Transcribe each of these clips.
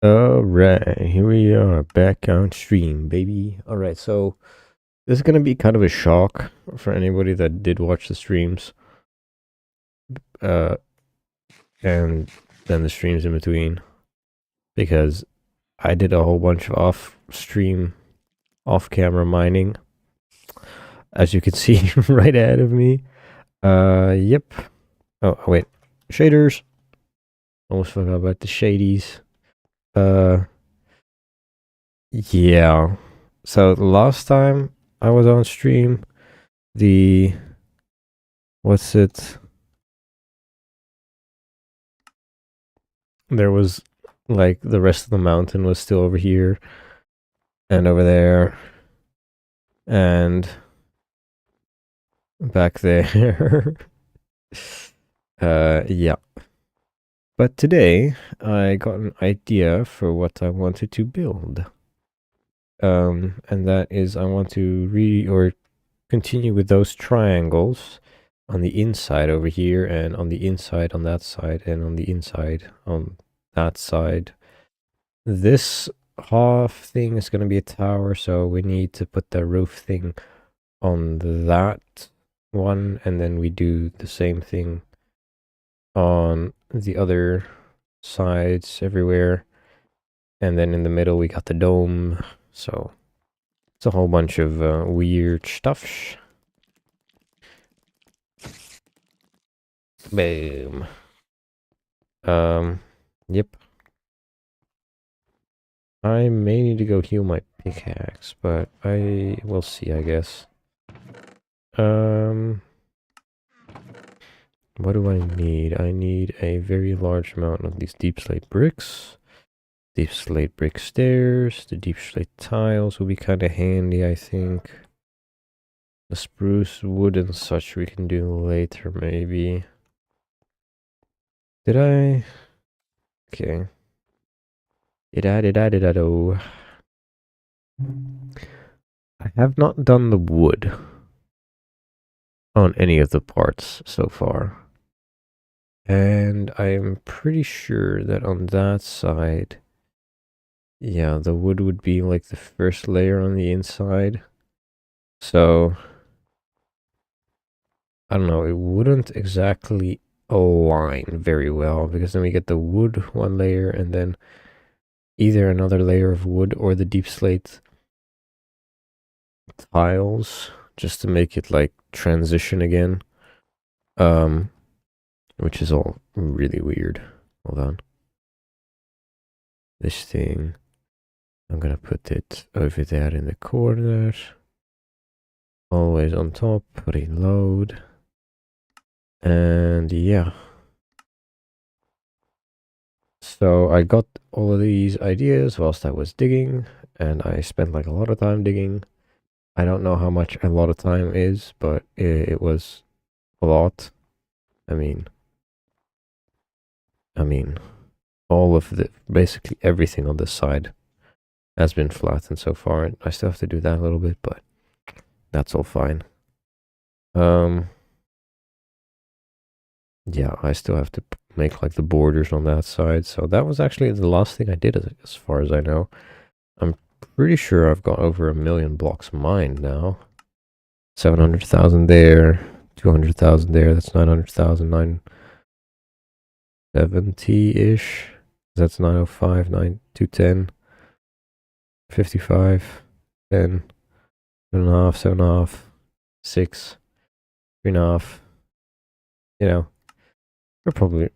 Alright, here we are back on stream, baby. Alright, so this is gonna be kind of a shock for anybody that did watch the streams. And then the streams in between. Because I did a whole bunch of off-stream, off-camera mining. As you can see right ahead of me. Yep. Oh, wait. Shaders. Almost forgot about the shadies. Yeah. So the last time I was on stream, what's it? There was like the rest of the mountain was still over here and over there and back there. Yeah. But today I got an idea for what I wanted to build. And that is I want to continue with those triangles on the inside over here and on the inside on that side and on the inside on that side. This half thing is going to be a tower, so we need to put the roof thing on that one, and then we do the same thing on the other sides everywhere. And then in the middle we got the dome, so it's a whole bunch of weird stuff. Boom. Yep. I may need to go heal my pickaxe, but I will see, I guess. What do I need? I need a very large amount of these deep slate bricks. Deep slate brick stairs. The deep slate tiles will be kind of handy, I think. The spruce wood and such we can do later, maybe. Did I? Okay. Did I? Oh. I have not done the wood on any of the parts so far. And I am pretty sure that on that side, yeah, the wood would be like the first layer on the inside. So, I don't know, it wouldn't exactly align very well, because then we get the wood one layer and then either another layer of wood or the deep slate tiles, just to make it like transition again. Which is all really weird. Hold on. This thing, I'm gonna put it over there in the corner. Always on top, reload. And yeah. So I got all of these ideas whilst I was digging, and I spent like a lot of time digging. I don't know how much a lot of time is, but it was a lot. I mean, all of basically everything on this side has been flattened so far. I still have to do that a little bit, but that's all fine. Yeah, I still have to make like the borders on that side. So that was actually the last thing I did, as far as I know. I'm pretty sure I've got over 1 million blocks mined now. 700,000 there, 200,000 there. That's 900,000, 970-ish. That's 905, 210, 55, 10, 7.5, 7.5, 6, 3.5. You know,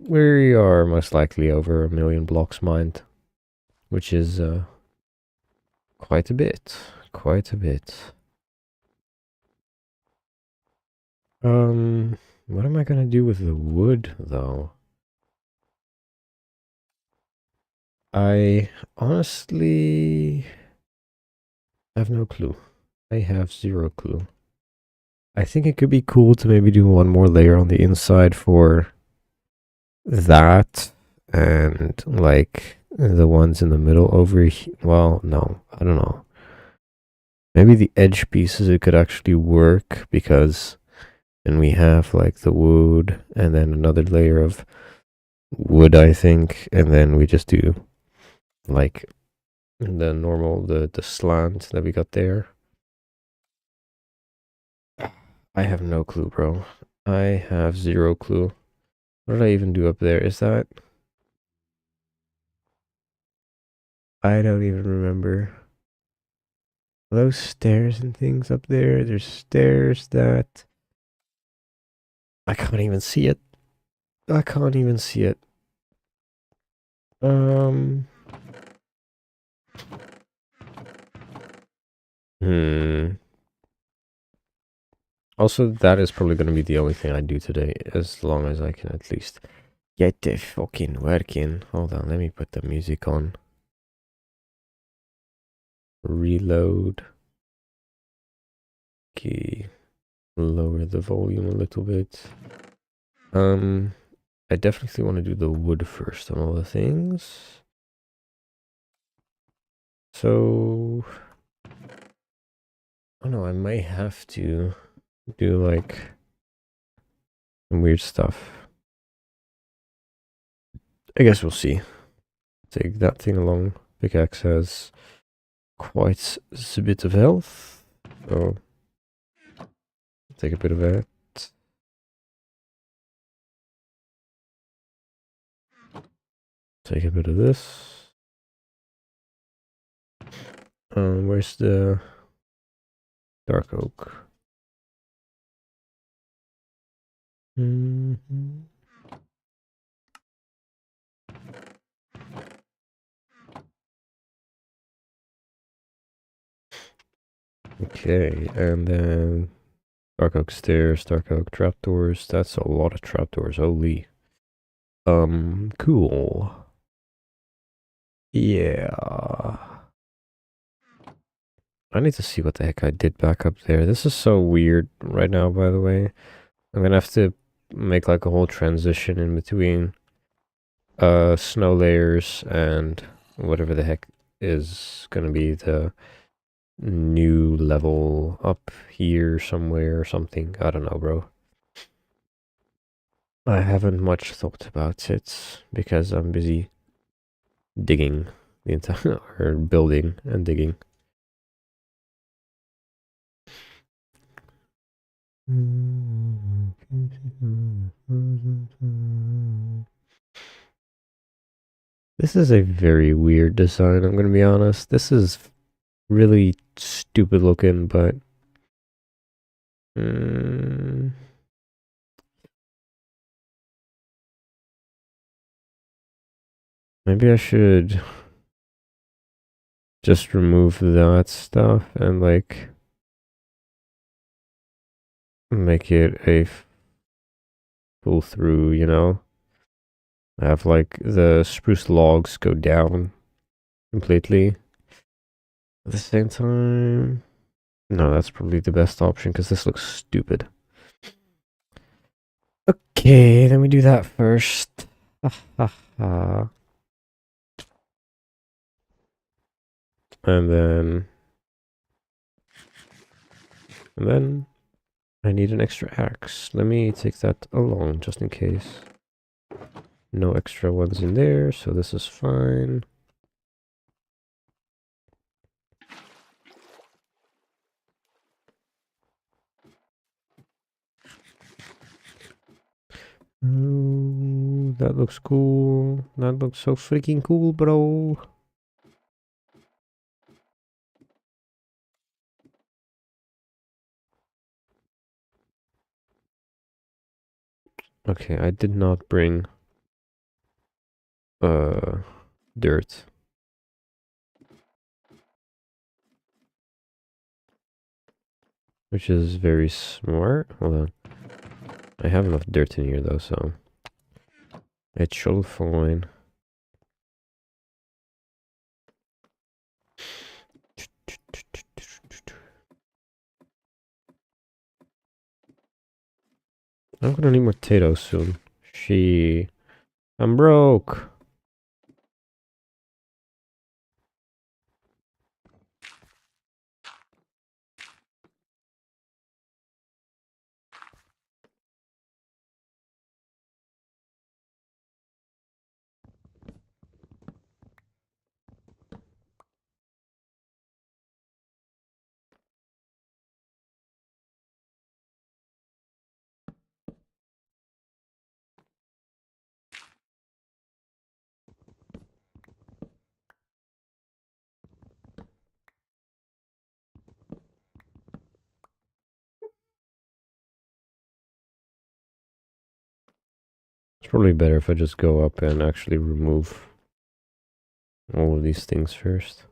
we are most likely over 1 million blocks mined, which is quite a bit. Quite a bit. What am I gonna do with the wood, though? I honestly have no clue. I have zero clue. I think it could be cool to maybe do one more layer on the inside for that, and like the ones in the middle over here. Well, no, I don't know. Maybe the edge pieces, it could actually work, because then we have like the wood and then another layer of wood, I think, and then we just do like the normal, the slant that we got there. I have no clue, bro. I have zero clue. What did I even do up there? Is that... I don't even remember. Those stairs and things up there. There's stairs that... I can't even see it. I can't even see it. Hmm. Also, that is probably going to be the only thing I do today, as long as I can at least get the fucking working. Hold on, let me put the music on. Reload. Okay. Lower the volume a little bit. I definitely want to do the wood first on all the things. So... Oh no, I may have to do like some weird stuff. I guess we'll see. Take that thing along. Pickaxe has quite a bit of health. So take a bit of that. Take a bit of this. Where's the dark oak? Okay, and then dark oak stairs, dark oak trapdoors. That's a lot of trapdoors. Holy. Cool. Yeah. I need to see what the heck I did back up there. This is so weird right now, by the way. I'm gonna have to make like a whole transition in between snow layers and whatever the heck is gonna be the new level up here somewhere or something. I don't know, bro. I haven't much thought about it because I'm busy digging the entire or building and digging. This is a very weird design, I'm gonna be honest. This is really stupid looking, but maybe I should just remove that stuff and like make it a pull through, you know? Have like the spruce logs go down completely. At the same time, no, that's probably the best option because this looks stupid. Okay, then we do that first. And then I need an extra axe. Let me take that along just in case. No extra ones in there, so this is fine. Oh, that looks cool. That looks so freaking cool, bro. Okay, I did not bring dirt. Which is very smart. Hold on. I have enough dirt in here though, so it should fine. I'm gonna need more potatoes soon. I'm broke. It's probably better if I just go up and actually remove all of these things first.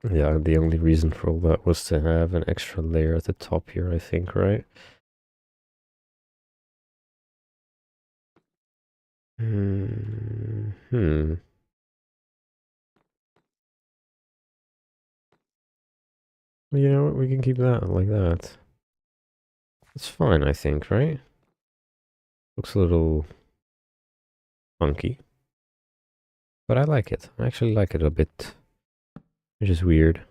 Yeah, the only reason for all that was to have an extra layer at the top here, I think, right? Hmm. Well, you know what? We can keep that like that. It's fine, I think, right? Looks a little funky, but I like it. I actually like it a bit, which is weird.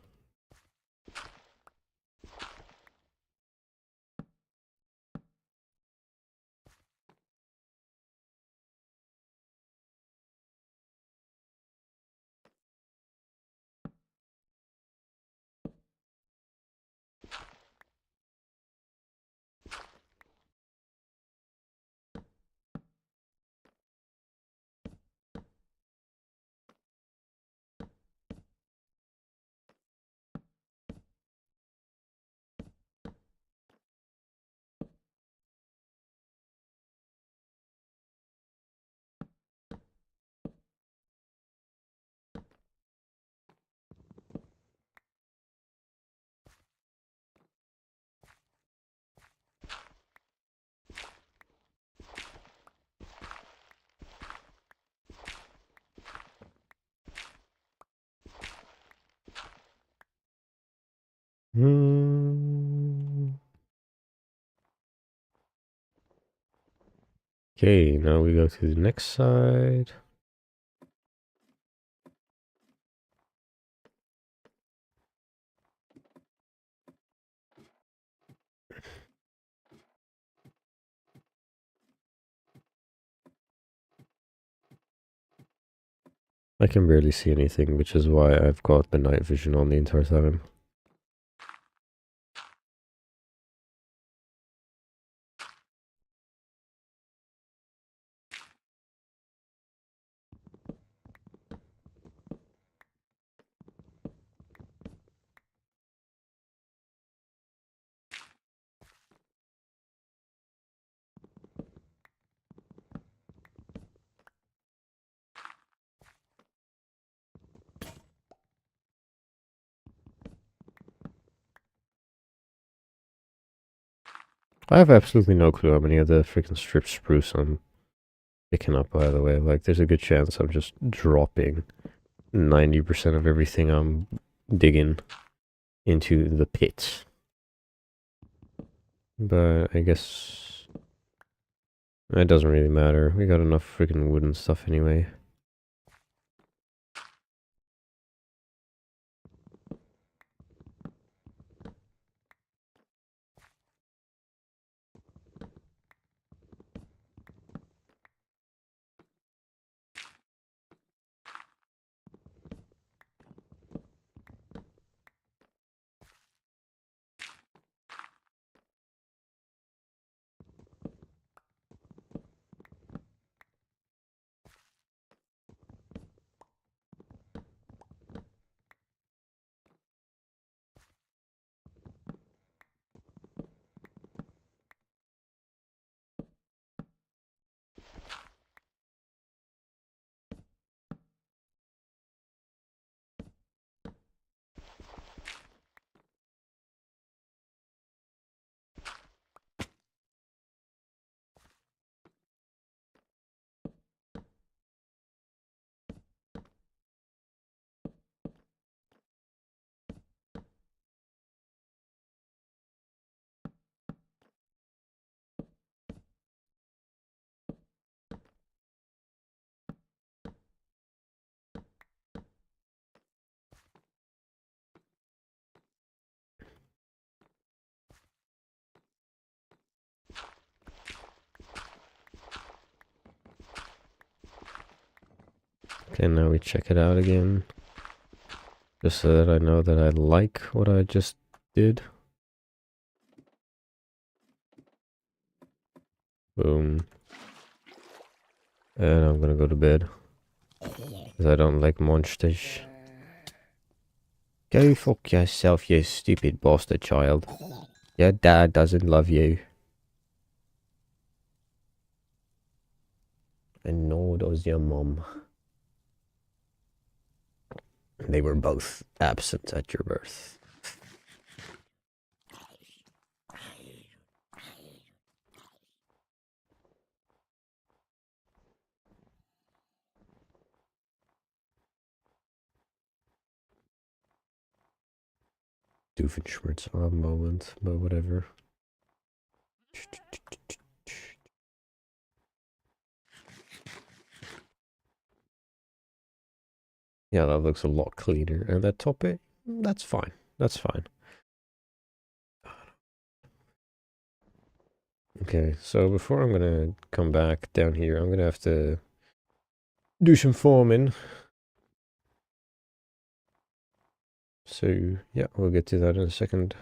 Hmm. Okay, now we go to the next side. I can barely see anything, which is why I've got the night vision on the entire time. I have absolutely no clue how many of the freaking strip spruce I'm picking up, by the way. Like, there's a good chance I'm just dropping 90% of everything I'm digging into the pit. But I guess it doesn't really matter. We got enough freaking wooden stuff anyway. Okay, now we check it out again. Just so that I know that I like what I just did. Boom. And I'm gonna go to bed. Because I don't like monsters. Go fuck yourself, you stupid bastard child. Your dad doesn't love you. And nor does your mum. They were both absent at your birth. Doofenshmirtz moment, but whatever. Yeah, that looks a lot cleaner. And that topic, that's fine. That's fine. Okay, so before I'm gonna come back down here, I'm gonna have to do some farming. So, yeah, we'll get to that in a second.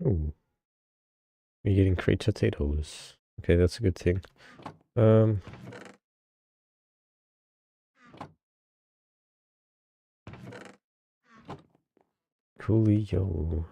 Oh, you're getting crate potatoes. Okay, that's a good thing. Um, Coolio.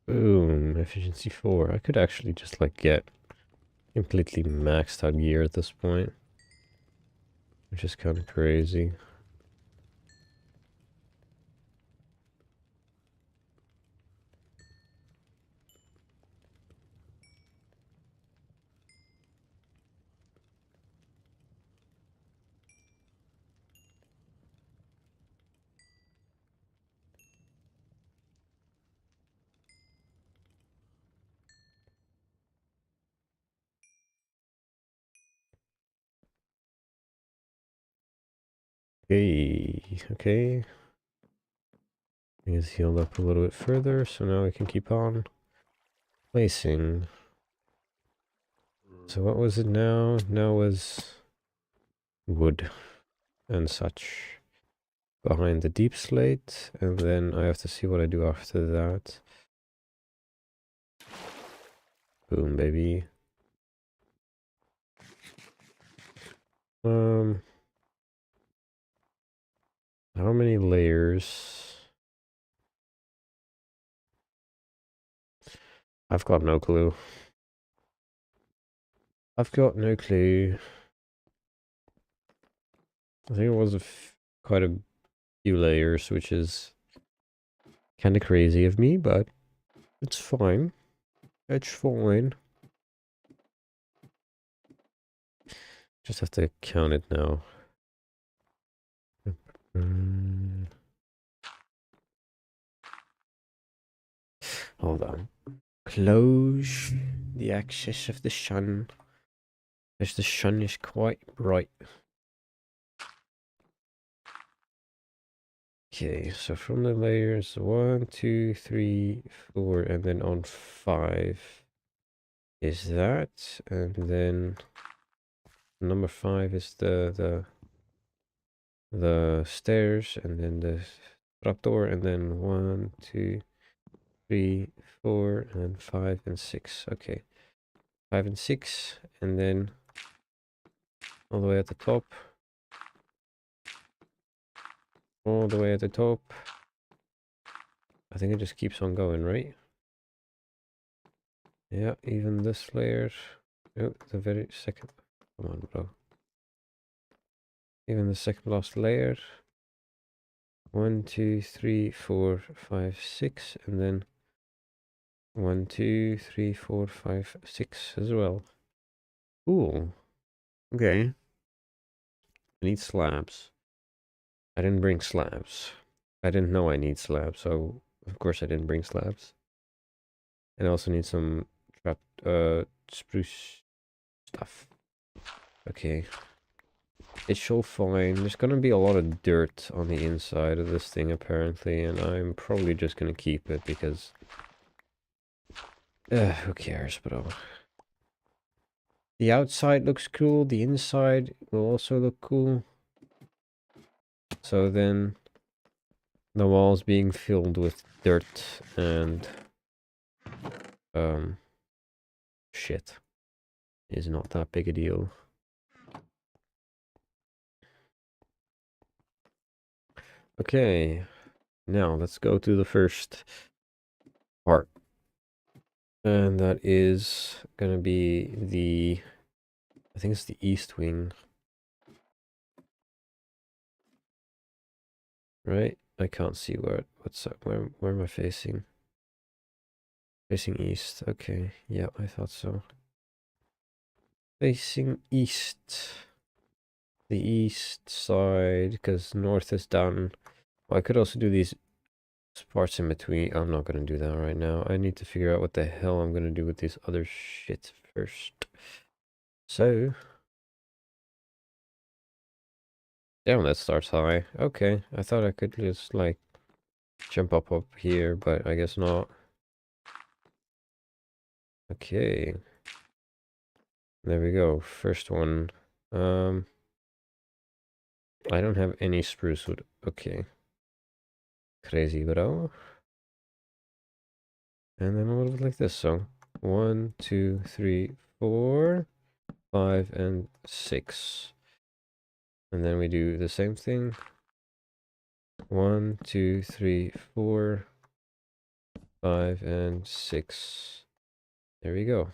Boom, efficiency 4. I could actually just like get completely maxed out gear at this point, which is kind of crazy. Okay. It's healed up a little bit further, so now we can keep on placing. So what was it now? Now was wood and such behind the deep slate, and then I have to see what I do after that. Boom, baby. How many layers? I've got no clue. I've got no clue. I think it was quite a few layers, which is kind of crazy of me, but it's fine. It's fine. Just have to count it now. Hold on. Close the axis of the sun, as the sun is quite bright. Okay, so from the layers 1, 2, 3, 4, and then on 5 is that, and then number 5 is the stairs, and then the trapdoor, and then 1, 2, 3, 4, and 5 and 6. Okay, 5 and 6, and then all the way at the top. All the way at the top. I think it just keeps on going, right? Yeah, even this layer. Oh, the very second. Come on, bro. Even the second last layer. 1, 2, 3, 4, 5, 6, and then 1, 2, 3, 4, 5, 6 as well. Cool. Okay. I need slabs. I didn't bring slabs. I didn't know I need slabs, so of course I didn't bring slabs. And I also need some spruce stuff. Okay. It's all fine. There's gonna be a lot of dirt on the inside of this thing apparently, and I'm probably just gonna keep it because who cares, bro. The outside looks cool, the inside will also look cool. So then the walls being filled with dirt and shit is not that big a deal. Okay, now let's go to the first part. And that is gonna be the, I think it's the east wing. Right? I can't see what's up. Where am I facing? Facing east. Okay. Yeah, I thought so. Facing east. The east side, because north is done. Well, I could also do these parts in between. I'm not going to do that right now. I need to figure out what the hell I'm going to do with this other shit first. So. Damn, that starts high. Okay, I thought I could just, like, jump up here, but I guess not. Okay. There we go. First one. I don't have any spruce wood. Okay. Crazy, bro. And then a little bit like this. So 1, 2, 3, 4, 5, and 6. And then we do the same thing. 1, 2, 3, 4, 5, and 6. There we go.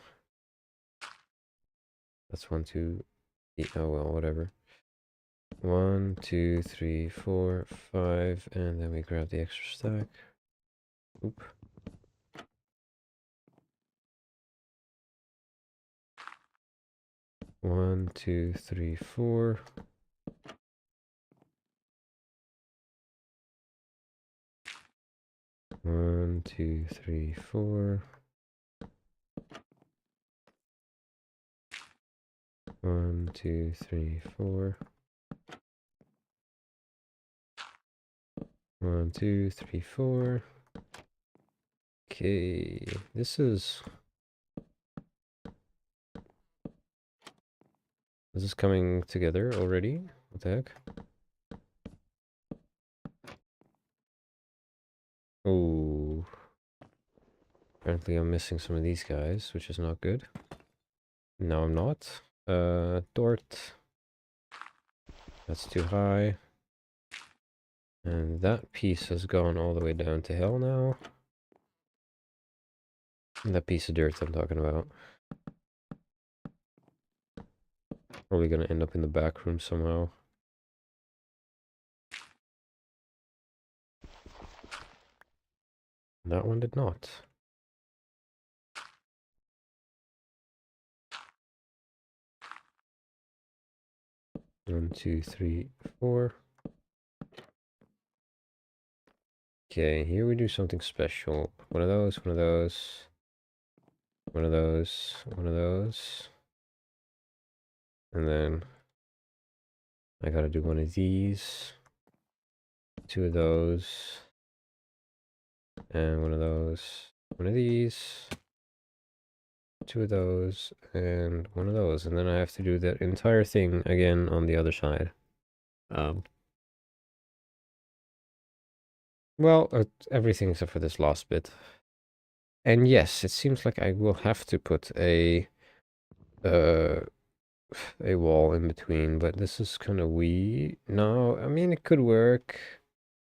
That's 1, 2, 3. Oh well, whatever. 1, 2, 3, 4, 5, and then we grab the extra stack. Oop. One, two, three, four. One, two, three, four. 1, 2, 3, 4. 1, 2, 3, 4. Okay, this is coming together already. What the heck? Oh, apparently I'm missing some of these guys, which is not good. No, I'm not. Dort. That's too high. And that piece has gone all the way down to hell now. And that piece of dirt I'm talking about. Probably gonna end up in the back room somehow. That one did not. 1, 2, 3, 4. Okay, here we do something special. One of those, one of those. One of those, one of those. And then I gotta do one of these. 2 of those. And one of those. One of these. 2 of those. And one of those. And then I have to do that entire thing again on the other side. Well, everything except for this last bit. And yes, it seems like I will have to put a wall in between, but this is kind of wee. No, I mean, it could work.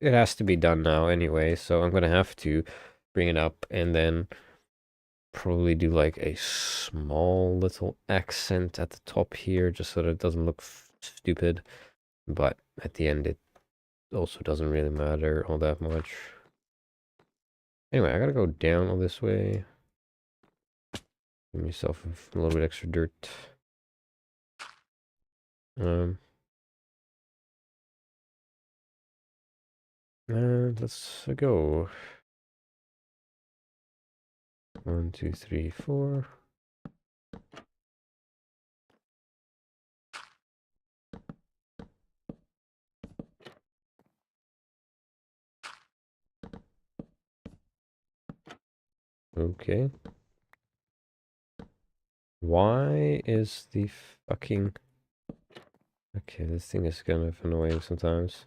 It has to be done now anyway, so I'm gonna have to bring it up and then probably do like a small little accent at the top here just so that it doesn't look stupid. But at the end, it also doesn't really matter all that much. Anyway, I gotta go down all this way. Give myself a little bit extra dirt. And let's go. 1, 2, 3, 4. Okay. Why is the fucking... Okay, this thing is kind of annoying sometimes.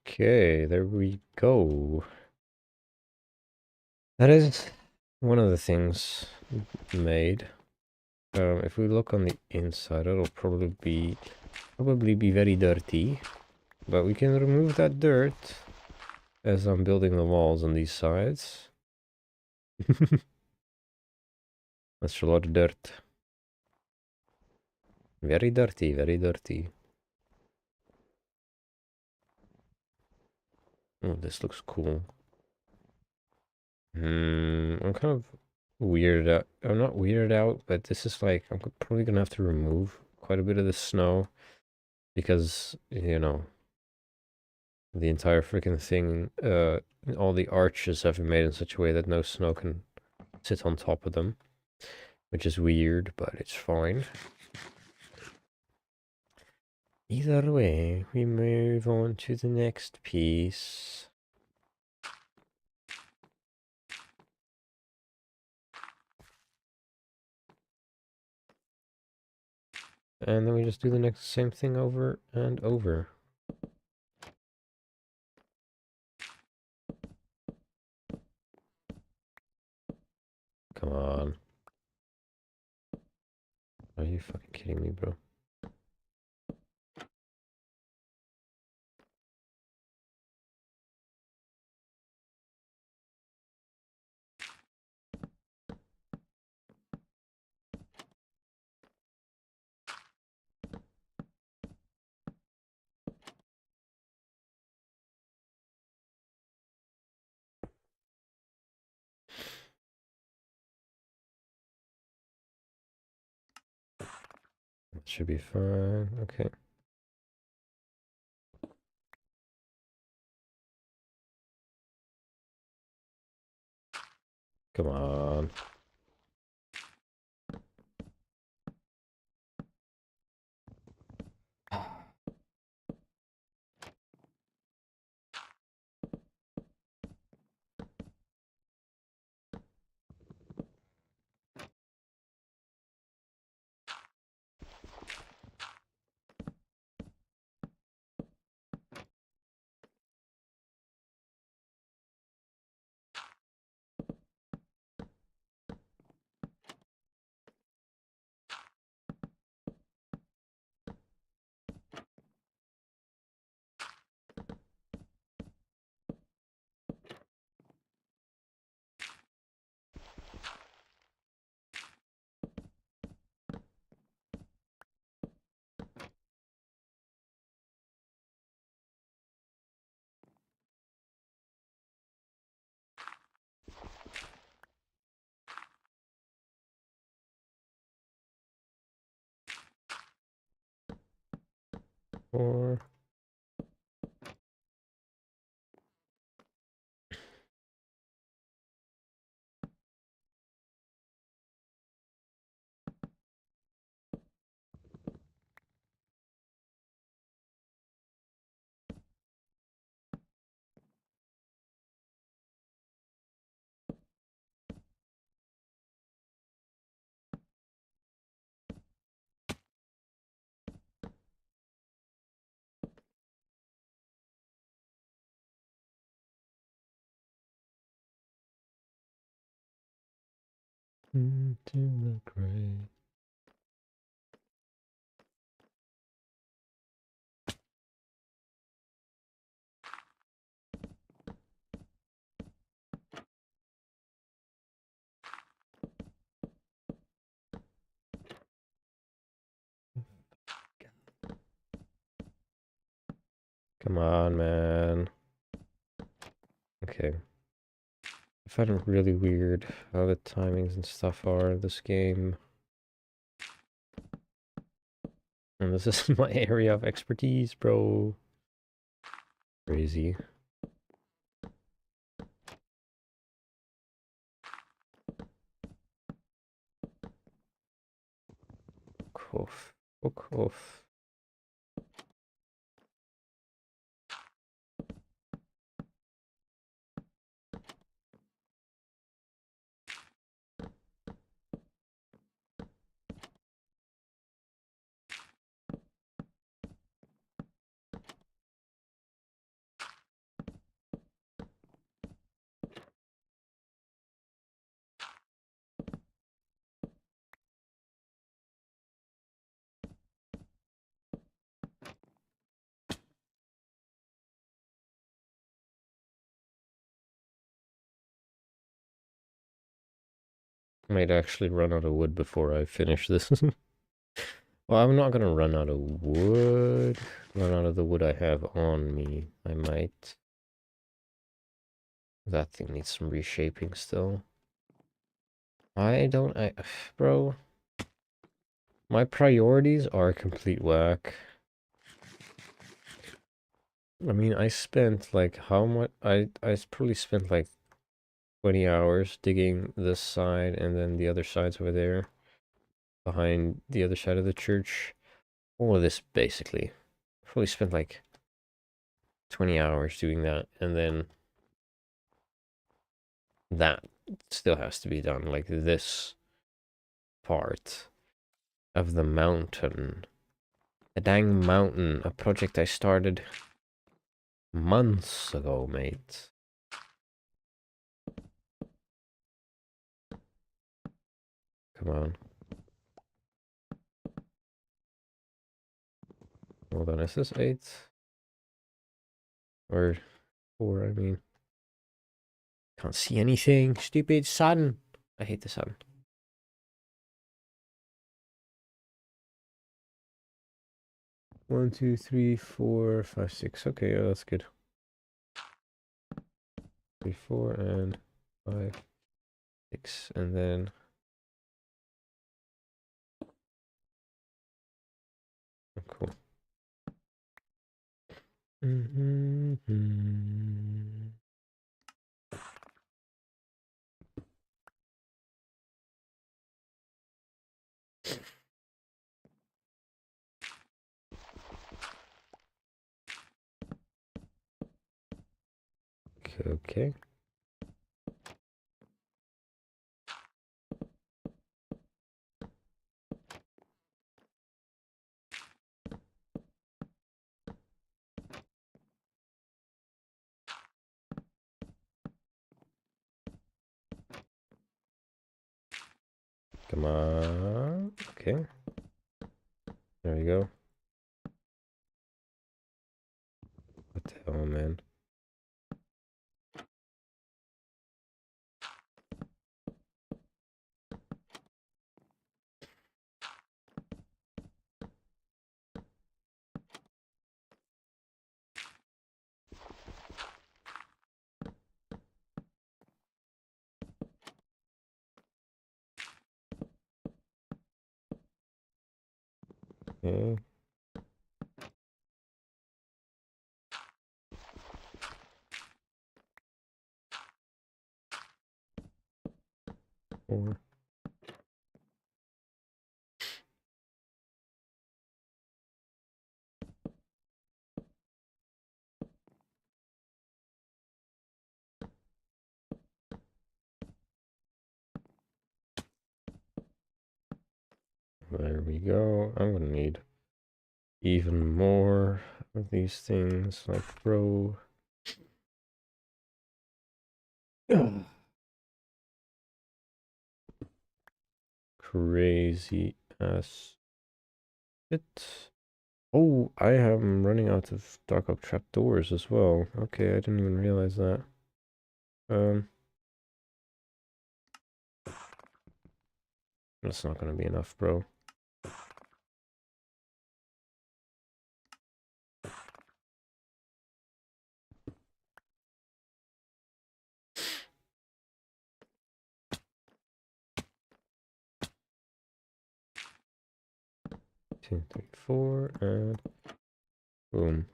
Okay, there we go. That is one of the things made. If we look on the inside, it'll probably be very dirty. But we can remove that dirt as I'm building the walls on these sides. That's a lot of dirt. Very dirty, very dirty. Oh, this looks cool. I'm kind of weirded out. I'm not weirded out, but this is like, I'm probably gonna have to remove quite a bit of the snow because, you know, the entire freaking thing, all the arches have been made in such a way that no snow can sit on top of them, which is weird, but it's fine. Either way, we move on to the next piece. And then we just do the next same thing over and over. on. Are you fucking kidding me, bro? That should be fine. Okay. Come on. Or into the grave. Come on, man. Okay. I find it really weird how the timings and stuff are in this game. And this is my area of expertise, bro. Crazy. Off. Off. Might actually run out of wood before I finish this. Well, I'm not gonna run out of wood. Run out of the wood I have on me. I might. That thing needs some reshaping still. Bro. My priorities are complete whack. I mean, I spent like how much? I probably spent like 20 hours digging this side and then the other side's over there behind the other side of the church. All of this basically. Probably spent like 20 hours doing that, and then that still has to be done. Like this part of the mountain. The dang mountain, a project I started months ago, mate. come on. Hold on, is this 8? Or 4, I mean. Can't see anything. Stupid sun. I hate the sun. One, two, three, 4, 5, 6. Okay, yeah, that's good. 3, 4, and 5, 6, and then oh, cool. Okay. Come on. Okay. There we go. What the hell, man? Okay. Four. There we go. I'm gonna need even more of these things, like bro. Crazy ass it. Oh, I am running out of dark oak trapdoors as well. Okay, I didn't even realize that. That's not gonna be enough, bro. Two, three, 4, and boom.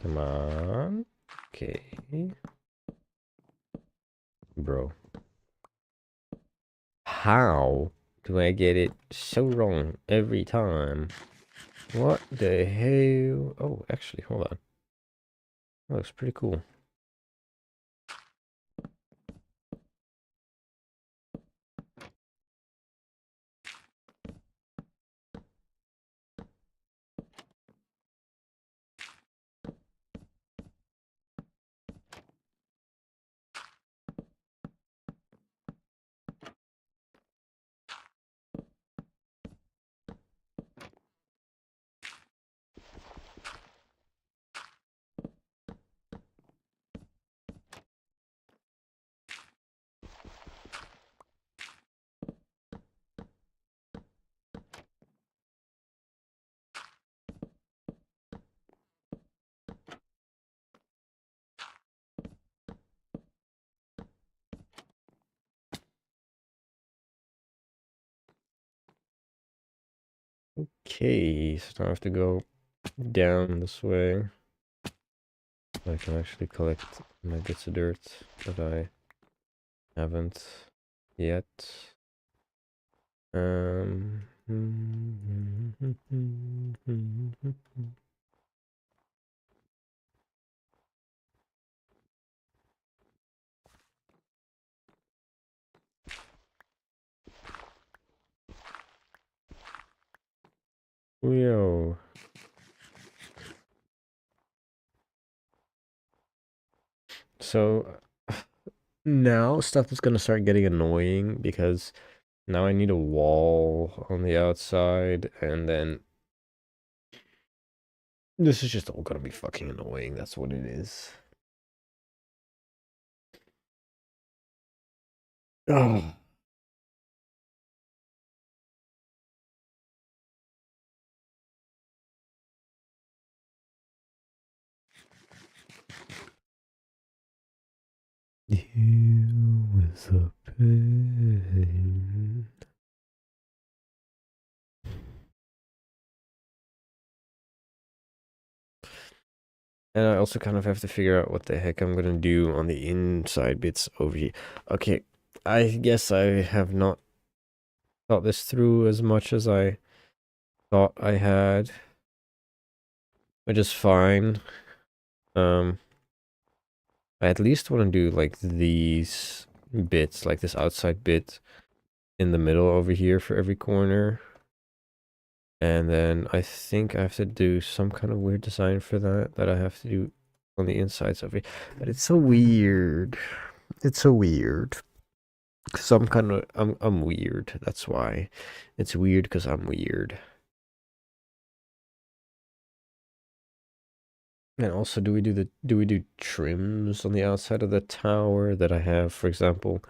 Come on. Okay. Bro. How do I get it so wrong every time? What the hell? Oh, actually, hold on. That looks pretty cool. Okay, so now I have to go down this way. I can actually collect my bits of dirt that I haven't yet. Yo. So now stuff is gonna start getting annoying because now I need a wall on the outside, and then this is just all gonna be fucking annoying. That's what it is. Oh. Deal with the pain. And I also kind of have to figure out what the heck I'm gonna do on the inside bits over here. Okay, I guess I have not thought this through as much as I thought I had, which is fine. I at least want to do like these bits, like this outside bit in the middle over here for every corner. And then I think I have to do some kind of weird design for that I have to do on the insides of it. But it's so weird. It's so weird. Cause I'm weird. That's why. It's weird because I'm weird. And also, do we do trims on the outside of the tower that I have, for example,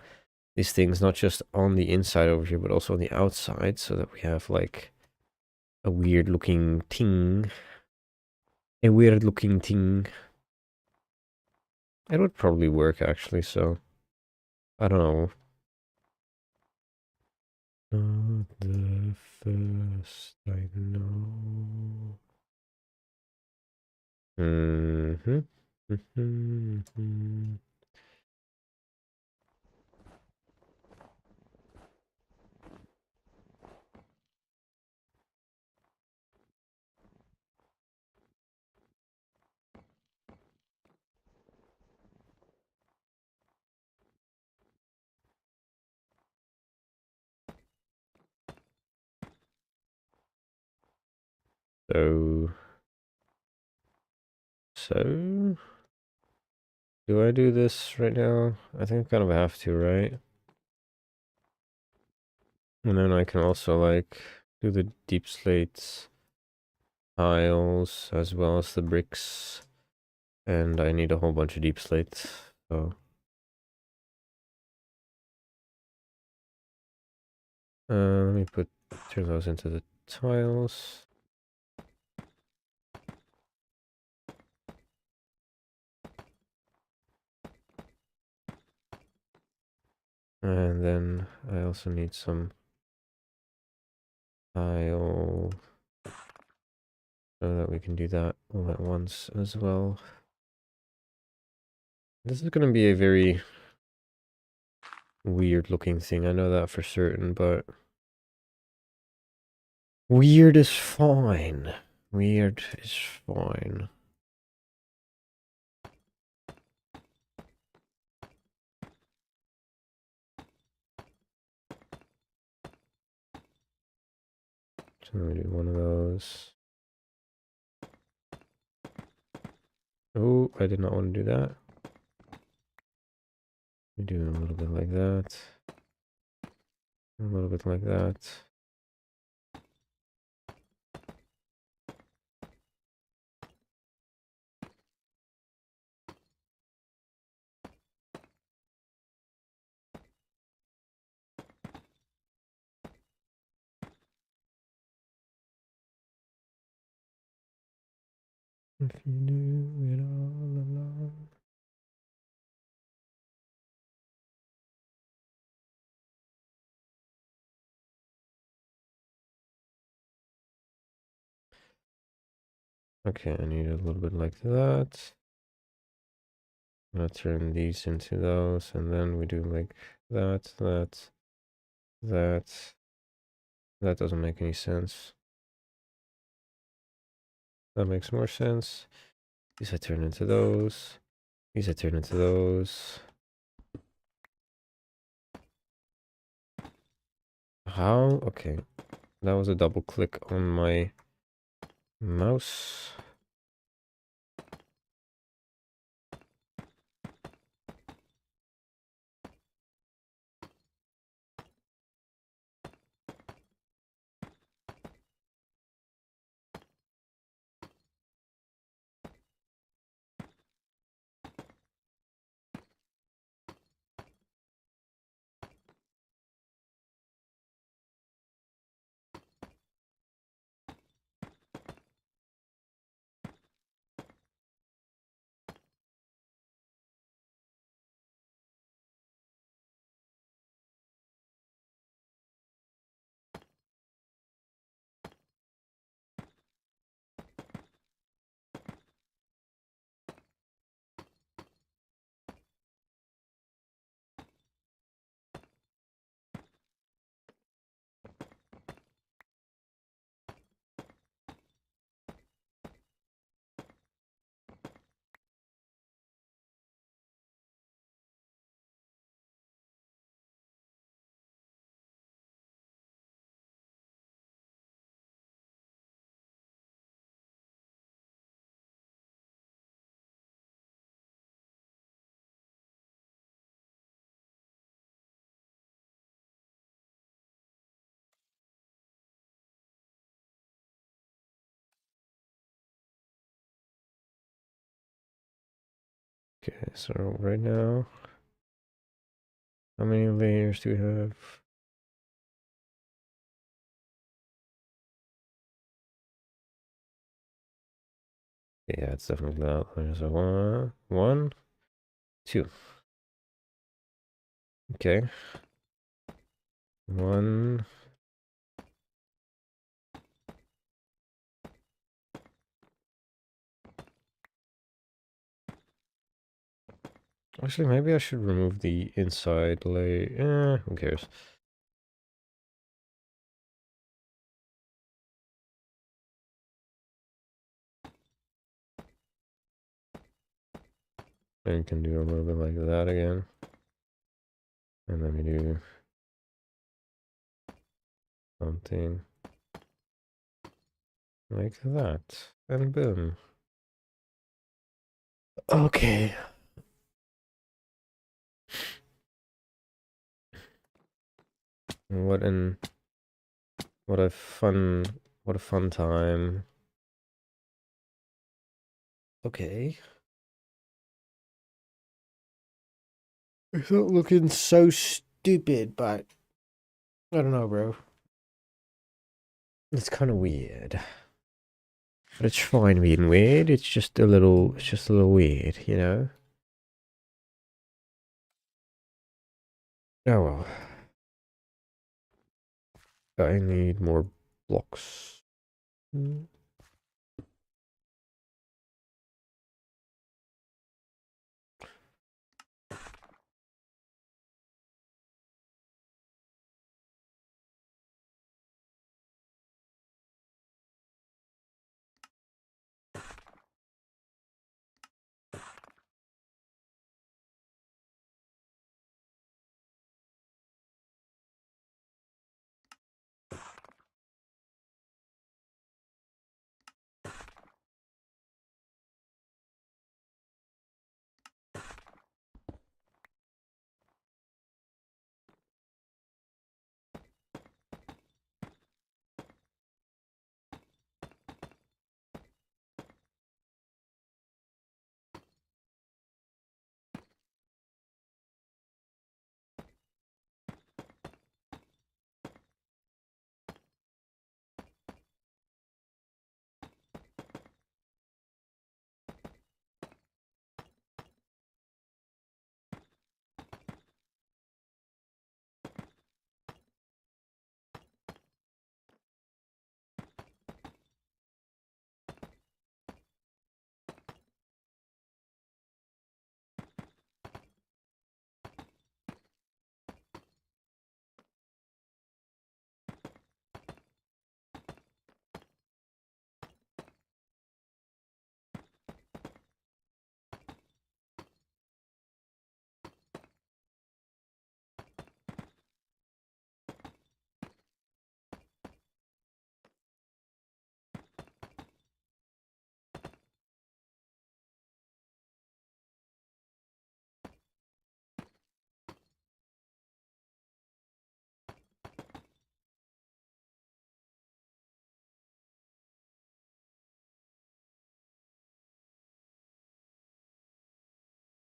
these things not just on the inside over here, but also on the outside, so that we have like a weird looking ting. A weird looking ting. It would probably work actually, so I don't know. Not the first I know. Mm-hmm. Mm-hmm. So do I do this right now? I think I kind of have to, right? And then I can also like do the deep slates tiles as well as the bricks. And I need a whole bunch of deep slates. So let me turn those into the tiles. And then I also need some tile so that we can do that all at once as well. This is going to be a very weird looking thing. I know that for certain, but weird is fine. Weird is fine. So I'm gonna do one of those. Oh, I did not want to do that. We do a little bit like that. A little bit like that. If you knew it all along. Okay, I need a little bit like that. I'm gonna turn these into those, and then we do like that, that, that. That doesn't make any sense. That makes more sense. These I turn into those. These I turn into those. How? Okay. That was a double click on my mouse. Okay, so right now, how many layers do we have? Yeah, it's definitely that. There's a one, two. Okay. One. Actually, maybe I should remove the inside layer. Who cares? Then you can do a little bit like that again. And then we do something like that. And boom. Okay. What an what a fun time. Okay. It's not looking so stupid, but I don't know, bro. It's kind of weird. But it's fine being weird. It's just a little weird, you know? Oh well. I need more blocks.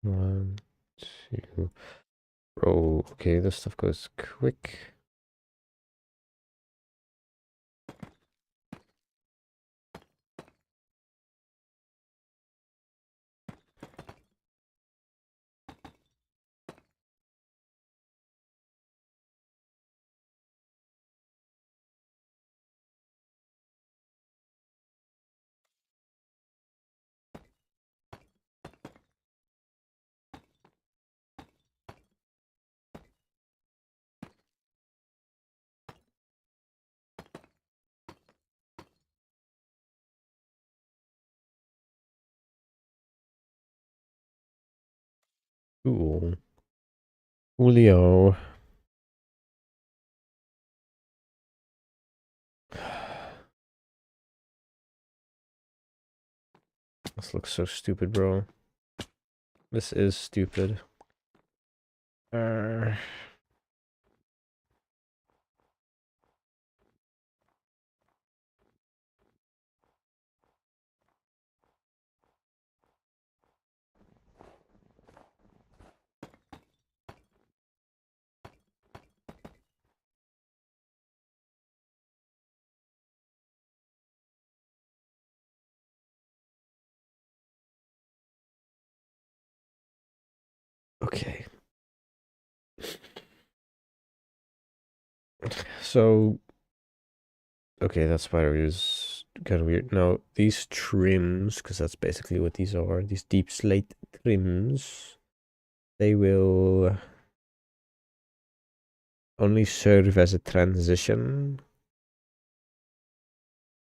One, two. Bro, okay, this stuff goes quick. Cool. Julio. This looks so stupid, bro. This is stupid. Uh, Okay. So, okay, that spider is kind of weird. Now, these trims, because that's basically what these are, these deep slate trims, they will only serve as a transition.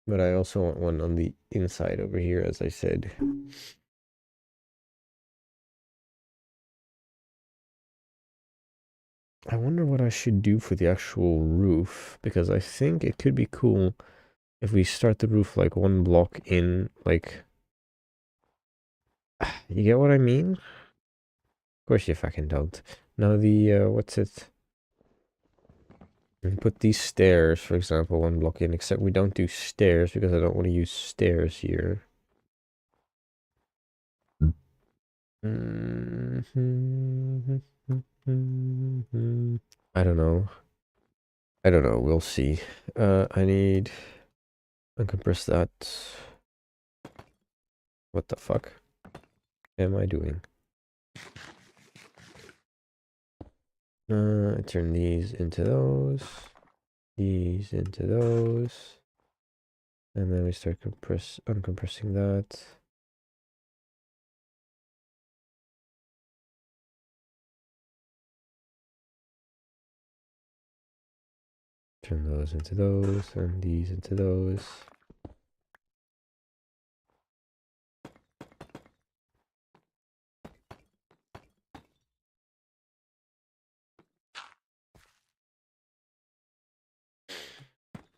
But I also want one on the inside over here, as I said. I wonder what I should do for the actual roof, because I think it could be cool if we start the roof like one block in, like, you get what I mean? Of course you fucking don't. Now the, what's it? And put these stairs, for example, one block in, except we don't do stairs because I don't want to use stairs here. I don't know. I don't know. We'll see. I need uncompress that. What the fuck am I doing? Turn these into those. These into those. And then we start uncompressing that. Turn those into those, and these into those.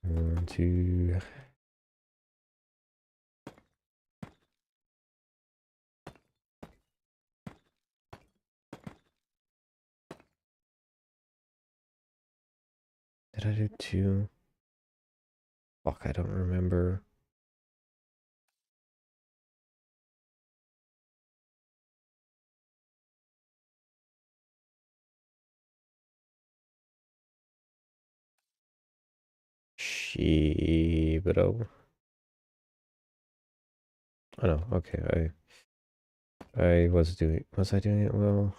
One, two. Did I do two? Fuck, I don't remember. Bro. Oh no, okay, was I doing it well?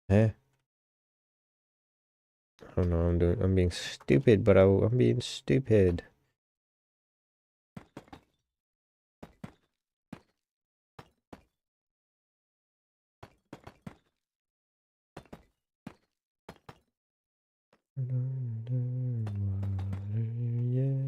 Eh? I don't know, I'm being stupid, but I'm being stupid. Yeah.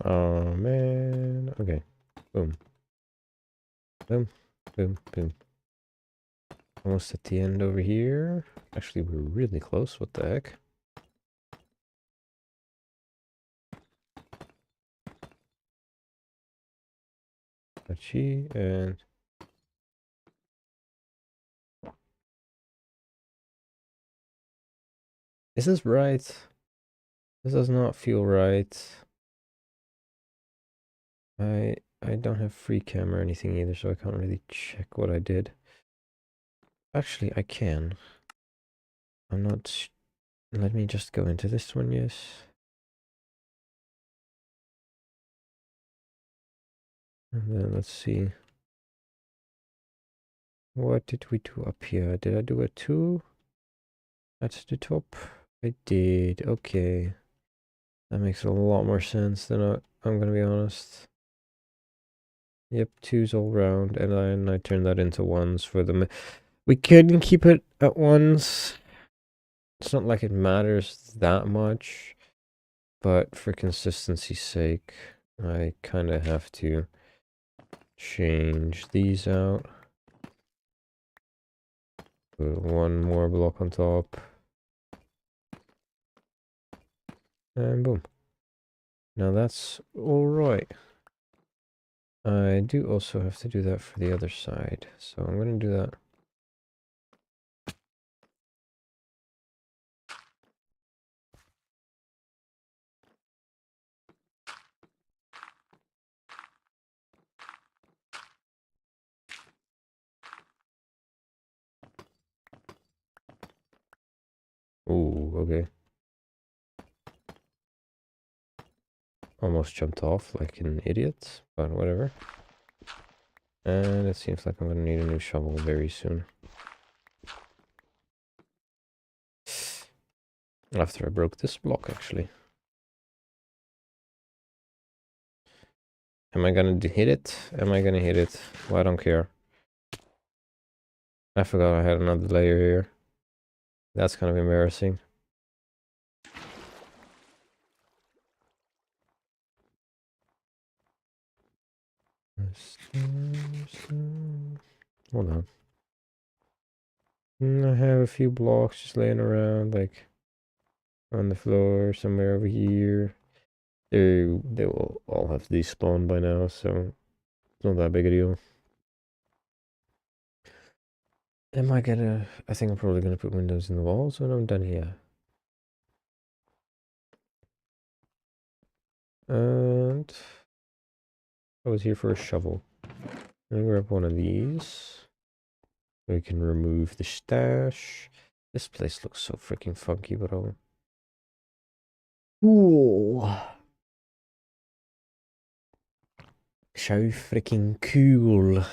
Oh man. Okay. Boom. Boom. Boom. Boom. Almost at the end over here. Actually, we're really close. What the heck? Touchy and is this right? This does not feel right. I don't have free cam or anything either, so I can't really check what I did. Actually, I can. I'm not. Let me just go into this one, yes. And then let's see. What did we do up here? Did I do a 2? That's the top. I did. Okay. That makes a lot more sense than I'm gonna be honest. Yep, 2s all round, and then I turned that into 1s for the... We couldn't keep it at 1s. It's not like it matters that much, but for consistency's sake, I kind of have to change these out. Put one more block on top. And boom. Now that's all right. I do also have to do that for the other side, so I'm going to do that. Ooh, okay. Almost jumped off like an idiot, but whatever. And it seems like I'm going to need a new shovel very soon. After I broke this block, actually. Am I going to hit it? Am I going to hit it? Well, I don't care. I forgot I had another layer here. That's kind of embarrassing. Hold on. I have a few blocks just laying around, like on the floor somewhere over here. They will all have despawned by now, so it's not that big a deal. I think I'm probably gonna put windows in the walls when I'm done here. And I was here for a shovel. Let me grab one of these. We can remove the stash. This place looks so freaking funky, but I'll... Ooh. So freaking cool.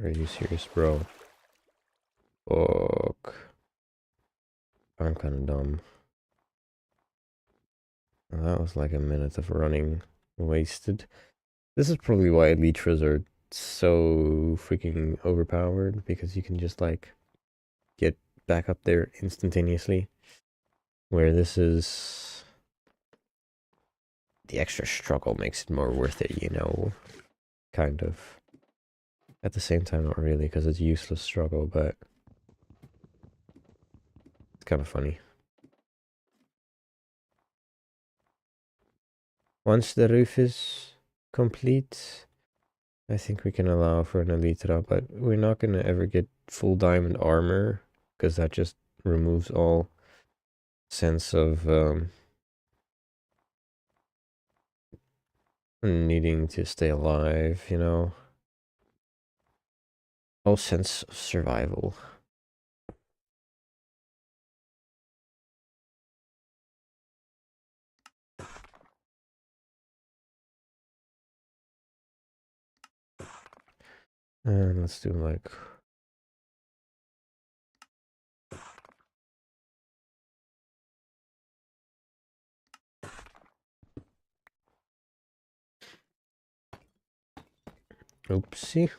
Are you serious, bro? Fuck. I'm kind of dumb. That was like a minute of running wasted. This is probably why elytras are so freaking overpowered, because you can just like get back up there instantaneously. Where this is... the extra struggle makes it more worth it, you know? Kind of. At the same time, not really, because it's useless struggle, but it's kind of funny. Once the roof is complete, I think we can allow for an elytra, but we're not going to ever get full diamond armor, because that just removes all sense of needing to stay alive, you know? All sense of survival. And let's do like... oopsie.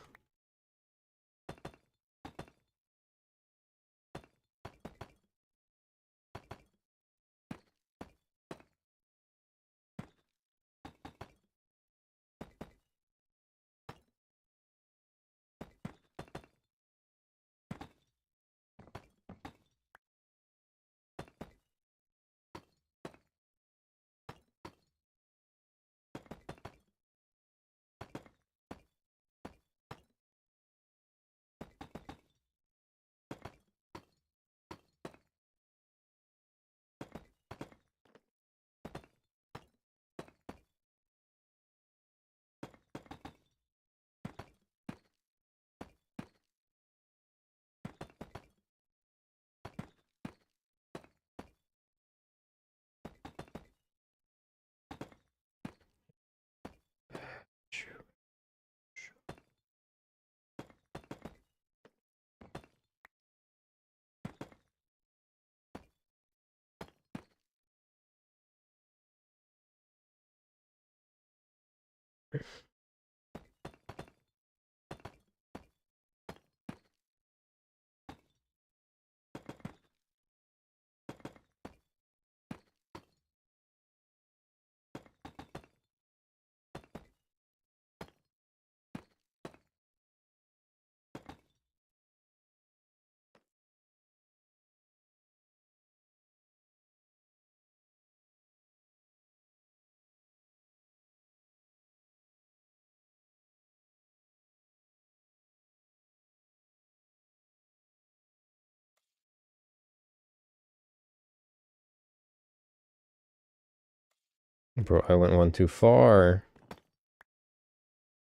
Bro, I went one too far.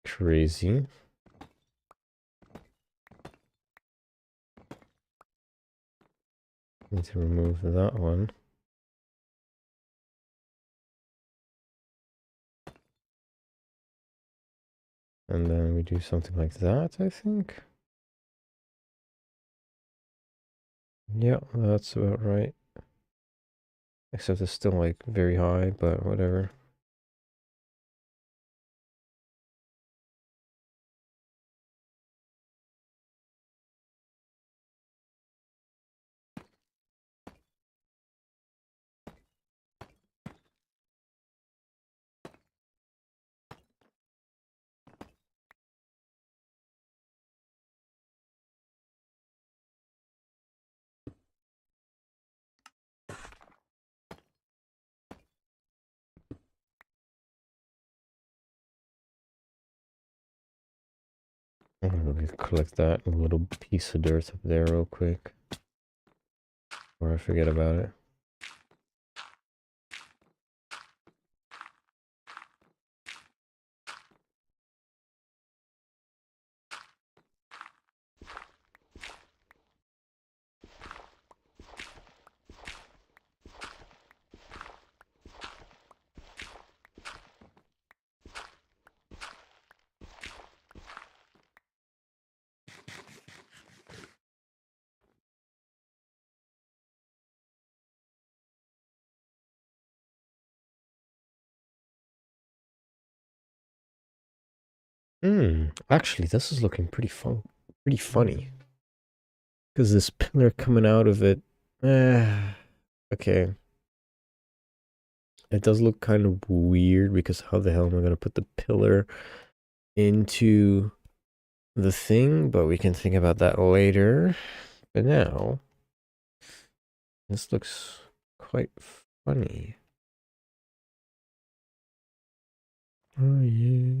Crazy. Need to remove that one. And then we do something like that, I think. Yeah, that's about right. Except it's still like very high, but whatever. I'm gonna collect that little piece of dirt up there real quick. Or I forget about it. Actually, this is looking pretty funny. Because this pillar coming out of it, okay. It does look kind of weird because how the hell am I going to put the pillar into the thing? But we can think about that later. But now, this looks quite funny. Oh, yeah.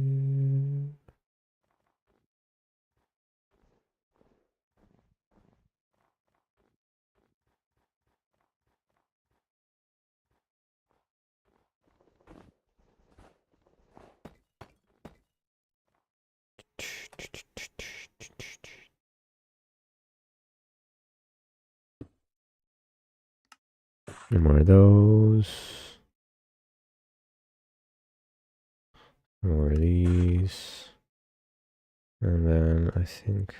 No more of those. More of these. And then I think...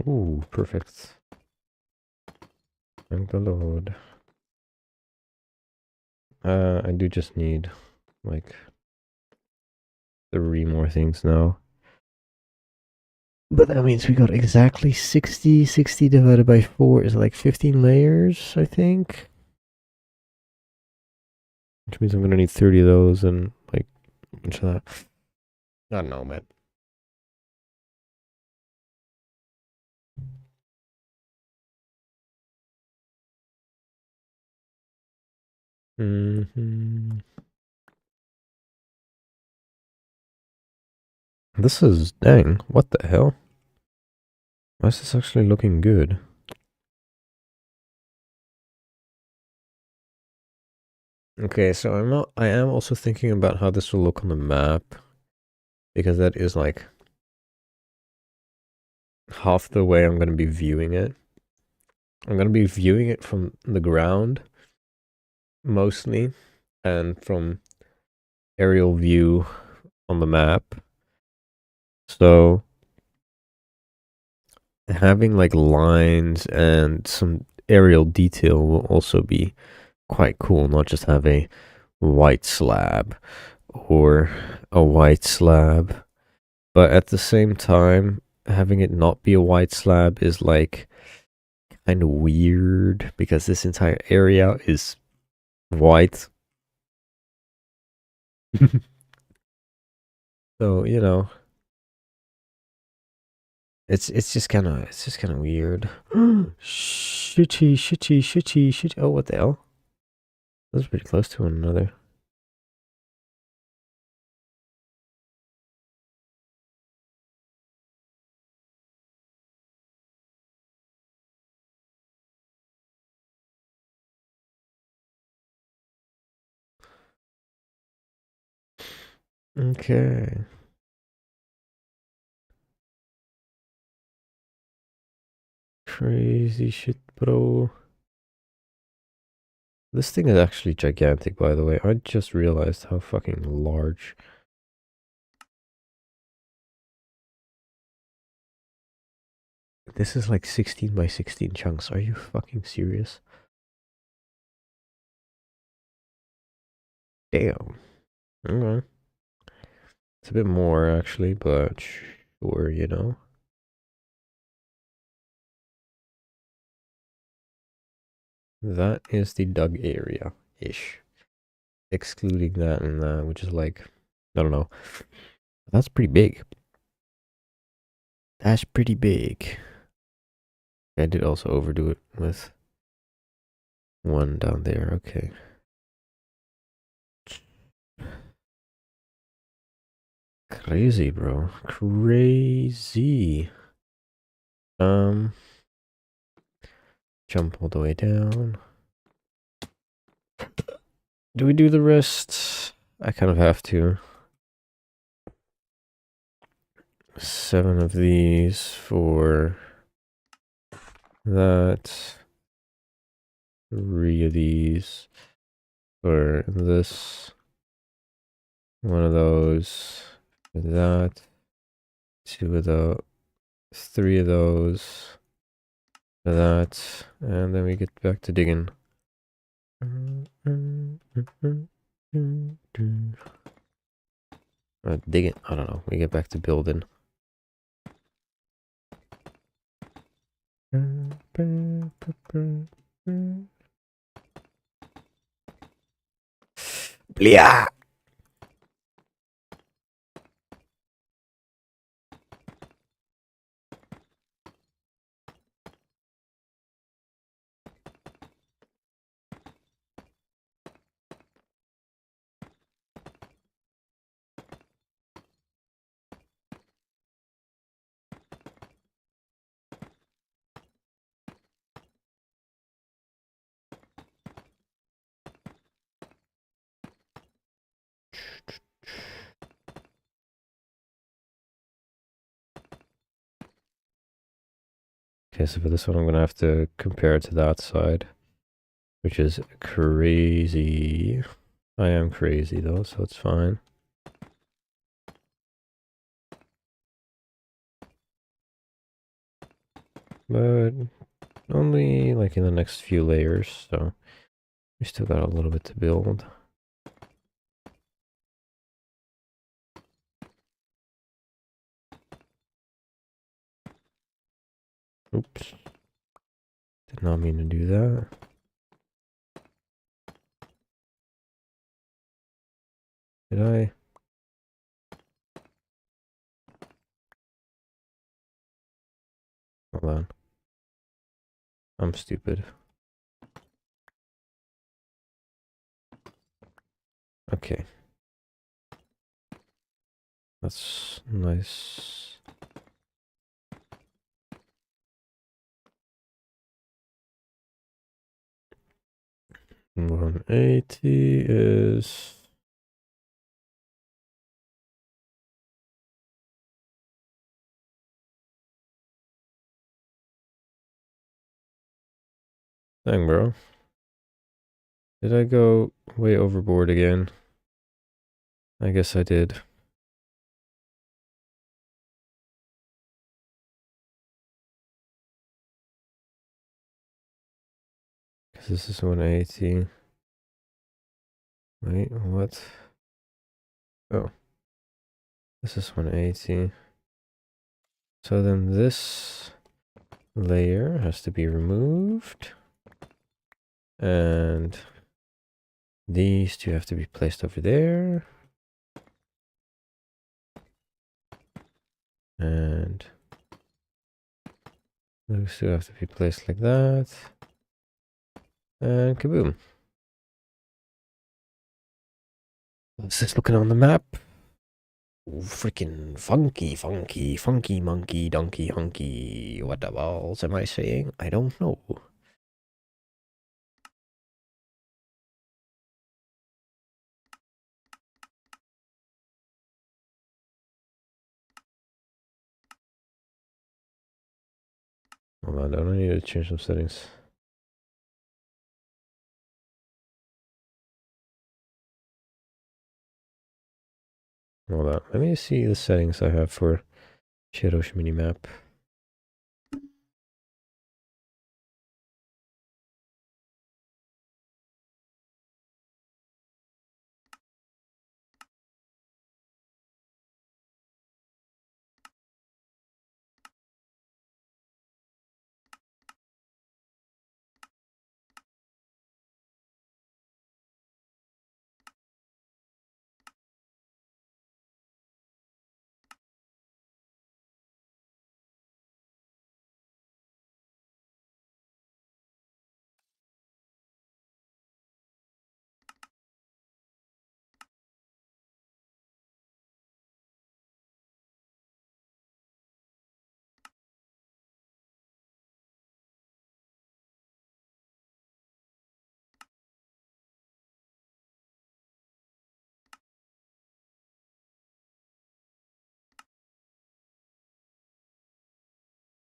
Ooh, perfect. Thank the Lord. I do just need, like, 3 more things now. But that means we got exactly 60. 60 divided by 4 is like 15 layers, I think. Which means I'm gonna need 30 of those and, like, a bunch of that. I don't know, man. This is, dang, what the hell? Why is this actually looking good? Okay, so I am also thinking about how this will look on the map, because that is like half the way I'm going to be viewing it. I'm going to be viewing it from the ground mostly, and from aerial view on the map. So having like lines and some aerial detail will also be quite cool, not just have a white slab or a white slab. But at the same time, having it not be a white slab is like kind of weird because this entire area is white. So, you know, it's just kind of weird. Shitty. Oh, what the hell? Those are pretty close to one another. Okay. Crazy shit, bro. This thing is actually gigantic, by the way. I just realized how fucking large. This is like 16 by 16 chunks. Are you fucking serious? Damn. Okay. It's a bit more, actually, but sure, you know. That is the dug area-ish. Excluding that and that, which is like, I don't know. That's pretty big. That's pretty big. I did also overdo it with one down there. Okay. Crazy, bro. Crazy. Jump all the way down. Do we do the rest? I kind of have to. 7 of these for that. 3 of these for this. 1 of those for that. 2 of those. 3 of those for that. And then we get back to digging. Digging. I don't know. We get back to building. Blia! Okay, so for this one, I'm going to have to compare it to that side, which is crazy. I am crazy, though, so it's fine. but only like in the next few layers, so we still got a little bit to build. Oops. Did not mean to do that. Did I? Hold on. I'm stupid. Okay. That's nice. $180 is... Dang, bro. Did I go way overboard again? I guess I did. Because this is 180. Wait, what? Oh. This is 180. So then this layer has to be removed. And these two have to be placed over there. And those two have to be placed like that. And kaboom. This is looking on the map. Freaking funky, funky, funky, monkey, donkey, hunky. What the balls am I saying? I don't know. Hold on, don't I need to change some settings? Hold on, let me see the settings I have for Shadow minimap.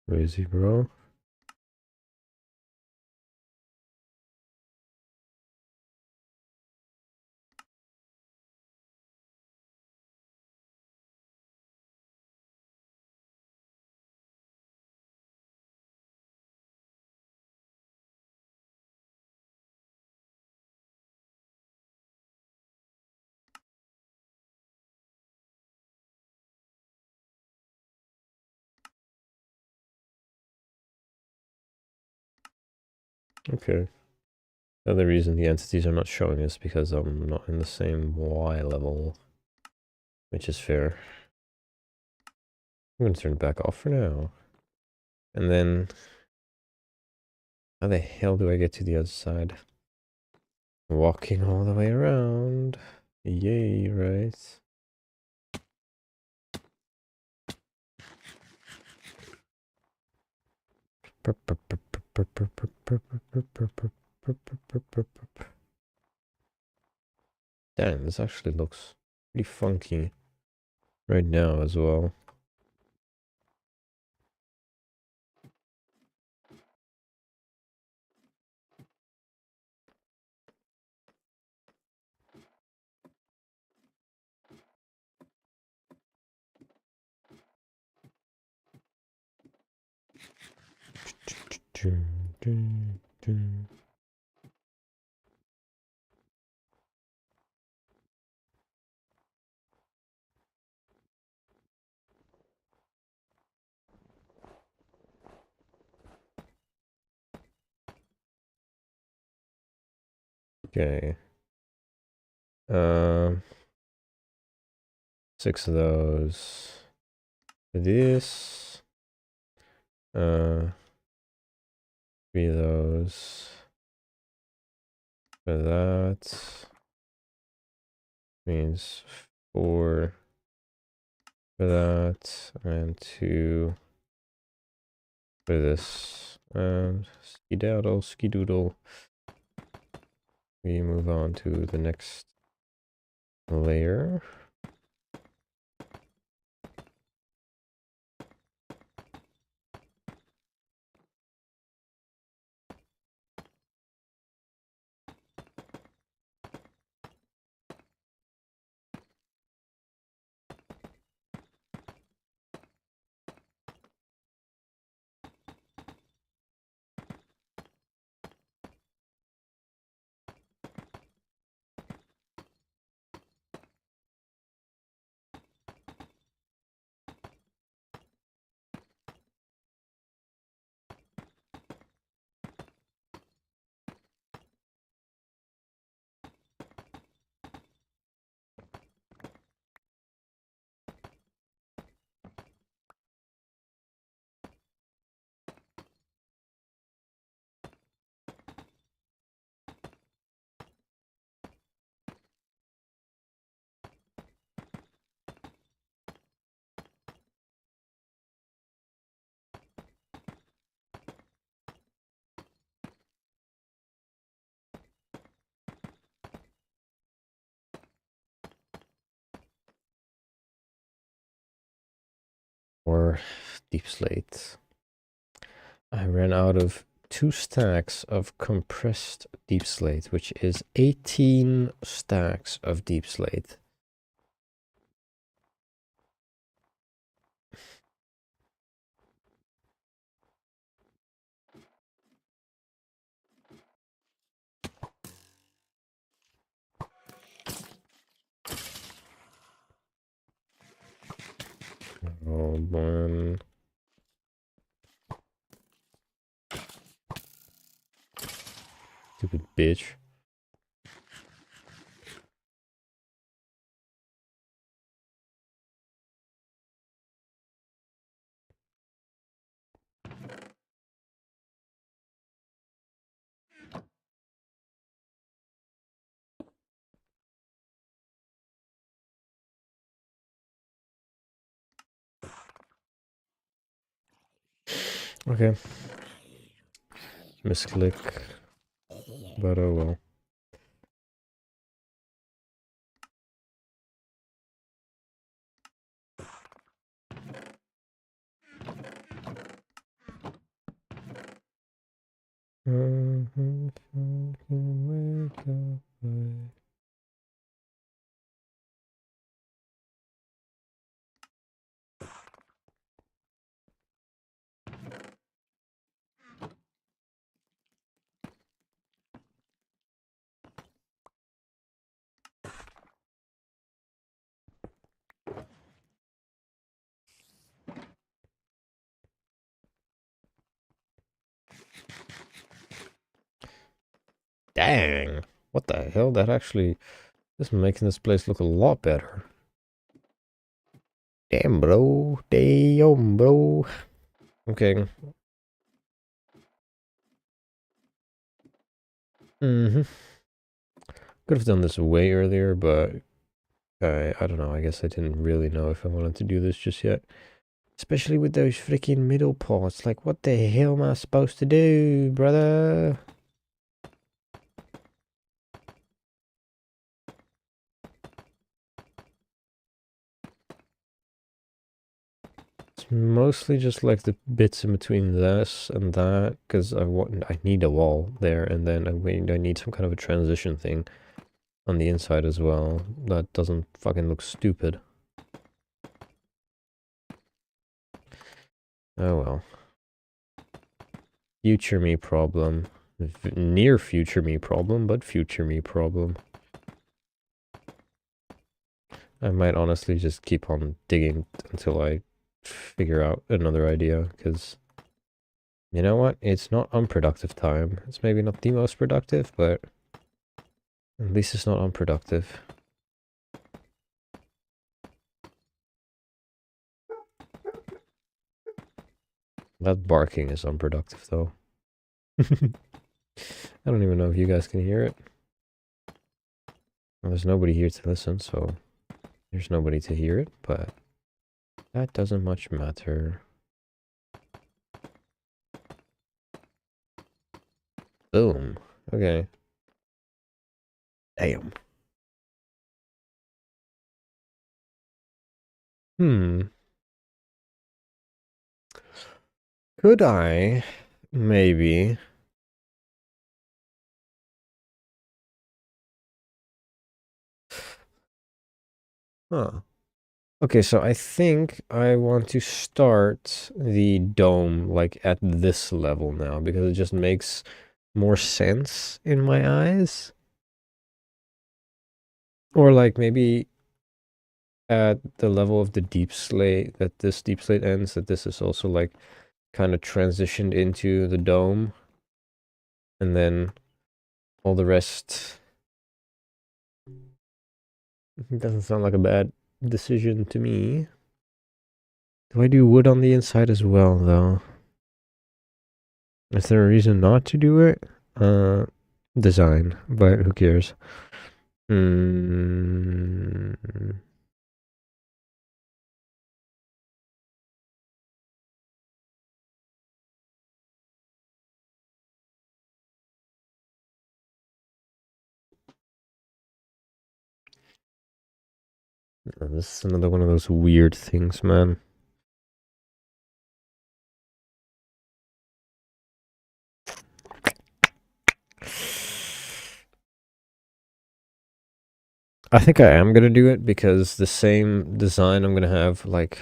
Crazy, bro. Okay. The other reason the entities are not showing is because I'm not in the same Y level, which is fair. I'm going to turn it back off for now. And then, how the hell do I get to the other side? Walking all the way around. Yay, right? Damn, this actually looks pretty funky right now as well. Okay. 6 of those. This. 3 of those. For that. Means 4 for that. And 2 for this. Skedaddle, skedoodle. We move on to the next layer. Or deep slate. I ran out of 2 stacks of compressed deep slate, which is 18 stacks of deep slate. Oh, man. Stupid bitch. Okay. Misclick. But oh well. Dang. What the hell? That actually is making this place look a lot better. Damn, bro. Damn, bro. Okay. Could have done this way earlier, but I don't know. I guess I didn't really know if I wanted to do this just yet. Especially with those freaking middle parts. Like, what the hell am I supposed to do, brother? It's mostly just like the bits in between this and that, because I need a wall there, and then I need some kind of a transition thing on the inside as well. That doesn't fucking look stupid. Oh well. Future me problem. Near future me problem, but future me problem. I might honestly just keep on digging until I figure out another idea, because you know what? It's not unproductive time. It's maybe not the most productive, but at least it's not unproductive. That barking is unproductive, though. I don't even know if you guys can hear it. Well, there's nobody here to listen, so there's nobody to hear it, but that doesn't much matter. Boom. Okay. Damn. Could I maybe Okay, so I think I want to start the dome like at this level now because it just makes more sense in my eyes. Or like maybe at the level of the deep slate, that this deep slate ends, that this is also like kind of transitioned into the dome. And then all the rest doesn't sound like a bad decision to me. Do I do wood on the inside as well, though? Is there a reason not to do it? Design, but who cares? Mm. This is another one of those weird things, man. I think I am gonna do it because the same design I'm gonna have like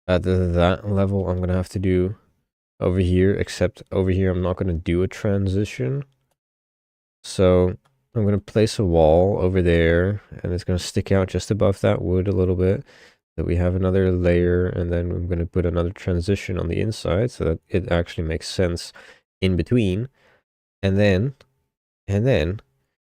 at that level I'm gonna have to do over here, except over here I'm not gonna do a transition. So I'm gonna place a wall over there and it's gonna stick out just above that wood a little bit. That we have another layer, and then I'm gonna put another transition on the inside so that it actually makes sense in between. And then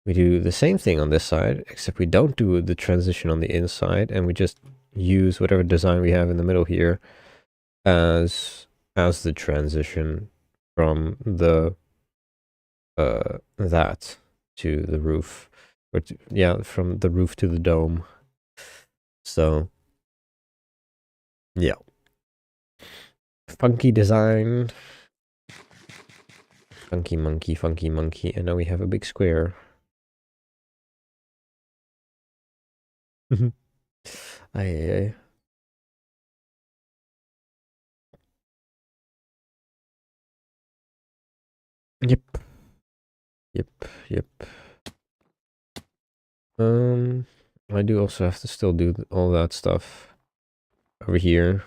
we do the same thing on this side, except we don't do the transition on the inside, and we just use whatever design we have in the middle here as the transition from the that to the roof, or to, yeah, from the roof to the dome. So yeah, funky design, funky monkey, and now we have a big square. Aye. Yep. I do also have to still do all that stuff over here.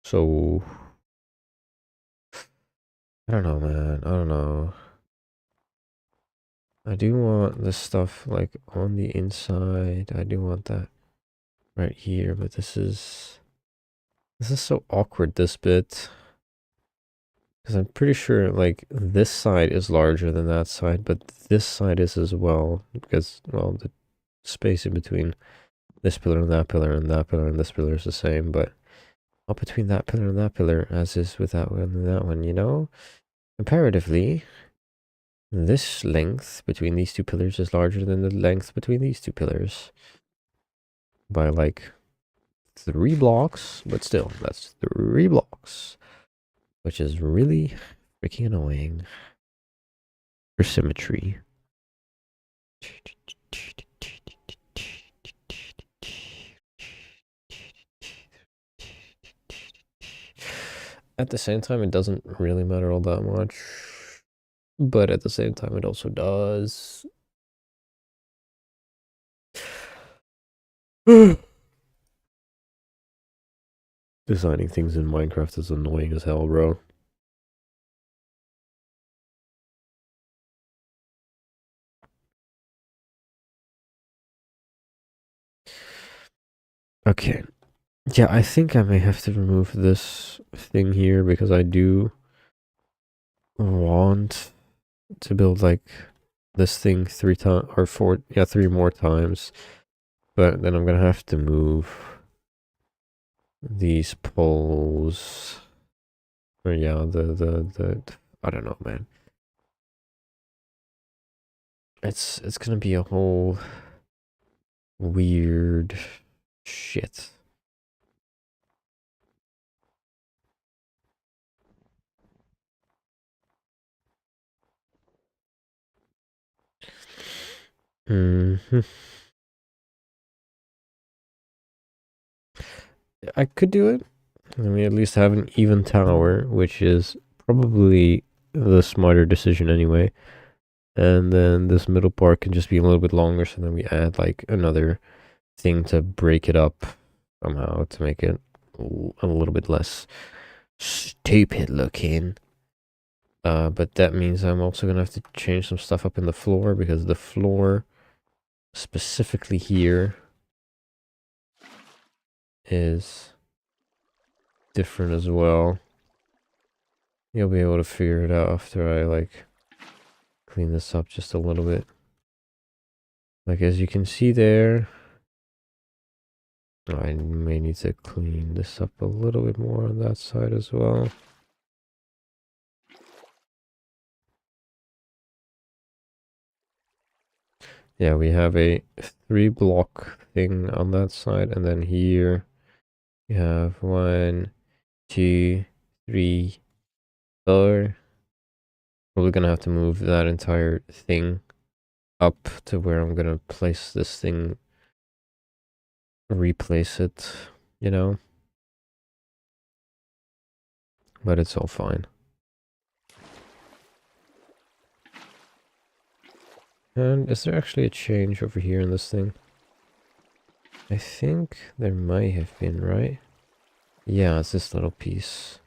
So, I don't know, man. I don't know. I do want this stuff like on the inside. I do want that right here, but this is so awkward, this bit. Because I'm pretty sure like this side is larger than that side, but this side is as well. Because, well, the space in between this pillar and that pillar and that pillar and this pillar is the same, but not between that pillar and that pillar, as is with that one and that one, you know? Comparatively, this length between these two pillars is larger than the length between these two pillars. By like 3 blocks, but still, that's 3 blocks. Which is really freaking annoying for symmetry. At the same time, it doesn't really matter all that much. But at the same time, it also does. Designing things in Minecraft is annoying as hell, bro. Okay. Yeah, I think I may have to remove this thing here because I do want to build like this thing 3 times or 4, yeah, 3 more times. But then I'm gonna have to move these poles. Or yeah, the I don't know, man. It's gonna be a whole weird shit. Hmm. I could do it. Let me at least have an even tower, which is probably the smarter decision anyway. And then this middle part can just be a little bit longer, so then we add like another thing to break it up somehow to make it a little bit less stupid looking. But that means I'm also gonna have to change some stuff up in the floor because the floor specifically here is different as well. You'll be able to figure it out after I like clean this up just a little bit. Like as you can see there, I may need to clean this up a little bit more on that side as well. Yeah, we have a 3 block thing on that side, and then here we have 1, 2, 3, 4. Probably gonna have to move that entire thing up to where I'm gonna place this thing, replace it, you know? But it's all fine. And is there actually a change over here in this thing? I think there might have been, right? Yeah, it's this little piece.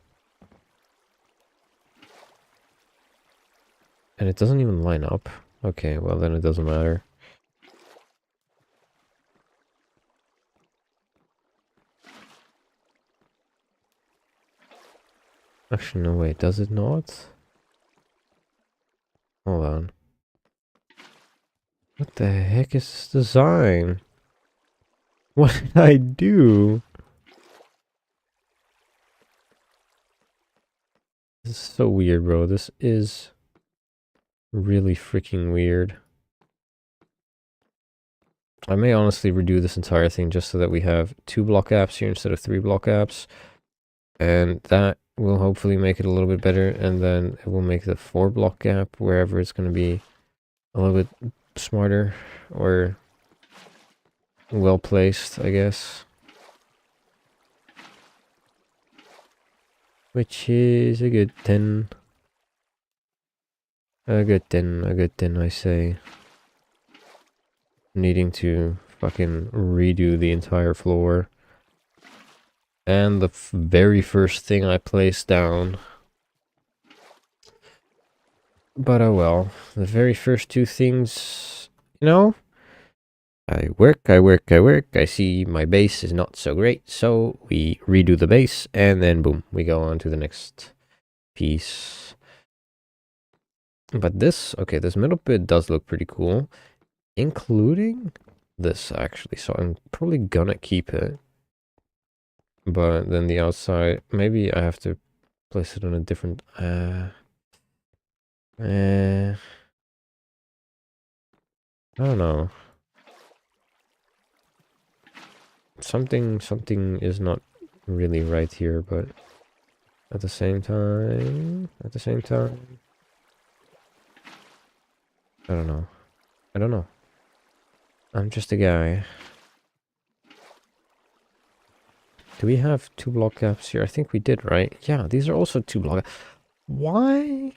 And it doesn't even line up. Okay, well then it doesn't matter. Actually, no, wait, does it not? Hold on. What the heck is this design? What did I do? This is so weird, bro. This is really freaking weird. I may honestly redo this entire thing just so that we have 2 block apps here instead of 3 block apps. And that will hopefully make it a little bit better. And then it will make the 4 block gap wherever it's going to be a little bit smarter or well placed, I guess. Which is a good 10. A good 10, a good 10, I say. Needing to fucking redo the entire floor. And the very first thing I placed down. But oh well. The very first 2 things, you know? I work, I see my base is not so great, so we redo the base, and then boom, we go on to the next piece. But this, okay, this middle bit does look pretty cool, including this actually, so I'm probably gonna keep it. But then the outside, maybe I have to place it on a different, I don't know. Something is not really right here, but at the same time, I don't know. I don't know. I'm just a guy. Do we have 2 block gaps here? I think we did, right? Yeah, these are also 2 block. Why?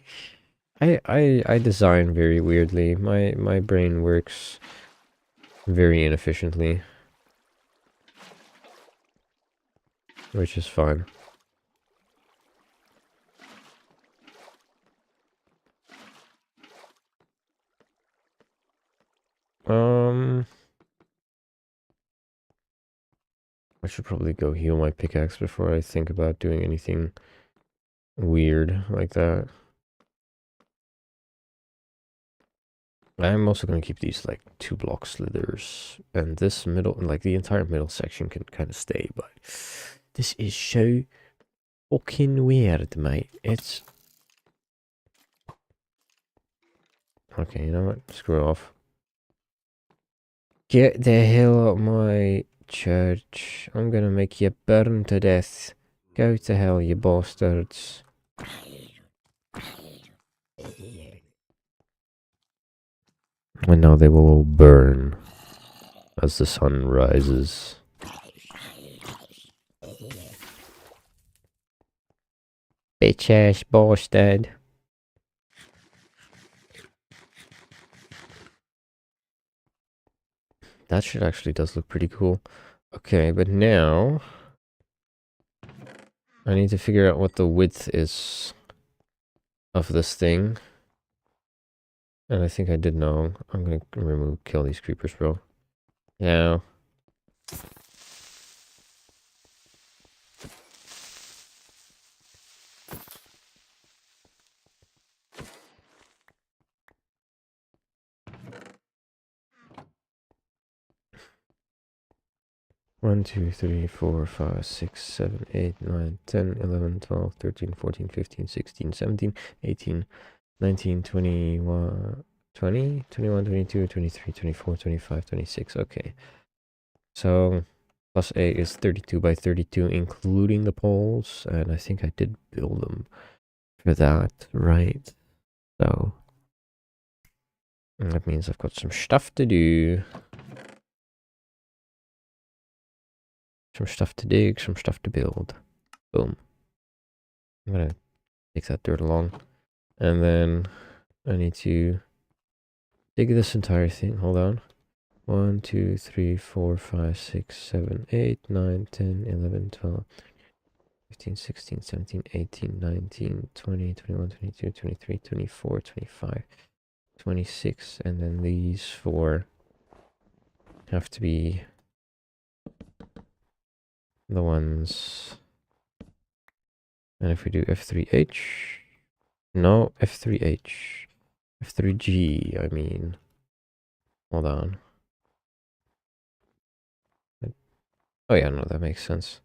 I design very weirdly. My brain works very inefficiently. which is fine. I should probably go heal my pickaxe before I think about doing anything weird like that. I'm also going to keep these like 2-block slithers, and this middle, like the entire middle section can kind of stay, but this is so fucking weird, mate. It's... Okay, you know what? Screw off. Get the hell out of my church. I'm gonna make you burn to death. Go to hell, you bastards. And now they will all burn as the sun rises. Bitch ass bastard. That shit actually does look pretty cool. Okay, but now I need to figure out what the width is of this thing. And I think I did know. I'm gonna kill these creepers, bro. Now. One, 2, 3, 4, 5, 6, 7, 8, 9, 10, 11, 12, 13, 14, 15, 16, 17, 18, 19, 21, 20, 21, 22, 23, 24, 25, 26. Okay. So plus A is 32 by 32, including the poles. And I think I did build them for that, right? So that means I've got some stuff to do. Some stuff to dig, some stuff to build. Boom. I'm gonna take that dirt along. And then I need to dig this entire thing. Hold on. 1, 2, 3, 4, 5, 6, 7, 8, 9, 10, 11, 12, 15, 16, 17, 18, 19, 20, 21, 22, 23, 24, 25, 26. And then these 4 have to be the ones. And if we do F3H, no, F3H, F3G, I mean, hold on. Oh yeah, no, that makes sense.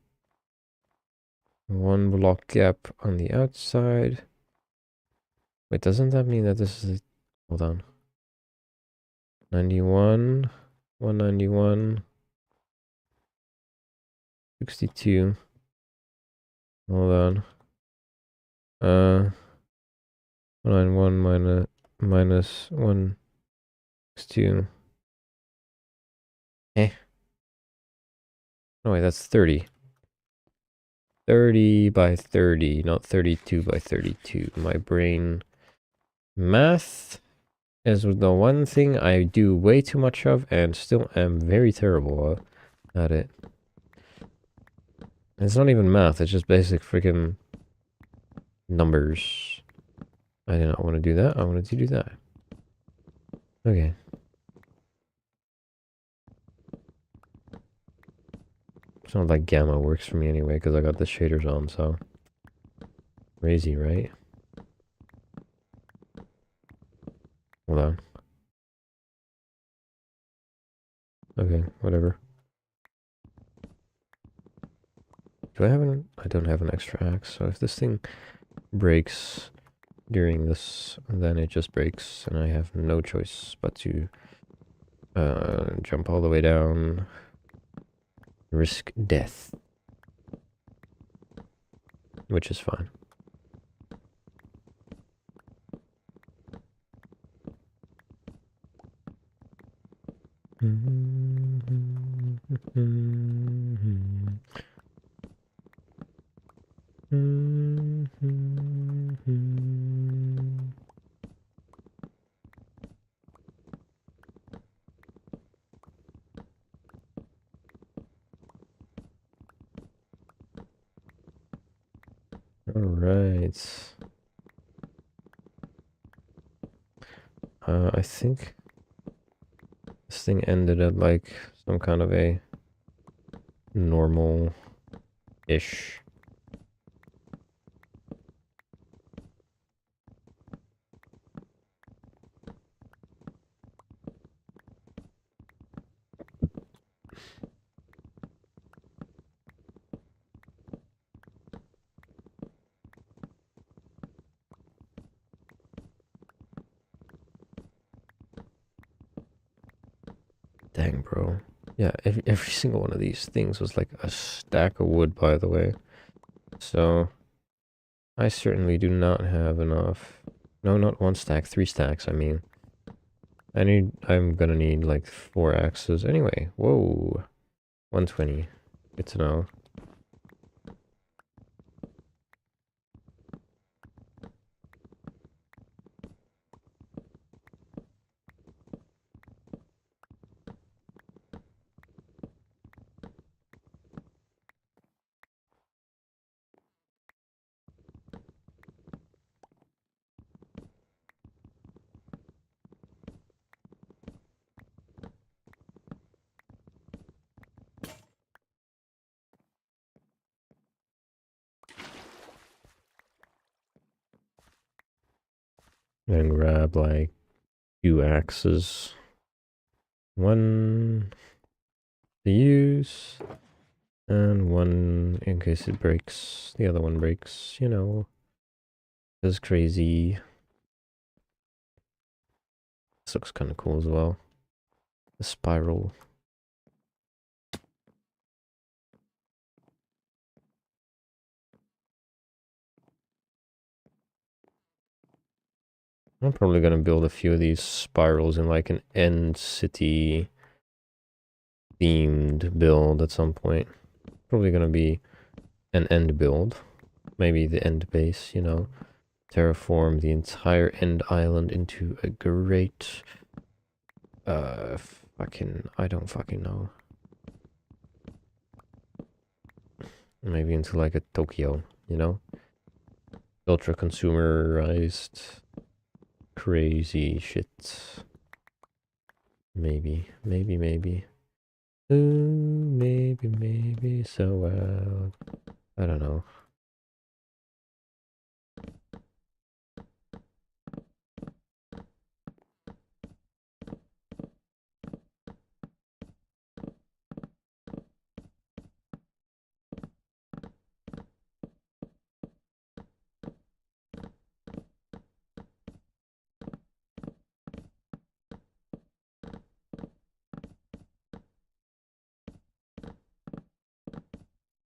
1 block gap on the outside. Wait, doesn't that mean that this is... Hold on. 91, 191, 62. Hold on. 191 minus 162. Eh. No, wait, that's 30. 30 by 30, not 32 by 32. My brain... Math is the one thing I do way too much of and still am very terrible at it. It's not even math, it's just basic freaking numbers. I did not want to do that, I wanted to do that. Okay. It's not like gamma works for me anyway, because I got the shaders on, so... Crazy, right? Hold on. Okay, whatever. Do I have an... I don't have an extra axe, so if this thing breaks during this, then it just breaks, and I have no choice but to jump all the way down, risk death, which is fine. Alright. I think this thing ended at like some kind of a normal-ish. Dang, bro. Yeah, every single one of these things was like a stack of wood, by the way. So, I certainly do not have enough. No, not one stack, 3 stacks, I mean. I'm gonna need like 4 axes. Anyway, whoa. 120. Good to know. And grab like 2 axes. One to use, and one in case it breaks. The other one breaks, you know. That's crazy. This looks kind of cool as well. The spiral. I'm probably gonna build a few of these spirals in like an end city themed build at some point. Probably gonna be an end build. Maybe the end base, you know. Terraform the entire end island into a great I don't fucking know. Maybe into like a Tokyo, you know? Ultra consumerized crazy shit. Maybe. Ooh, maybe so I don't know.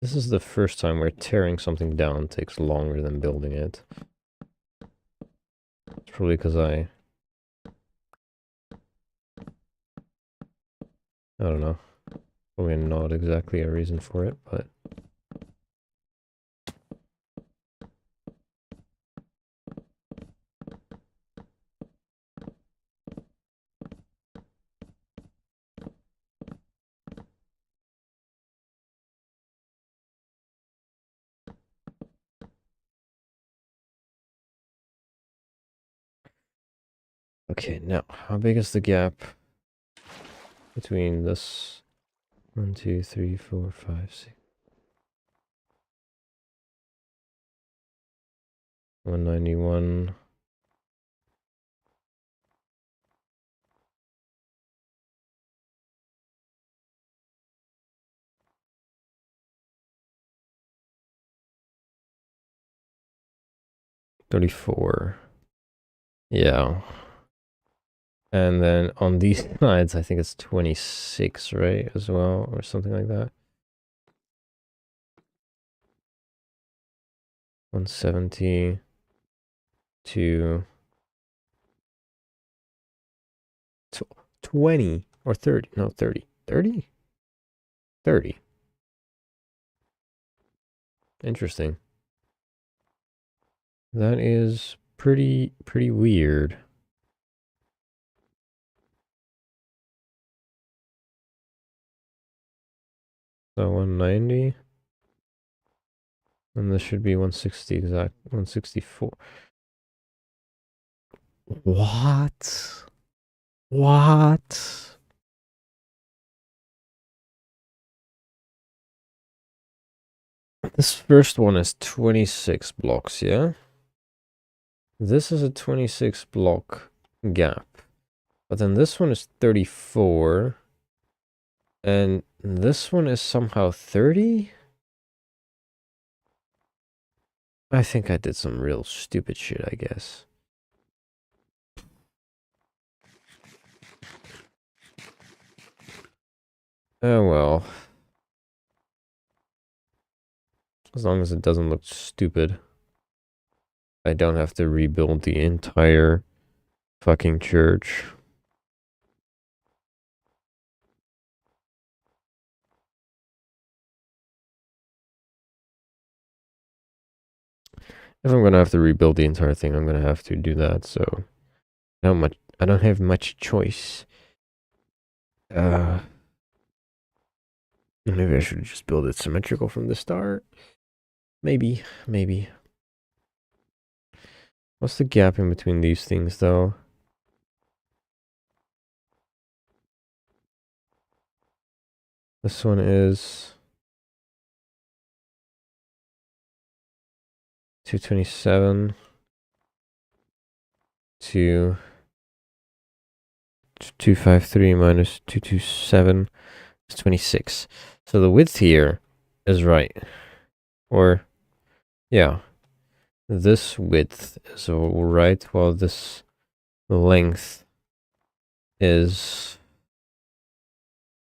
This is the first time where tearing something down takes longer than building it. It's probably because I don't know. Probably not exactly a reason for it, but okay, now how big is the gap between this 1, 2, 3, 4, 5, 6, 191. $34. Yeah. And then on these sides, I think it's 26, right? As well, or something like that. 170 to 20 or 30. No, 30. 30? 30. Interesting. That is pretty weird. So 190. And this should be 160 exact, 164. What? What? This first one is 26 blocks, yeah? This is a 26 block gap. But then this one is 34. And this one is somehow 30? I think I did some real stupid shit, I guess. Oh well. As long as it doesn't look stupid. I don't have to rebuild the entire fucking church. If I'm gonna have to rebuild the entire thing, I'm gonna have to do that, so I don't have much choice. Maybe I should just build it symmetrical from the start. Maybe. What's the gap in between these things, though? This one is 227 to 253 minus 227 is 26. So the width here is right. Or, yeah. This width is all right, while this length is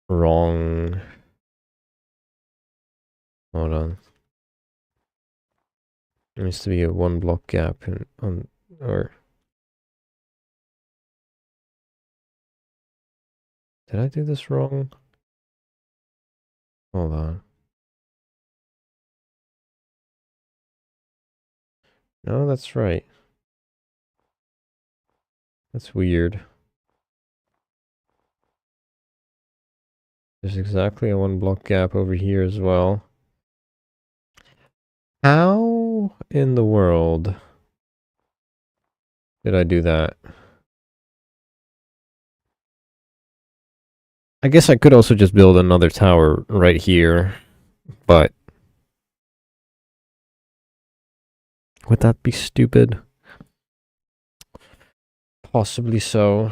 wrong. Hold on. There needs to be a 1 block gap or did I do this wrong? Hold on. No, that's right. That's weird. There's exactly a 1 block gap over here as well. How in the world did I do that? I guess I could also just build another tower right here, but would that be stupid? Possibly so.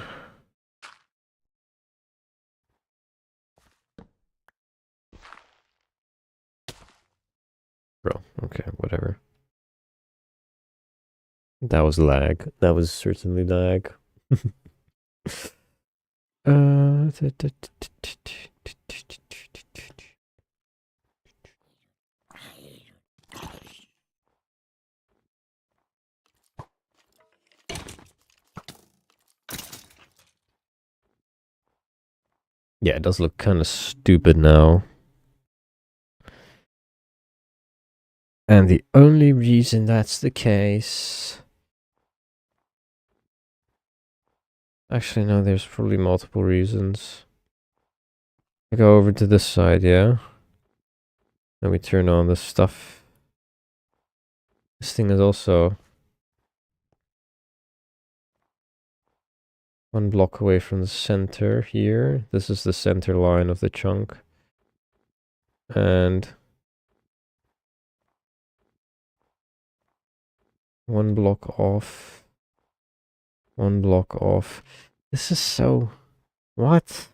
Bro, okay, whatever. That was lag. That was certainly lag. Yeah, it does look kind of stupid now. And the only reason that's the case... Actually, no, there's probably multiple reasons. I go over to this side, yeah? Then we turn on this stuff. This thing is also 1 block away from the center here. This is the center line of the chunk. And 1 block off. 1 block off. This is so... What?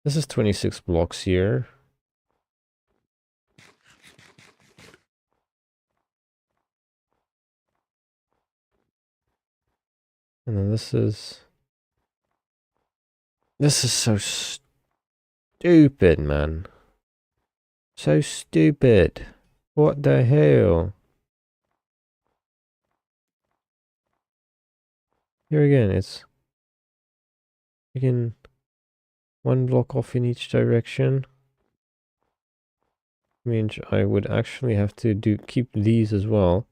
This is 26 blocks here. And then this is so stupid, man. So stupid. What the hell? Here again, it's again 1 block off in each direction. Means I would actually have to keep these as well.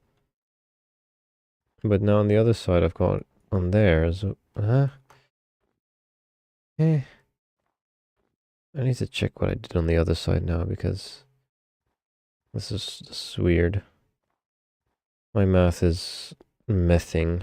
But now on the other side I've got on there, so I need to check what I did on the other side now, because this is weird. My math is messing.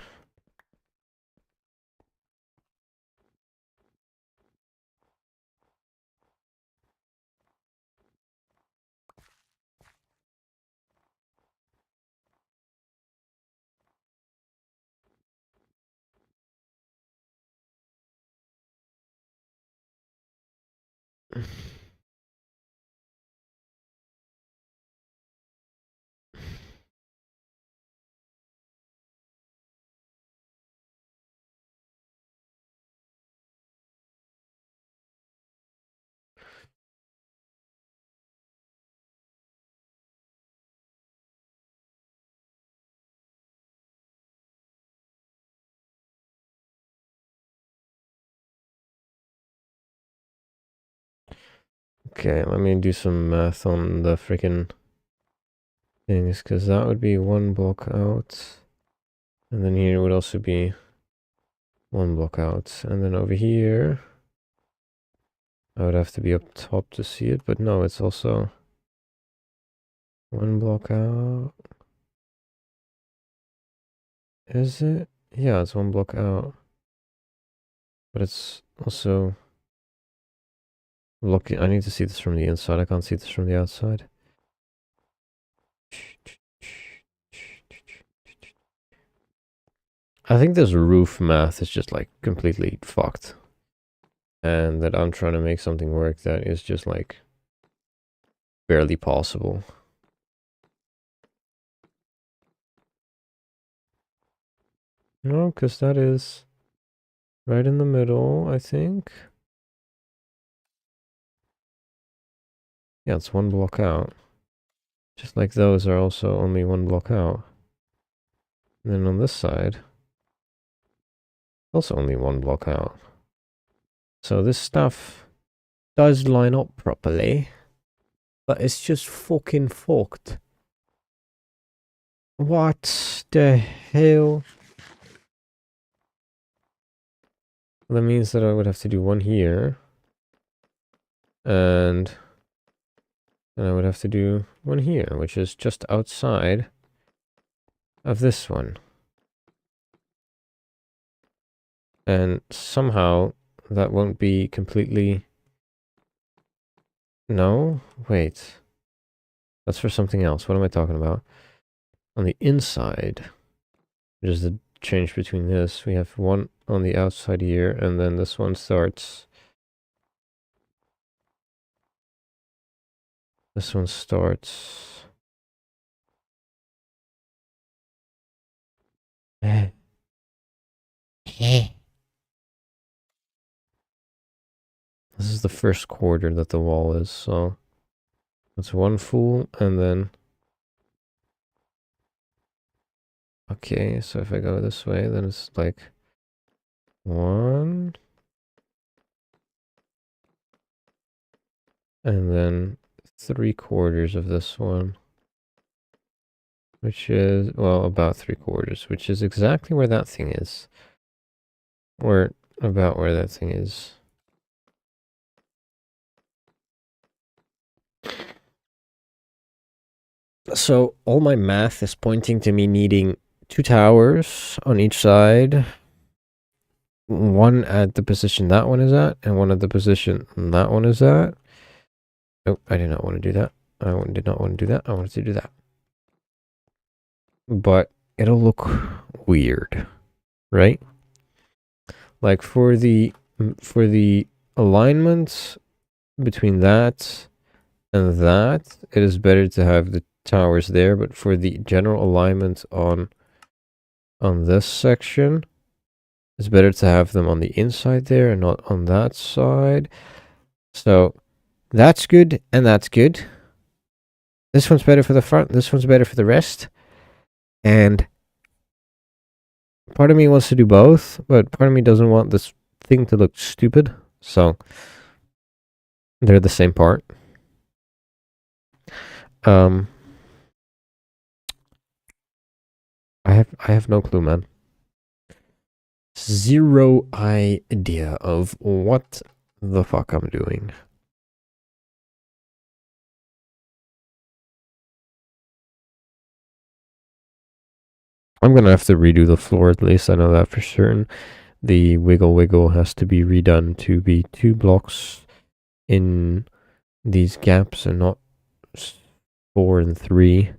Okay, let me do some math on the freaking things, because that would be 1 block out. And then here would also be 1 block out. And then over here, I would have to be up top to see it, but no, it's also 1 block out. Is it? Yeah, it's 1 block out. But it's also... Look, I need to see this from the inside. I can't see this from the outside. I think this roof math is just like completely fucked. And that I'm trying to make something work that is just like barely possible. No, because that is right in the middle, I think. Yeah, it's 1 block out. Just like those are also only 1 block out. And then on this side, also only 1 block out. So this stuff does line up properly, but it's just fucking fucked. What the hell? That means that I would have to do 1 here. And then I would have to do 1 here, which is just outside of this one. And somehow that won't be completely... No? Wait. That's for something else. What am I talking about? On the inside, which is the change between this, we have 1 on the outside here, and then this one starts... This one starts... This is the first quarter that the wall is, so... That's 1 full, and then... Okay, so if I go this way, then it's like... 1... And then 3/4 of this one. Which is, well, about 3/4, which is exactly where that thing is. Or about where that thing is. So all my math is pointing to me needing 2 towers on each side. 1 at the position that one is at, and 1 at the position that one is at. Oh, I did not want to do that. I did not want to do that. I wanted to do that. But it'll look weird, right? Like for the alignment between that and that, it is better to have the towers there, but for the general alignment on this section, it's better to have them on the inside there and not on that side. So that's good and that's good. This one's better for the front, this one's better for the rest. And part of me wants to do both, but part of me doesn't want this thing to look stupid. So they're the same part. I have no clue, man. Zero idea of what the fuck I'm doing. I'm gonna have to redo the floor, at least I know that for certain. The wiggle has to be redone to be 2 blocks in these gaps and not 4 and 3.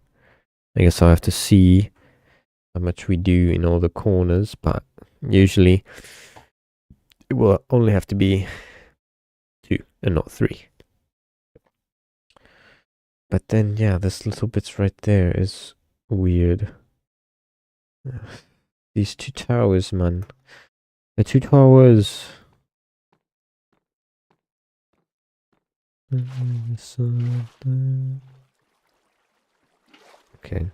I guess I'll have to see how much we do in all the corners, but usually it will only have to be 2 and not 3. But then, yeah, this little bits right there is weird. These 2 towers, man. The 2 towers. Okay.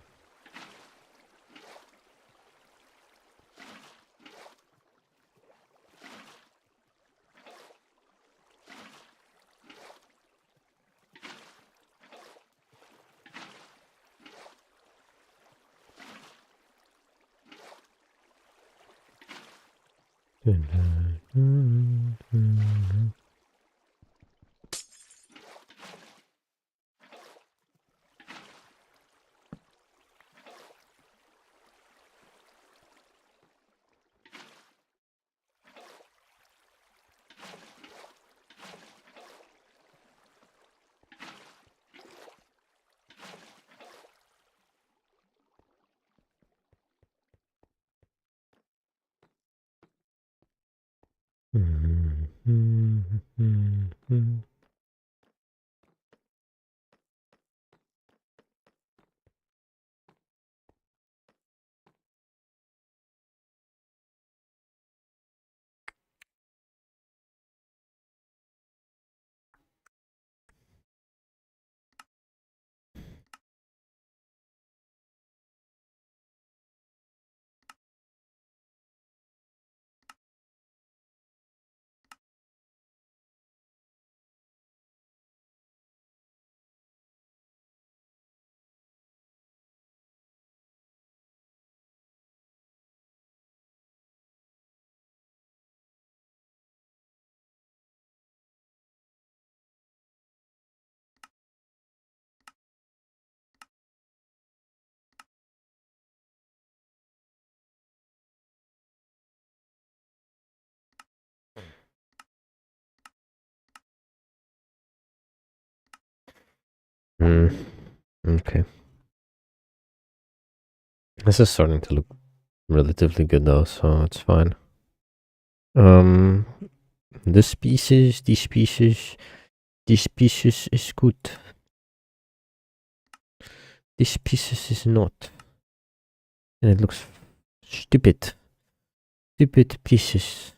Okay. This is starting to look relatively good though, so it's fine. This pieces is good. This pieces is not. And it looks stupid. Stupid pieces.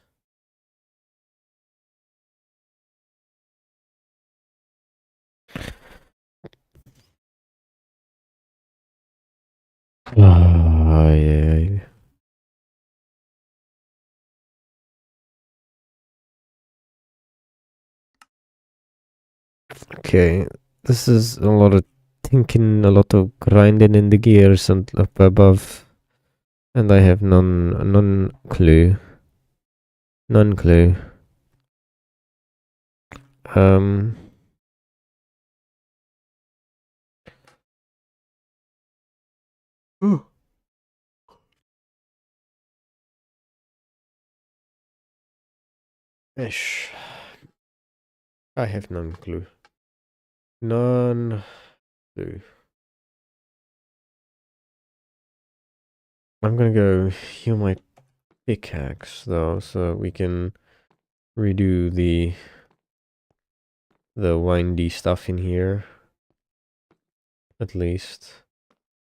Yeah. Okay, this is a lot of thinking, a lot of grinding in the gears and up above, and I have none clue. None clue. Um. Ish. I have none clue. None clue. I'm gonna go heal my pickaxe though, so we can redo the windy stuff in here. At least.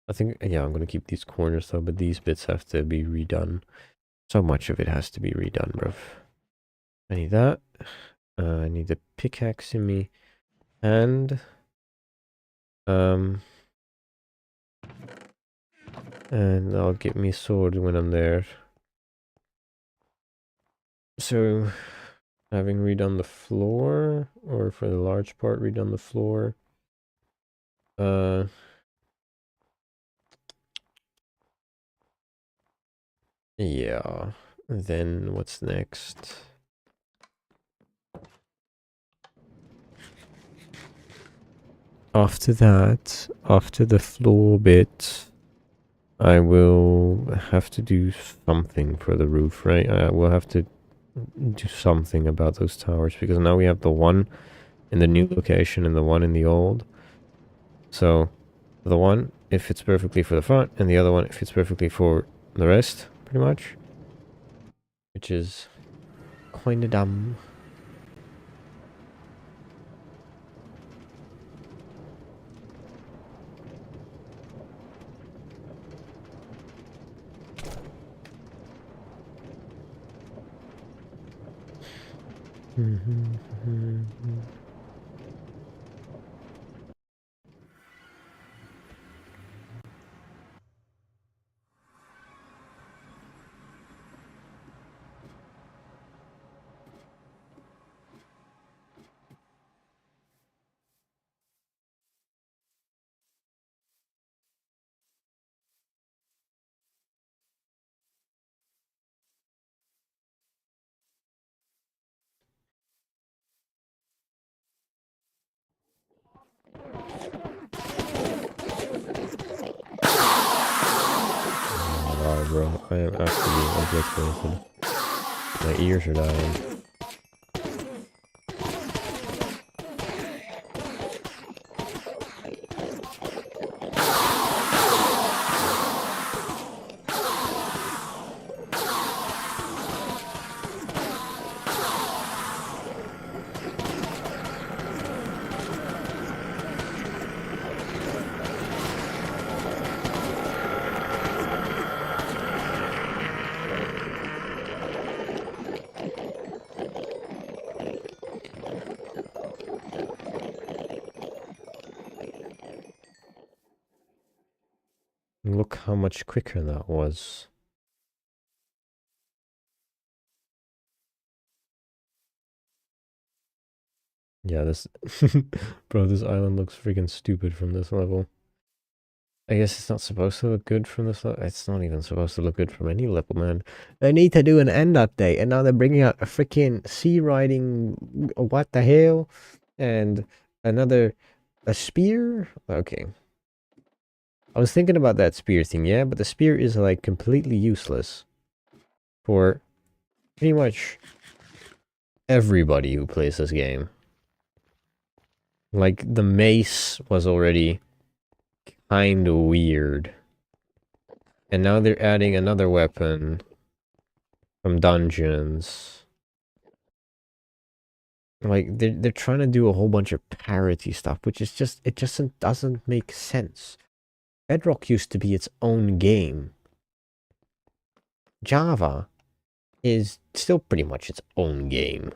I think, yeah, I'm gonna keep these corners though, but these bits have to be redone. So much of it has to be redone, bruv. I need that. I need the pickaxe in me. And I'll get me a sword when I'm there. So, having redone the floor, or for the large part redone the floor, yeah, then what's next? After that, after the floor bit, I will have to do something for the roof, right? I will have to do something about those towers, because now we have the one in the new location and the one in the old. So the one, it fits perfectly for the front, and the other one, it fits perfectly for the rest, pretty much. Which is kinda dumb. Wow, bro, I am absolutely obliterated. My ears are dying. Look how much quicker that was. Yeah, this... Bro, this island looks freaking stupid from this level. I guess it's not supposed to look good from this level. It's not even supposed to look good from any level, man. They need to do an end update, and now they're bringing out a freaking sea riding... What the hell? And another... A spear? Okay. I was thinking about that spear thing, yeah, but the spear is like completely useless for pretty much everybody who plays this game. Like, the mace was already kind of weird. And now they're adding another weapon from dungeons. Like, they're trying to do a whole bunch of parity stuff, which is just, it just doesn't make sense. Bedrock used to be its own game. Java is still pretty much its own game.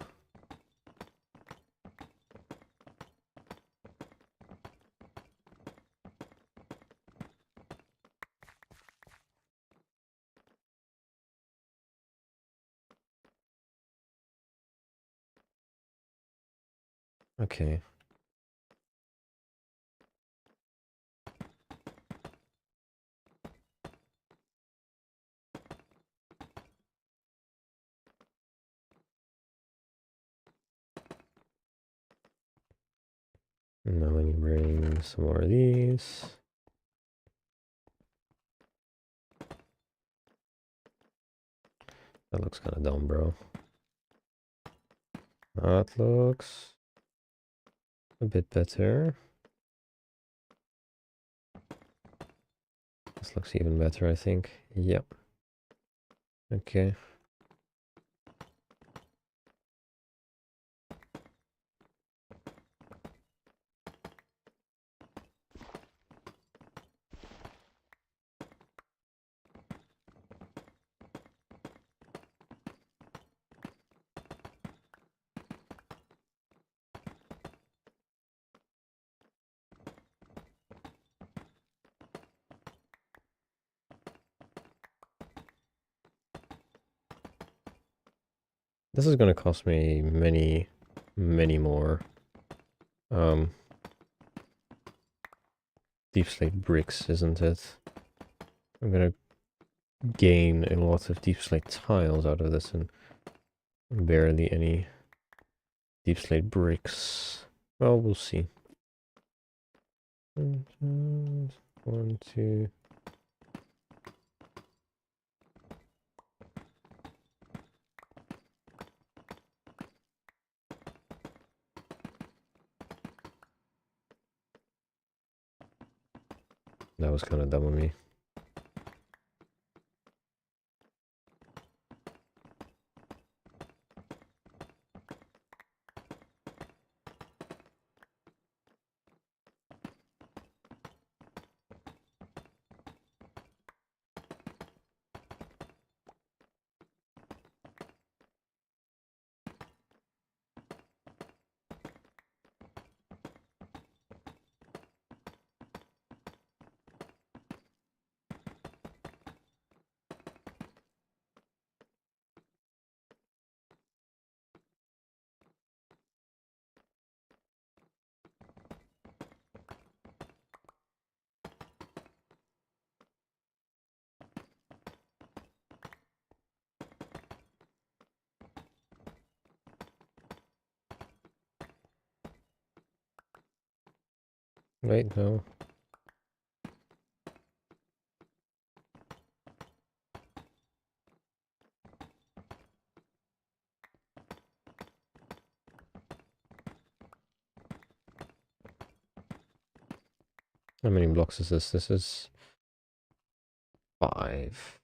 Okay. Now let me bring some more of these. That looks kind of dumb, bro. That looks a bit better. This looks even better, I think. Yep. Okay. This is going to cost me many, many more deep slate bricks, isn't it? I'm going to gain a lot of deep slate tiles out of this and barely any deep slate bricks. Well, we'll see. 1, 2. That was kind of dumb of me. Wait, no. How many blocks is this? This is 5.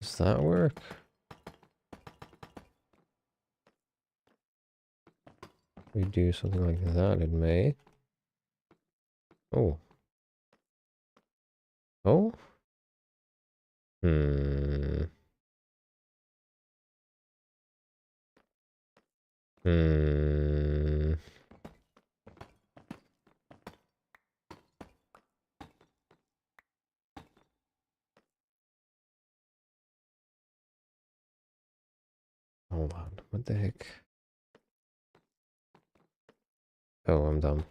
Does that work? We do something like that, it may. Oh. Oh? Hmm. Hmm. Hold on. What the heck? Oh, I'm dumb.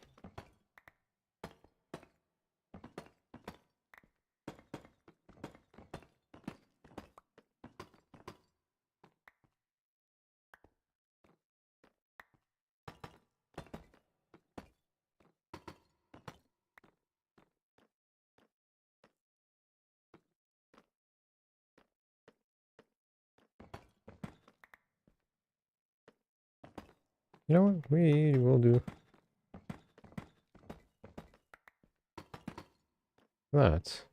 You know what? We will do that.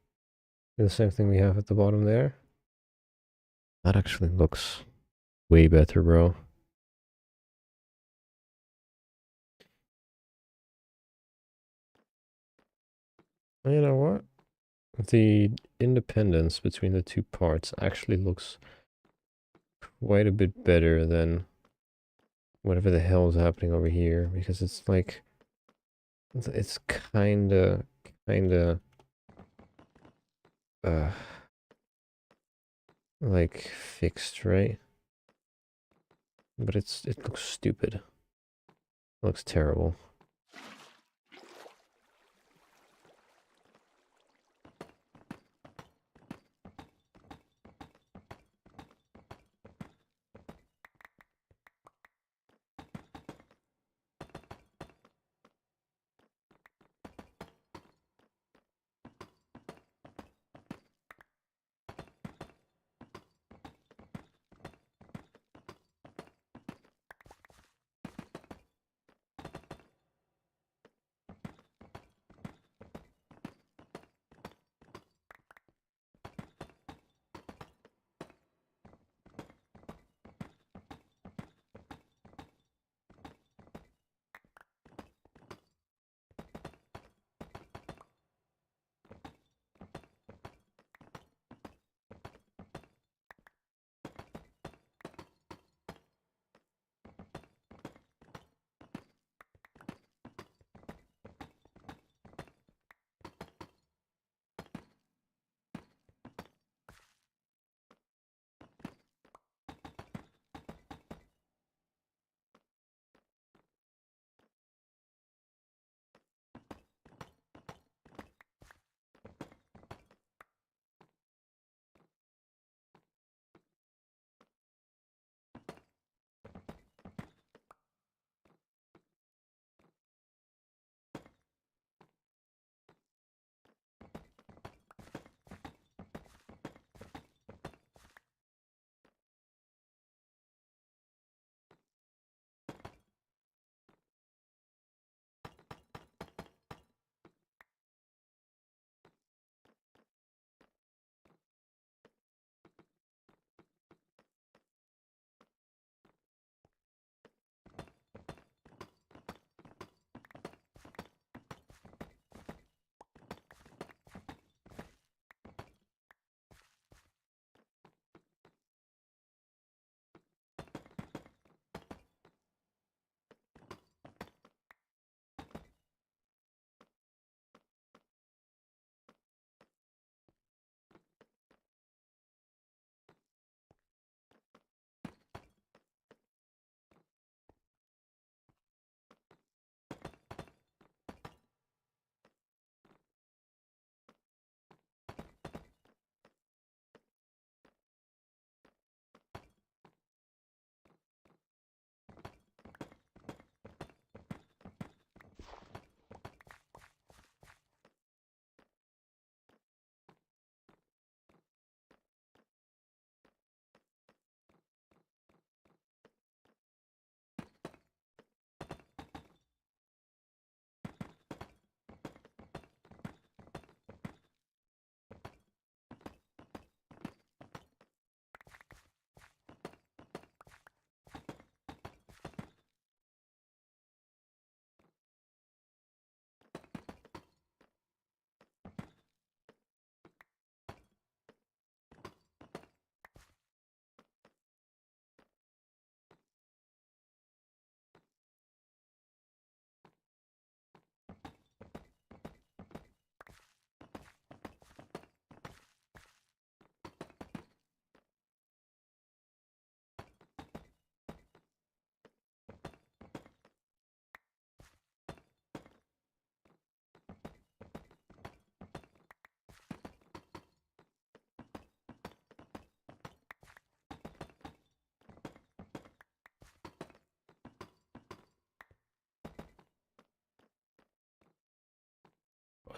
The same thing we have at the bottom there. That actually looks way better, bro. You know what? The independence between the two parts actually looks quite a bit better than whatever the hell is happening over here, because it's like it's kinda uh like fixed, right? But it looks stupid. It looks terrible.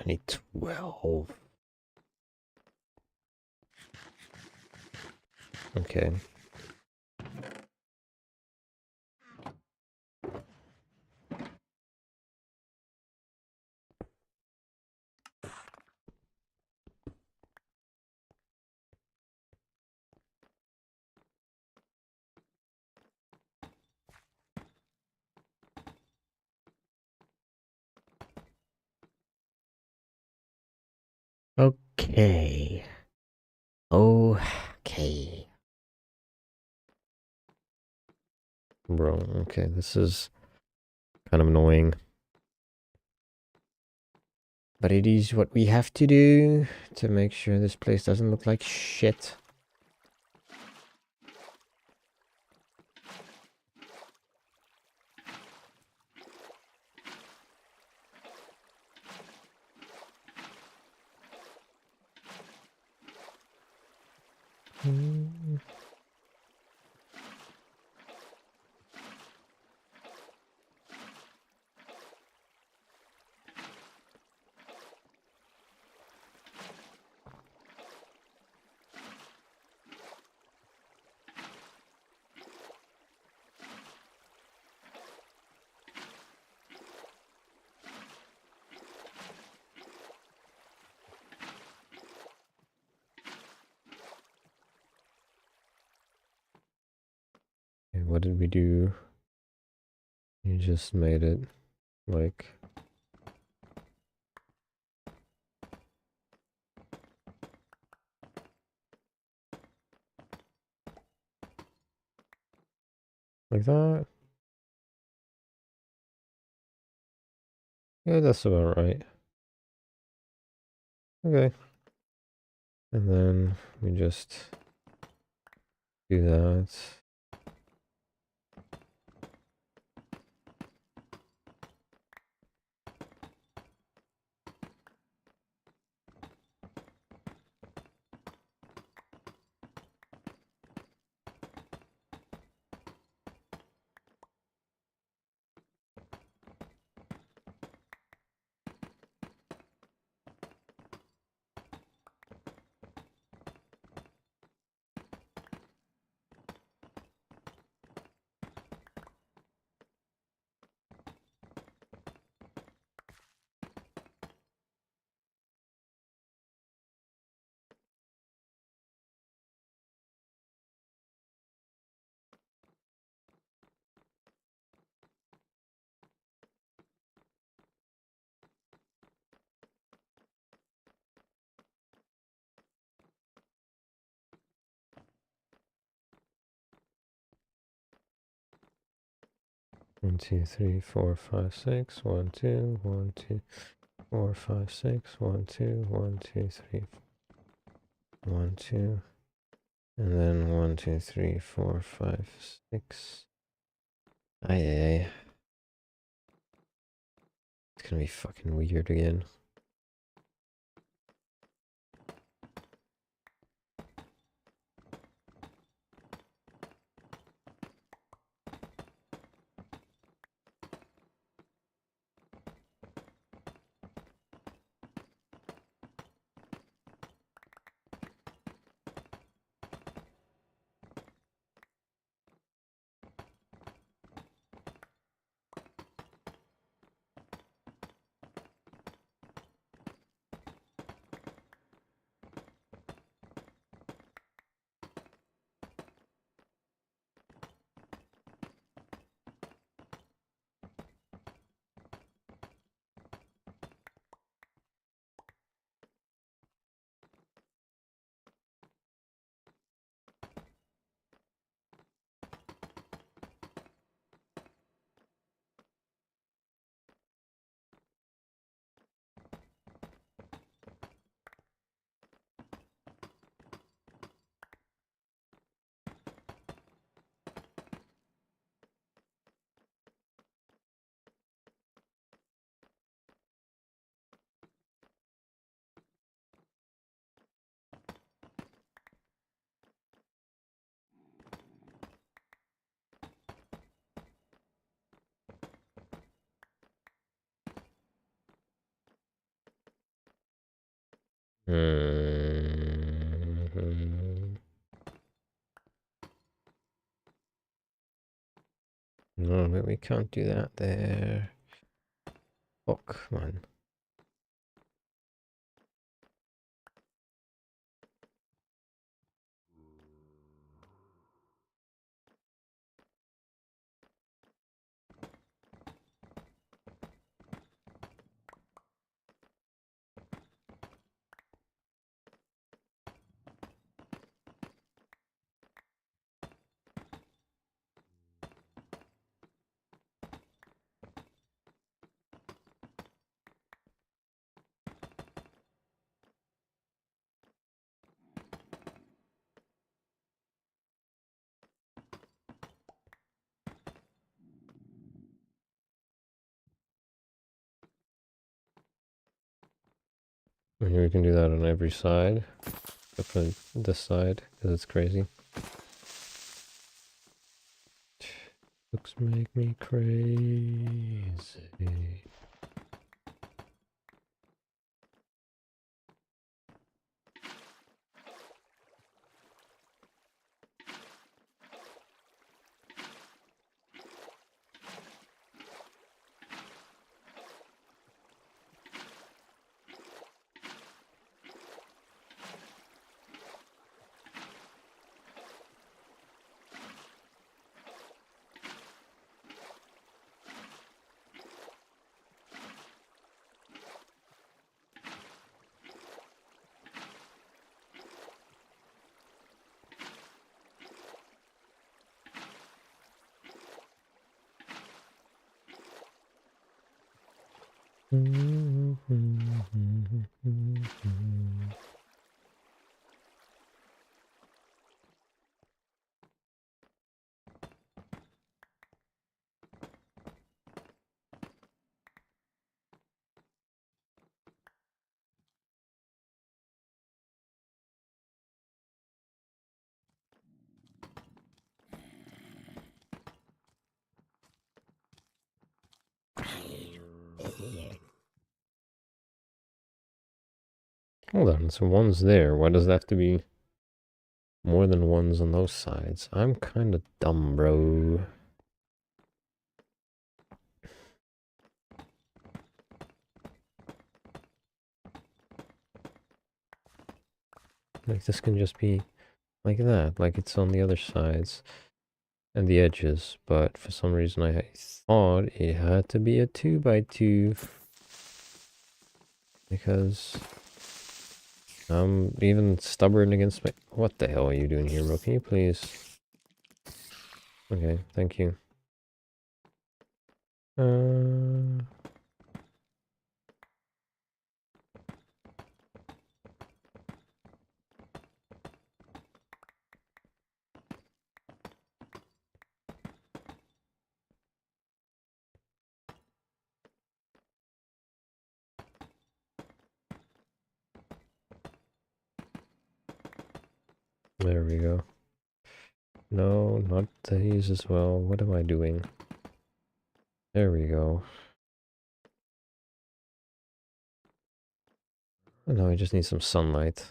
I need 12. Okay. Okay. Okay. Bro, okay, this is kind of annoying. But it is what we have to do to make sure this place doesn't look like shit. Okay, what did we do? You just made it like... like that? Yeah, that's about right. Okay. And then we just do that. One, two, three, four, five, six. 1, 2, 1, 2, 4, 5, 6. 1, 2, 1, 2, 3, 1, 2. And then 1, 2, 3, 4, 5, 6. Aye. It's gonna be fucking weird again. No, but we can't do that there. Oh, come on. Maybe we can do that on every side, except for this side, because it's crazy. Looks make me crazy. Hold on, so one's there. Why does it have to be more than ones on those sides? I'm kind of dumb, bro. Like, this can just be like that, like it's on the other sides and the edges, but for some reason I thought it had to be a 2x2 because I'm even stubborn against my... What the hell are you doing here, bro? Can you please... Okay, thank you. There we go. No, not these as well. What am I doing? There we go. Oh, no, I just need some sunlight.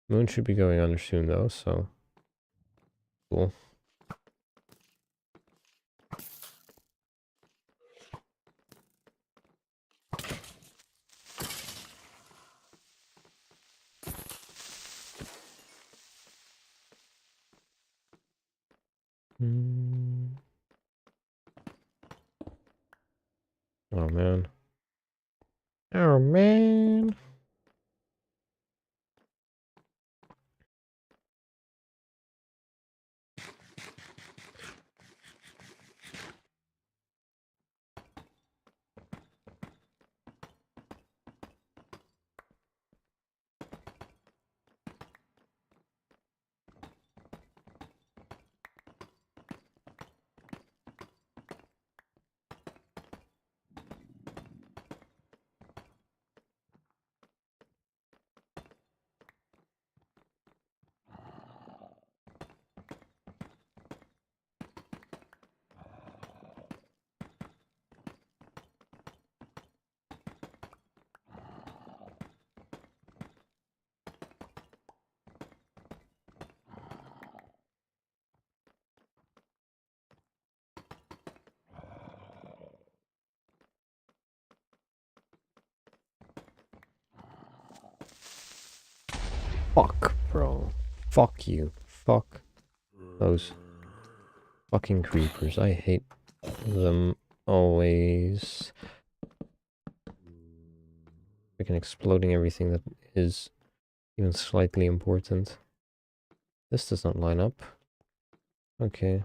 Moon should be going under soon though, so... Cool. Oh man. Oh man. Fuck, bro. Fuck you. Fuck those fucking creepers. I hate them always. Freaking exploding everything that is even slightly important. This does not line up. Okay.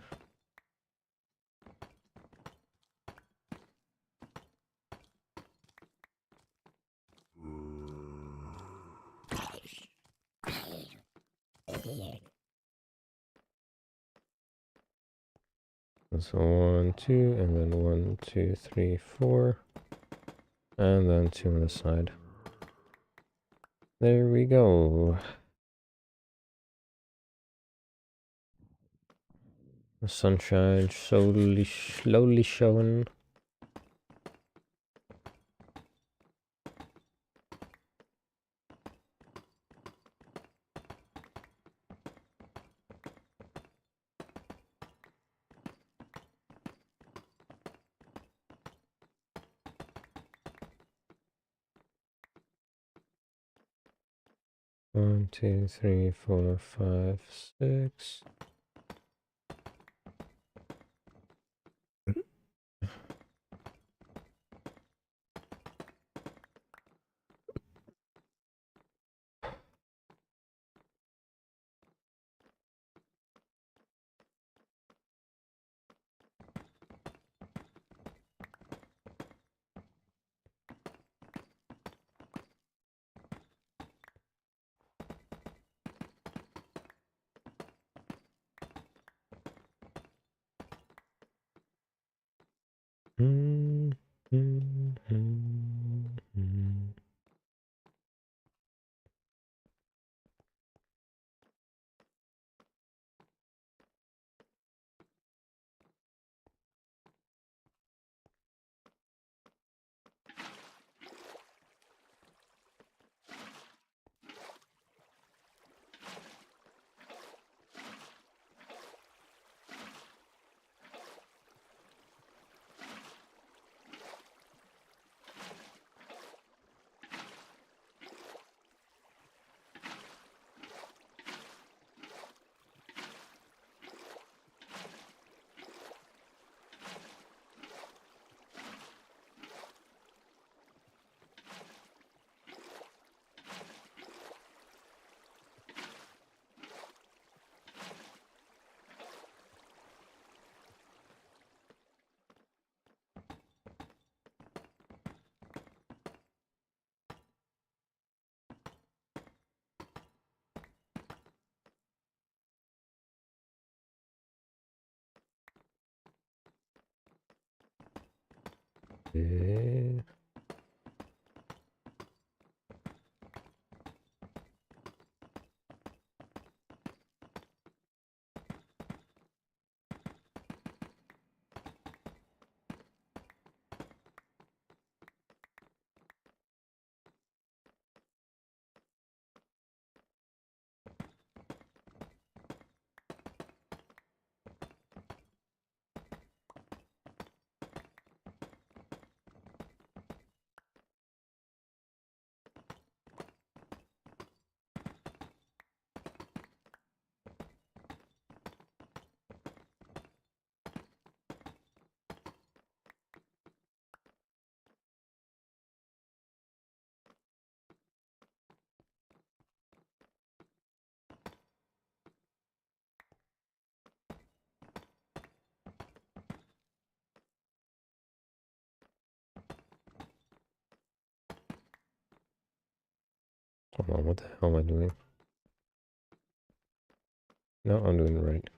So 1, 2, and then 1, 2, 3, 4. And then 2 on the side. There we go. The sunshine slowly showing. One, two, three, four, 5, 6. Okay. Hold on, what the hell am I doing? No, I'm doing it right.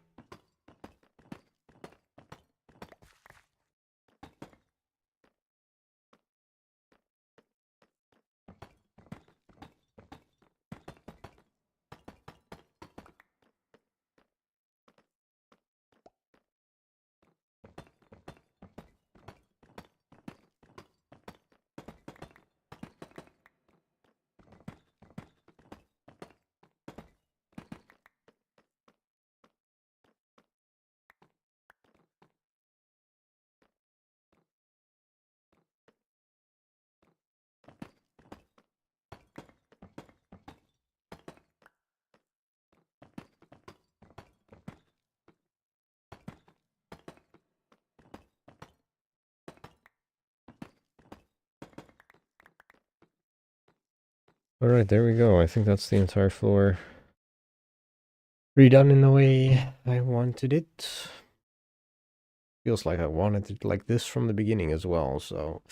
Alright, there we go. I think that's the entire floor redone in the way I wanted it. Feels like I wanted it like this from the beginning as well, so...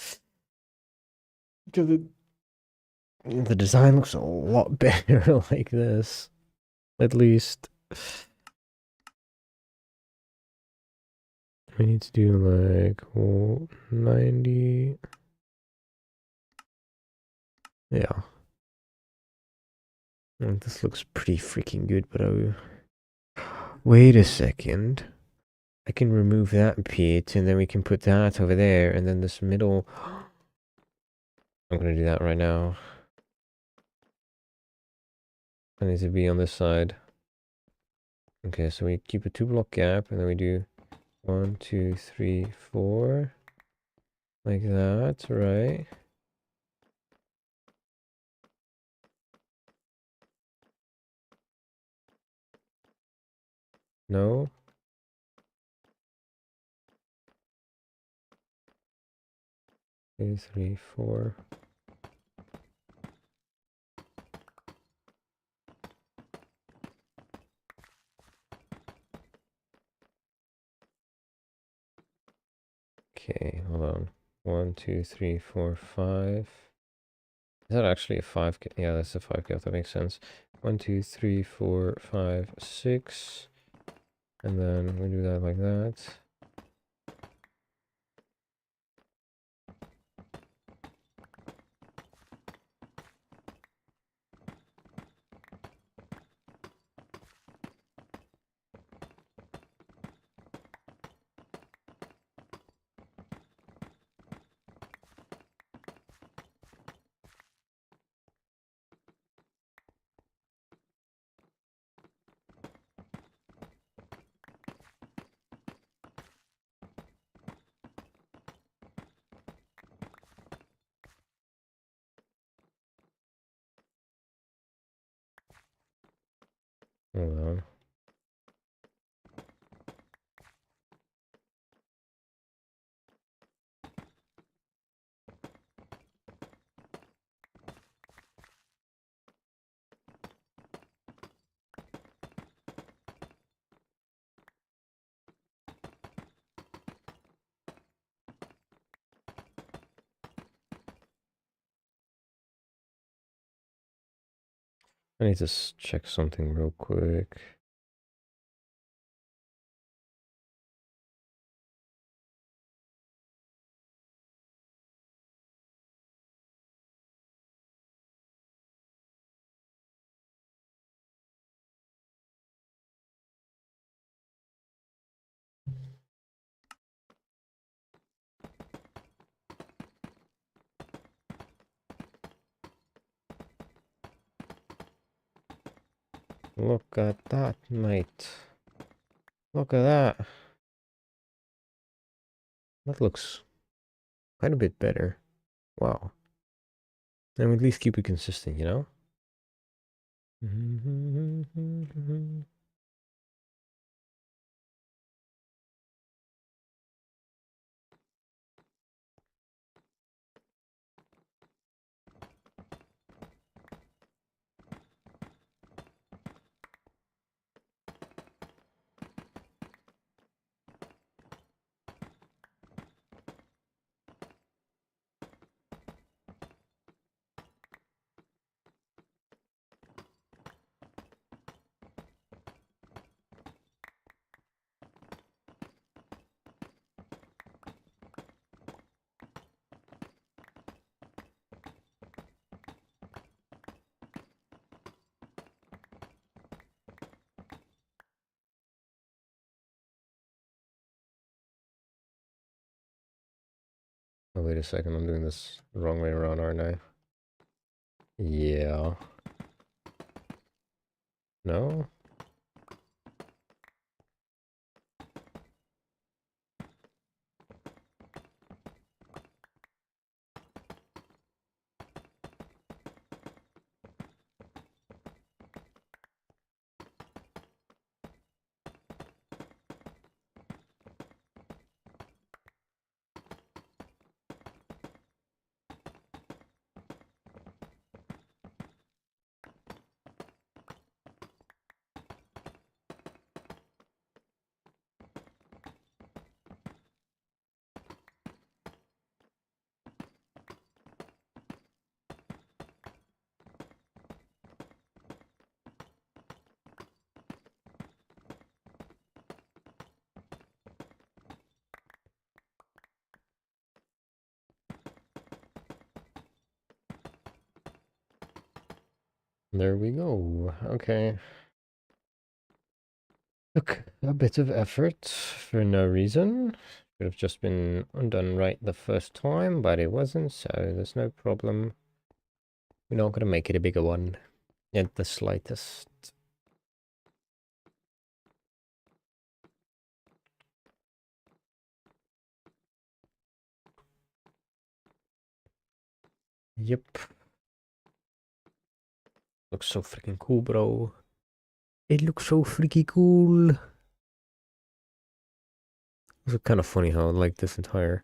The design looks a lot better like this. At least. We need to do like 90. Yeah. And this looks pretty freaking good, but wait a second. I can remove that pit, and then we can put that over there, and then this middle... I'm gonna do that right now. I need to be on this side. Okay, so we keep a 2-block gap, and then we do 1, 2, 3, 4. Like that, right? No? 2, 3, 4. Okay, hold on. 1, 2, 3, 4, 5. Is that actually a 5? Yeah, that's a 5 count. That makes sense. 1, 2, 3, 4, 5, 6. And then we do that like that. Hold on. I need to check something real quick. Look at that, mate. Look at that. That looks quite a bit better. Wow. And we at least keep it consistent, you know? Oh, wait a second. I'm doing this the wrong way around, aren't I? Yeah. No? There we go. Okay. Took a bit of effort for no reason. Could have just been done right the first time, but it wasn't, so there's no problem. We're not gonna make it a bigger one at the slightest. Yep. Looks so freaking cool, bro. It looks so freaky cool. It's kind of funny how like this entire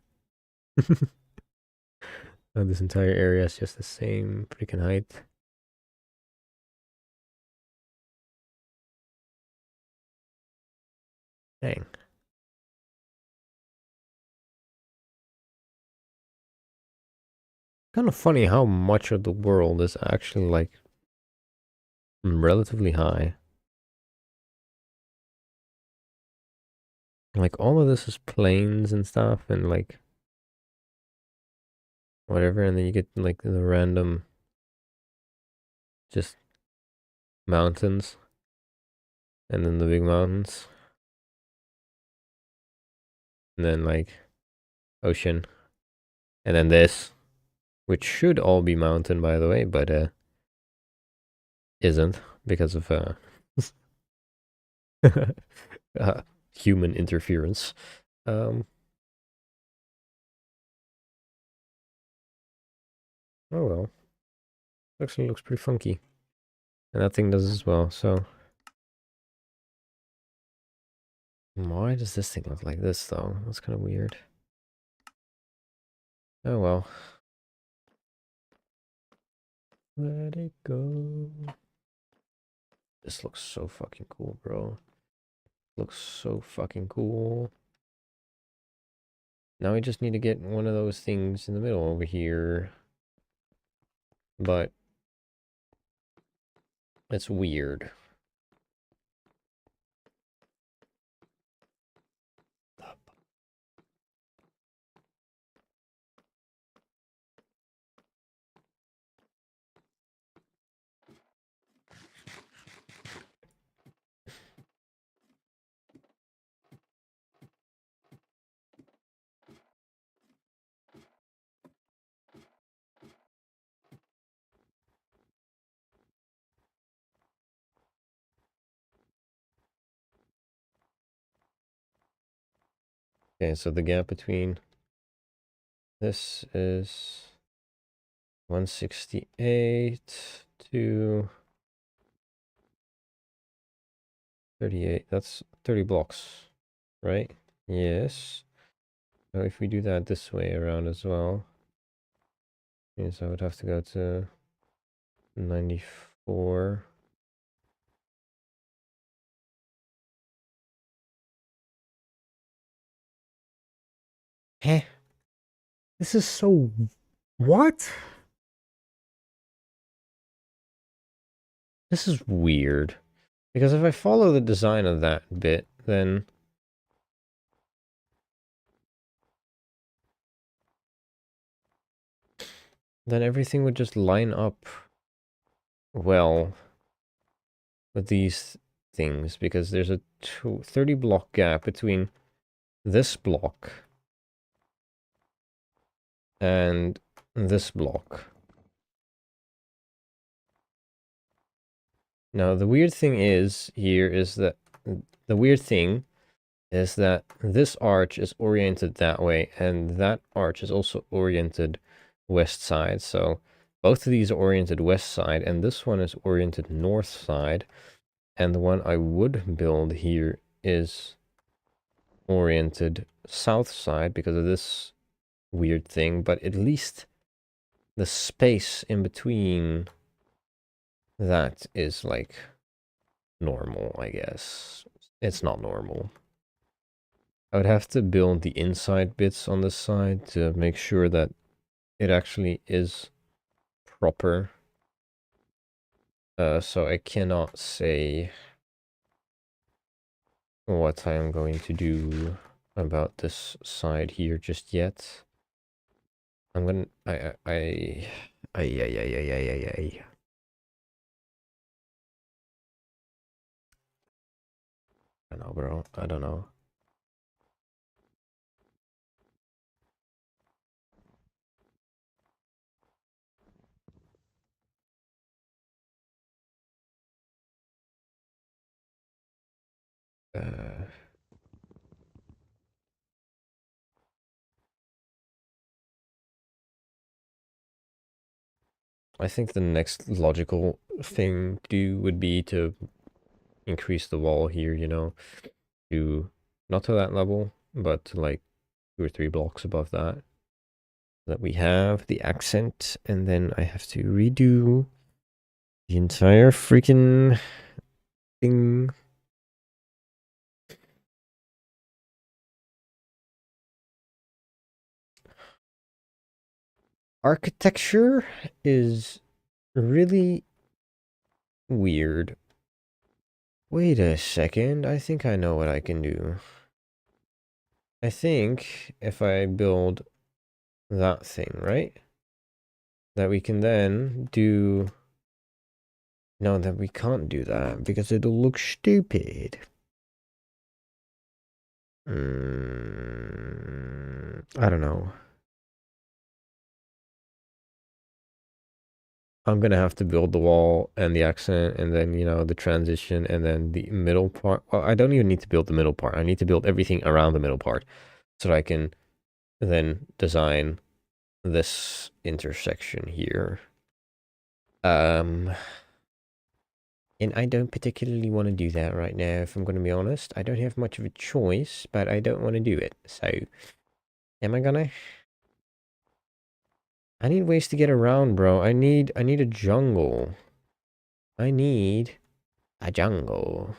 this entire area is just the same freaking height. Dang. Kind of funny how much of the world is actually like relatively high. Like all of this is plains and stuff and like whatever, and then you get like the random just mountains and then the big mountains and then like ocean and then this, which should all be mountain by the way, but isn't because of uh, human interference. Um, oh well, actually looks pretty funky, and that thing does as well. So why does this thing look like this though? That's kind of weird. Oh well. Let it go. This looks so fucking cool, bro. Looks so fucking cool. Now we just need to get one of those things in the middle over here. But it's weird. Okay, so the gap between this is 168 to 38. That's 30 blocks, right? Yes. So if we do that this way around as well, means I would have to go to 94. Heh. This is so... What? This is weird. Because if I follow the design of that bit, then everything would just line up well with these things, because there's a 30 block gap between this block and this block. Now, the weird thing is this arch is oriented that way, and that arch is also oriented west side. So both of these are oriented west side, and this one is oriented north side. And the one I would build here is oriented south side because of this weird thing, but at least the space in between that is like normal, I guess. It's not normal. I would have to build the inside bits on this side to make sure that it actually is proper. So I cannot say what I am going to do about this side here just yet. I'm gonna, I don't know, bro. I don't know. I think the next logical thing to do would be to increase the wall here, you know, to not to that level, but to like 2 or 3 blocks above that. That we have the accent, and then I have to redo the entire freaking thing. Architecture is really weird. Wait a second, I think I know what I can do. I think if I build that thing, right? That we can then do... No, that we can't do that because it'll look stupid. I don't know. I'm gonna have to build the wall and the accent and then, you know, the transition and then the middle part. Well, I don't even need to build the middle part. I need to build everything around the middle part so that I can then design this intersection here. And I don't particularly want to do that right now, if I'm going to be honest. I don't have much of a choice, but I don't want to do it. So, am I gonna? I need ways to get around, bro. I need a jungle. I need a jungle.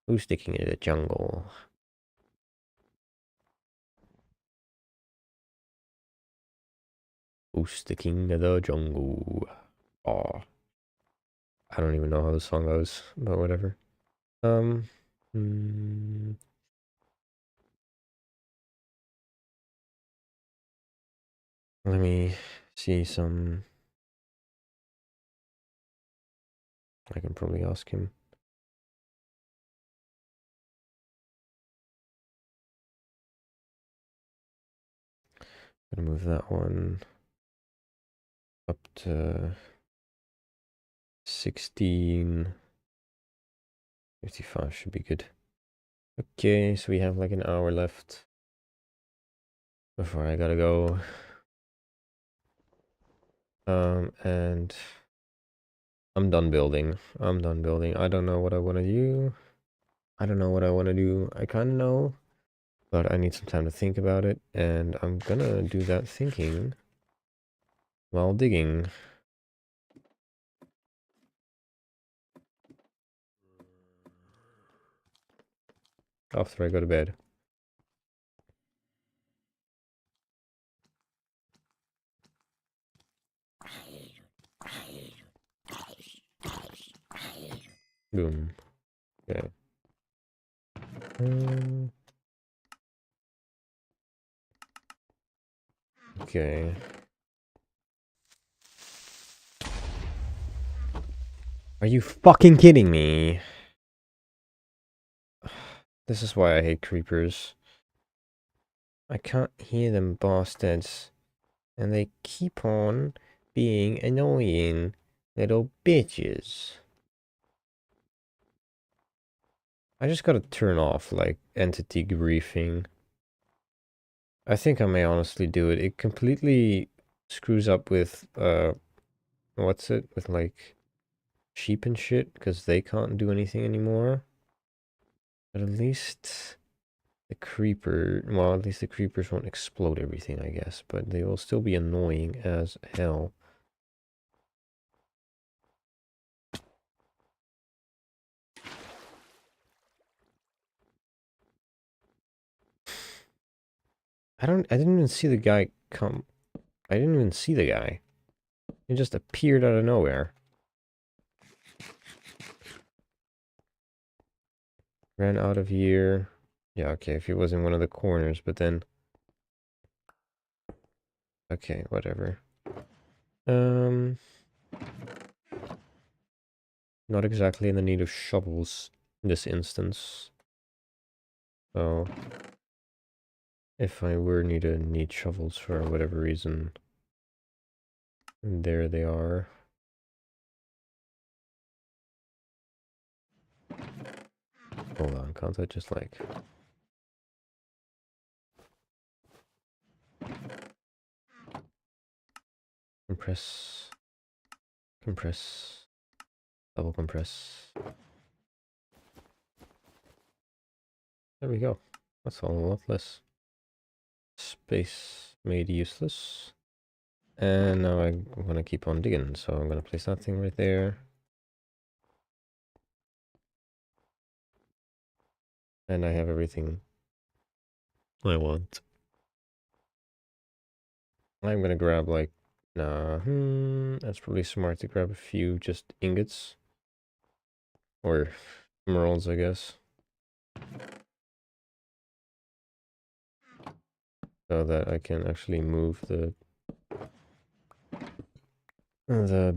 Who's sticking in the jungle? Who's the king of the jungle? Oh, I don't even know how the song goes, but whatever. Hmm, let me see some. I can probably ask him. Gonna move that one up to 16. 55 should be good. Okay, so we have like an hour left before I gotta go. And I'm done building. I'm done building. I don't know what I want to do. I don't know what I want to do. I kind of know, but I need some time to think about it. And I'm gonna do that thinking while digging. After I go to bed. Boom. Okay. Okay. Are you fucking kidding me? This is why I hate creepers. I can't hear them bastards. And they keep on being annoying little bitches. I just gotta turn off, like, entity griefing. I think I may honestly do it. It completely screws up with, what's it? With, like, sheep and shit, because they can't do anything anymore. But at least the creeper, well, at least the creepers won't explode everything, I guess. But they will still be annoying as hell. I didn't even see the guy come. I didn't even see the guy. He just appeared out of nowhere. Ran out of here. Yeah, okay, if he was in one of the corners, but then... Okay, whatever. Not exactly in the need of shovels. this instance. So if I were need shovels for whatever reason, there they are. Hold on, can't I just like... compress, compress, double compress. There we go. That's a lot less space made useless. And now I'm gonna keep on digging, so I'm gonna place that thing right there. And I have everything I want. I'm gonna grab like... Nah, that's probably smart to grab a few just ingots. Or emeralds, I guess. So that I can actually move the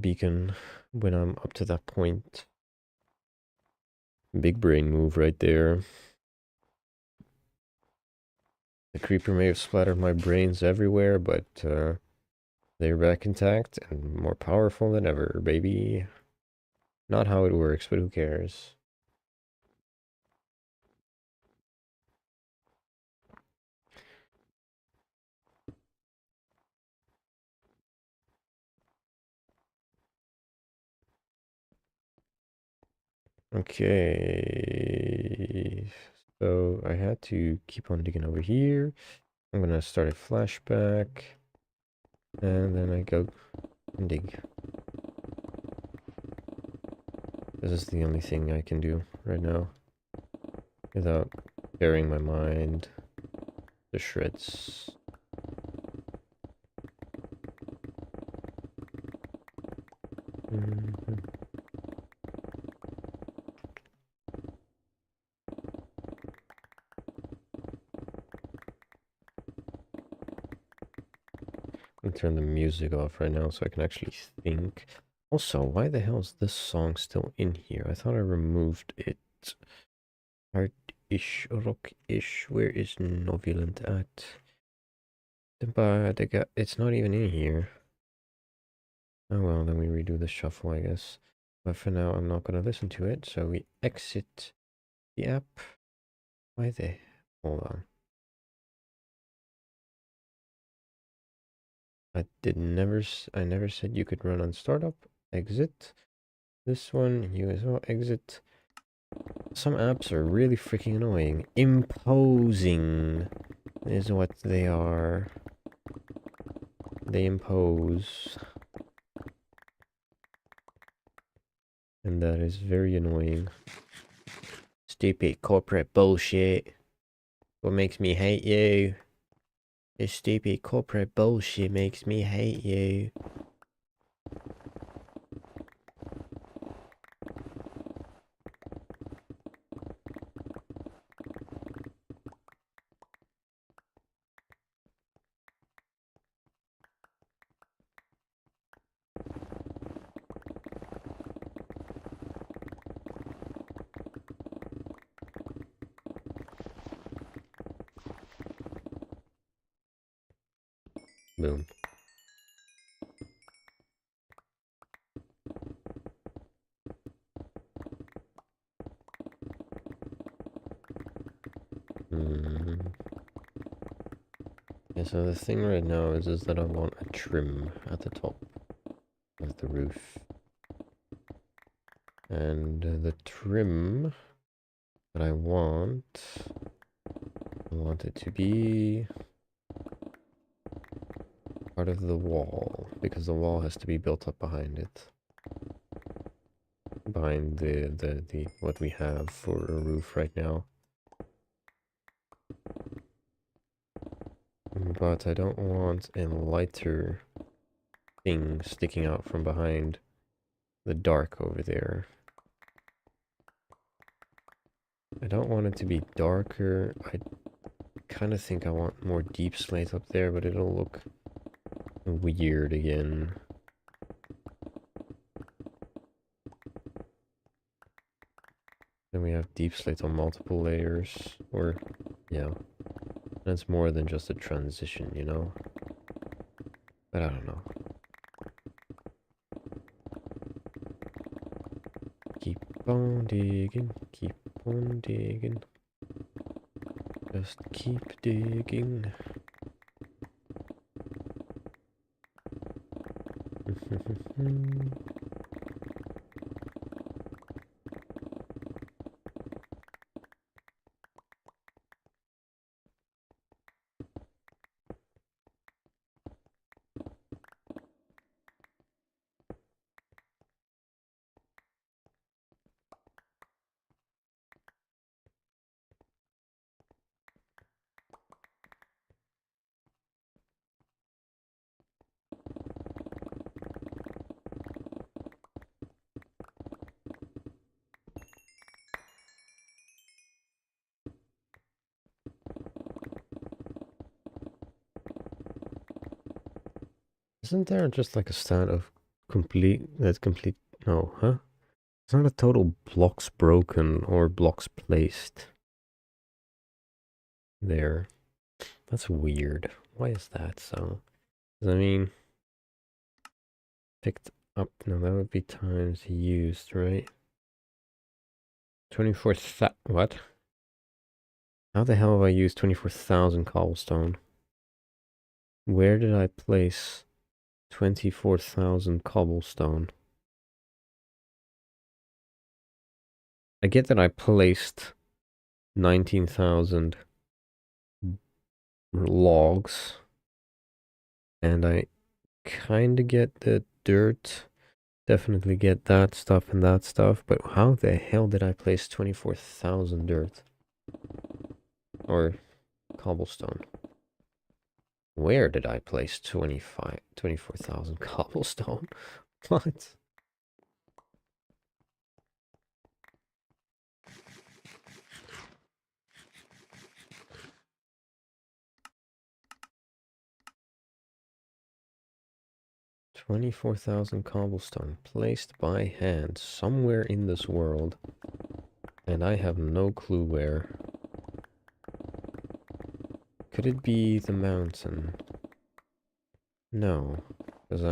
beacon when I'm up to that point. Big brain move right there. The creeper may have splattered my brains everywhere, but they're back intact and more powerful than ever, baby. Not how it works, but who cares? Okay, so I had to keep on digging over here. I'm gonna start a flashback, and then I go and dig. This is the only thing I can do right now without tearing my mind to shreds. I'm gonna turn the music off right now so I can actually think. Also, why the hell is this song still in here? I thought I removed it. Art-ish, rock-ish. Where is Novulant at? It's not even in here. Oh well, then we redo the shuffle, I guess. But for now, I'm not gonna listen to it, so we exit the app. Why the... Hold on. I never said you could run on startup. Exit. This one, you as well. Exit. Some apps are really freaking annoying. Imposing is what they are. They impose. And that is very annoying. Stupid corporate bullshit. What makes me hate you? This stupid corporate bullshit makes me hate you. Boom. Yeah, so the thing right now is that I want a trim at the top of the roof. And the trim that I want it to be part of the wall, because the wall has to be built up behind it. Behind the what we have for a roof right now. But I don't want a lighter thing sticking out from behind the dark over there. I don't want it to be darker. I kind of think I want more deep slate up there, but it'll look weird again. Then we have deep slate on multiple layers, or, yeah. That's more than just a transition, you know? But I don't know. Keep on digging, keep on digging. Just keep digging. Isn't there just like a stat of complete, no, huh? It's not a total blocks broken or blocks placed there. That's weird. Why is that so? 'Cause I mean, picked up, no, that would be times used, right? 24,000, what? How the hell have I used 24,000 cobblestone? Where did I place 24,000 cobblestone? I get that I placed 19,000 logs, and I kind of get the dirt, definitely get that stuff and that stuff, but how the hell did I place 24,000 dirt? Or cobblestone? Where did I place 24,000 cobblestone? What? $24,000 cobblestone placed by hand somewhere in this world, and I have no clue where. Could it be the mountain? No, because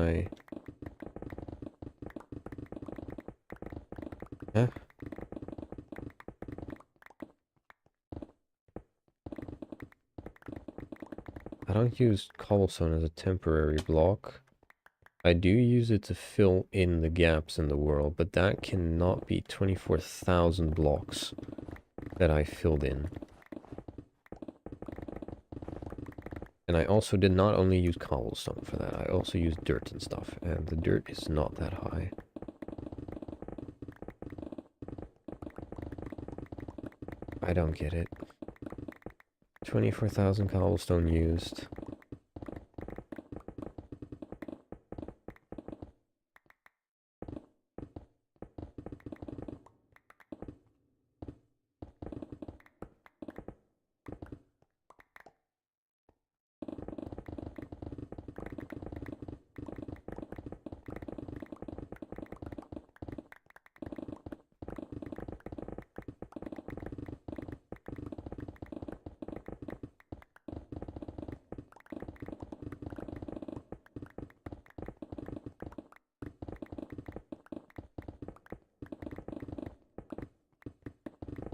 Huh? I don't use cobblestone as a temporary block. I do use it to fill in the gaps in the world, but that cannot be 24,000 blocks that I filled in. And I also did not only use cobblestone for that, I also used dirt and stuff, and the dirt is not that high. I don't get it. 24,000 cobblestone used.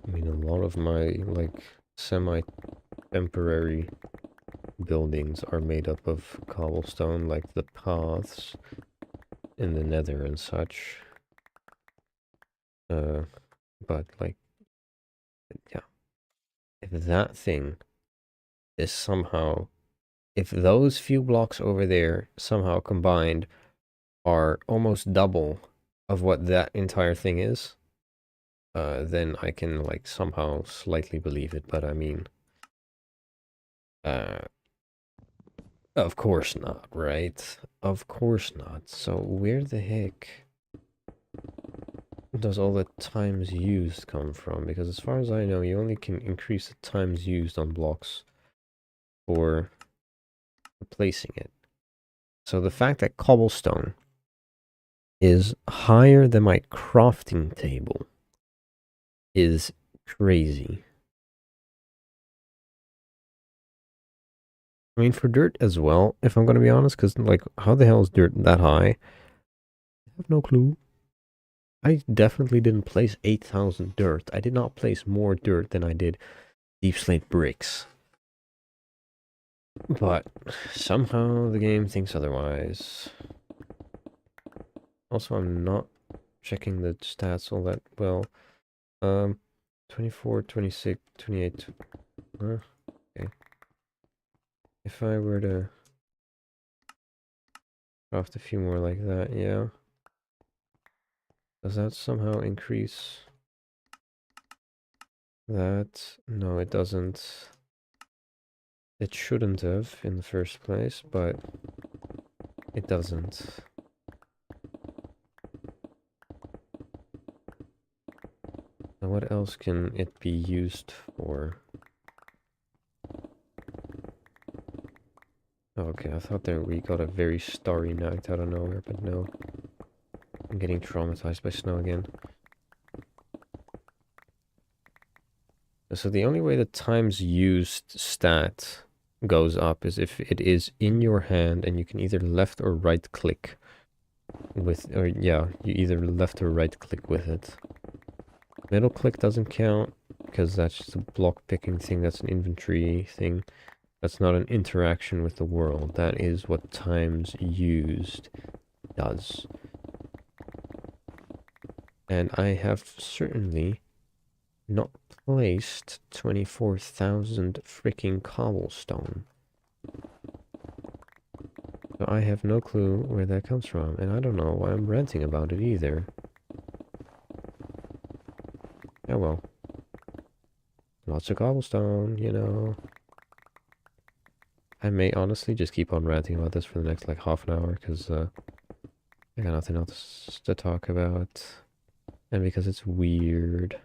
I mean, a lot of my, like, semi-temporary buildings are made up of cobblestone, like the paths in the nether and such. But, like, yeah. If that thing is somehow... If those few blocks over there somehow combined are almost double of what that entire thing is, then I can, like, somehow slightly believe it, but I mean... of course not, right? Of course not. So where the heck does all the times used come from? Because as far as I know, you only can increase the times used on blocks for replacing it. So the fact that cobblestone is higher than my crafting table is crazy. I mean, for dirt as well, if I'm gonna be honest, because, like, how the hell is dirt that high? I have no clue. I definitely didn't place 8,000 dirt. I did not place more dirt than I did deep slate bricks. But somehow the game thinks otherwise. Also, I'm not checking the stats all that well. 24, 26, 28. Okay. If I were to craft a few more like that, yeah. Does that somehow increase that? No, it doesn't. It shouldn't have in the first place, but it doesn't. Now what else can it be used for? Oh, okay, I thought there we got a very starry night out of nowhere, but no. I'm getting traumatized by snow again. So the only way the times used stat goes up is if it is in your hand and you can either left or right click with, or yeah, you either left or right click with it. Middle click doesn't count because that's just a block picking thing, that's an inventory thing. That's not an interaction with the world. That is what times used does. And I have certainly not placed 24,000 freaking cobblestone. So I have no clue where that comes from, and I don't know why I'm ranting about it either. Oh well. Lots of cobblestone, you know. I may honestly just keep on ranting about this for the next, like, half an hour, because, I got nothing else to talk about. And because it's weird.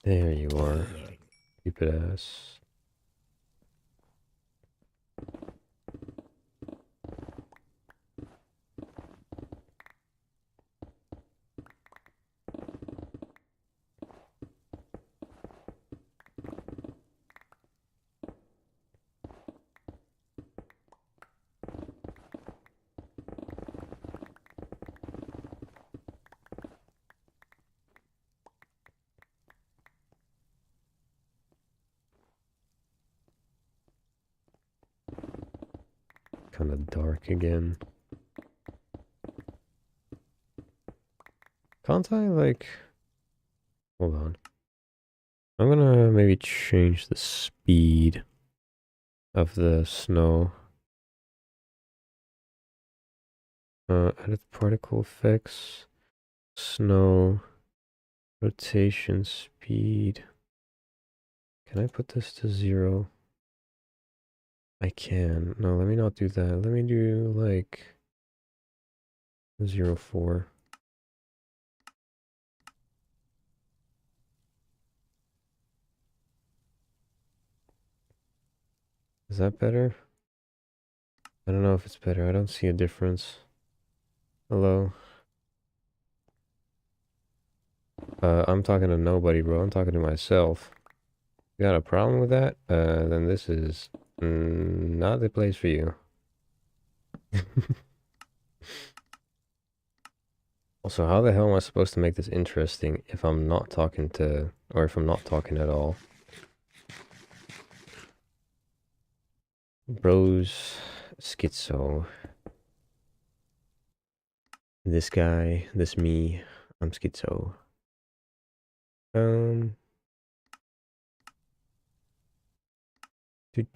There you are, stupid ass. Kinda dark again. Can't I, like... Hold on. I'm gonna maybe change the speed of the snow. Edit particle effects. Snow. Rotation speed. Can I put this to 0? I can. No, let me not do that. Let me do, like, 0.4. Is that better? I don't know if it's better. I don't see a difference. Hello? I'm talking to nobody, bro. I'm talking to myself. You got a problem with that? Then this is not the place for you. Also, how the hell am I supposed to make this interesting if I'm not talking to, or if I'm not talking at all? Bros, schizo. This guy, this me, I'm schizo. Um. Did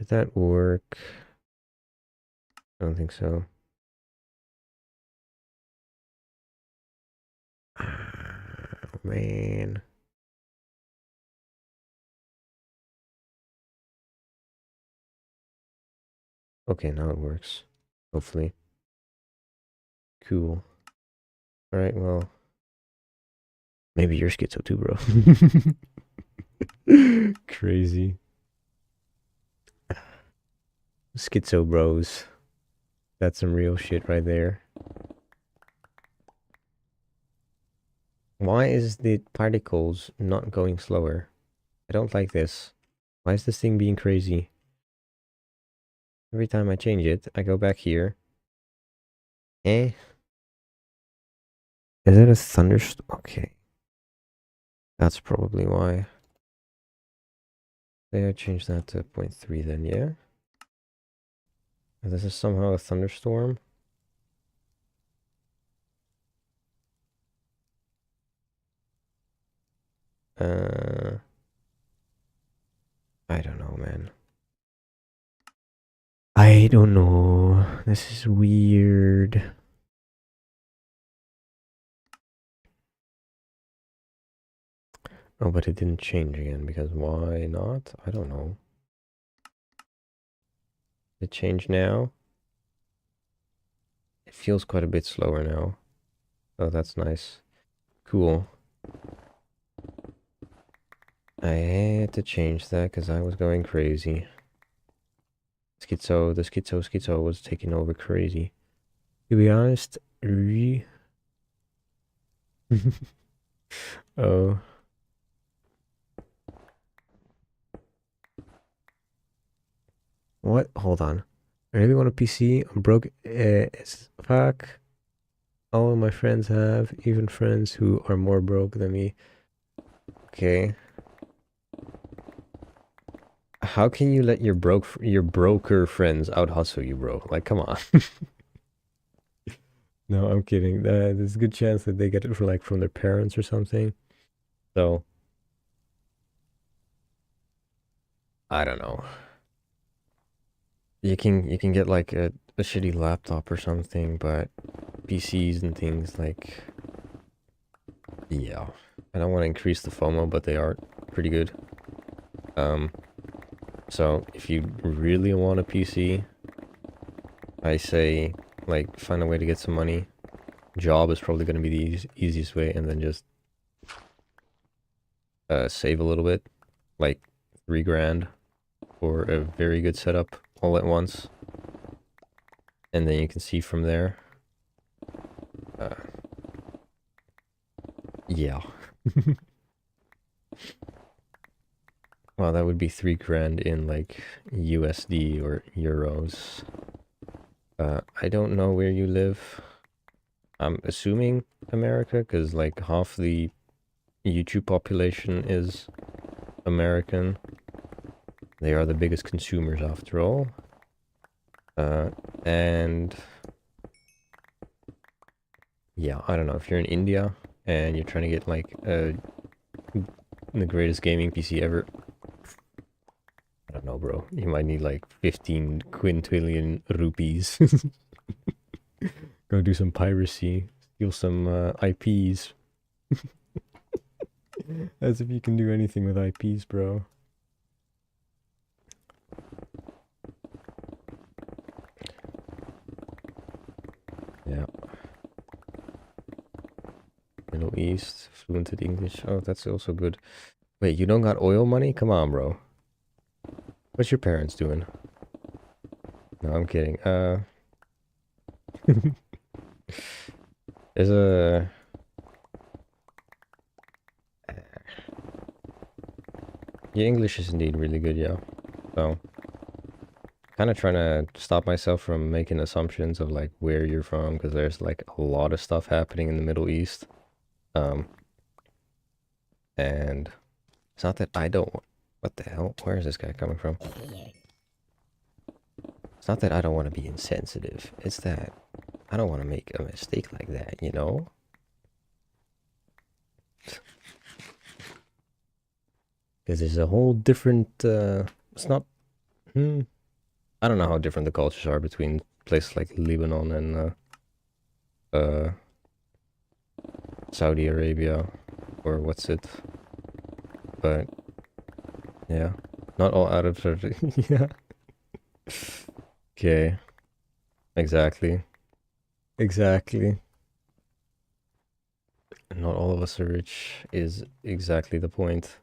that work? I don't think so. Ah, man. Okay, now it works. Hopefully. Cool. Alright, well. Maybe you're schizo too, bro. Crazy. Schizo bros. That's some real shit right there. Why is the particles not going slower? I don't like this. Why is this thing being crazy? Every time I change it, I go back here. Eh? Is it a thunderstorm? Okay. That's probably why. Maybe I change that to 0.3 then, yeah? This is somehow a thunderstorm. I don't know, man. I don't know. This is weird. Oh, but it didn't change again, because why not? I don't know. It changed now? It feels quite a bit slower now. Oh, that's nice. Cool. I had to change that because I was going crazy. The schizo was taking over crazy. To be honest, oh. What? Hold on. I really want a PC. I'm broke as fuck. All of my friends have, even friends who are more broke than me. Okay. How can you let your broker friends out hustle you, bro? Like, come on. No, I'm kidding. There's a good chance that they get it from from their parents or something. So I don't know. You can get like a shitty laptop or something, but PCs and things like yeah. I don't want to increase the FOMO, but they are pretty good. Um, so if you really want a PC, I say like find a way to get some money. Job is probably going to be the easiest way, and then just save a little bit, like 3 grand for a very good setup all at once, and then you can see from there. Yeah. Well, that would be 3 grand in like USD or euros. I don't know where you live. I'm assuming America, because like half the YouTube population is American. They are the biggest consumers after all. And yeah, I don't know, if you're in India and you're trying to get like the greatest gaming PC ever, I don't know, bro. You might need like 15 quintillion rupees. Go do some piracy, steal some IPs. As if you can do anything with IPs, bro. Yeah. Middle East, fluent in English. Oh, that's also good. Wait, you don't got oil money? Come on, bro. What's your parents doing? No, I'm kidding. There's a... Your English is indeed really good, yeah. So, kind of trying to stop myself from making assumptions of like where you're from, because there's like a lot of stuff happening in the Middle East. And it's not that I don't... What the hell? Where is this guy coming from? It's not that I don't want to be insensitive. It's that I don't want to make a mistake like that, you know? Because there's a whole different, it's not, I don't know how different the cultures are between places like Lebanon and, Saudi Arabia, or what's it? But, yeah, not all Arabs are, yeah. Okay, exactly. Exactly. Not all of us are rich is exactly the point.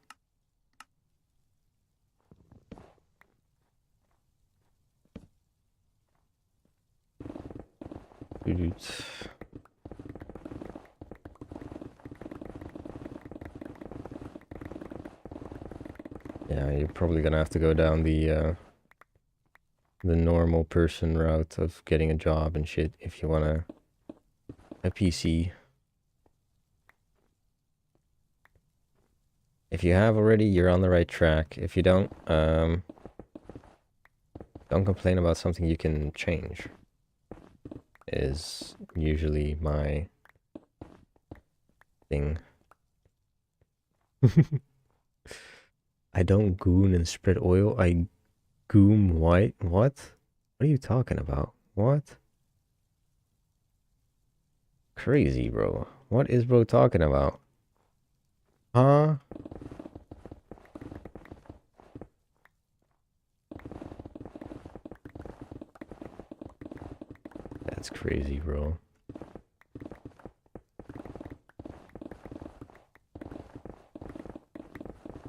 Yeah, you're probably gonna have to go down the normal person route of getting a job and shit if you want a PC. If you have already, you're on the right track. If you don't complain about something you can change. Is usually my thing. I don't goon and spread oil. I goom white. What? What are you talking about? What? Crazy, bro. What is bro talking about? Huh? That's crazy, bro.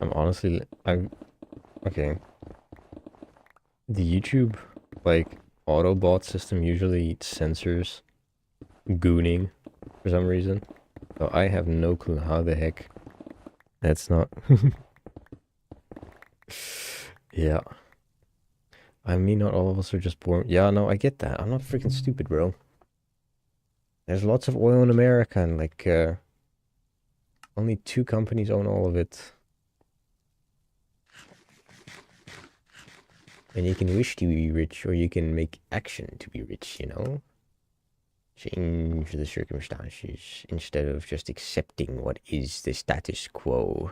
I'm honestly, okay. The YouTube, like, Autobot system usually censors gooning for some reason. So I have no clue how the heck that's not. Yeah. I mean, not all of us are just born. Yeah, no, I get that. I'm not freaking stupid, bro. There's lots of oil in America, and like, only 2 companies own all of it. And you can wish to be rich, or you can make action to be rich, you know? Change the circumstances instead of just accepting what is the status quo.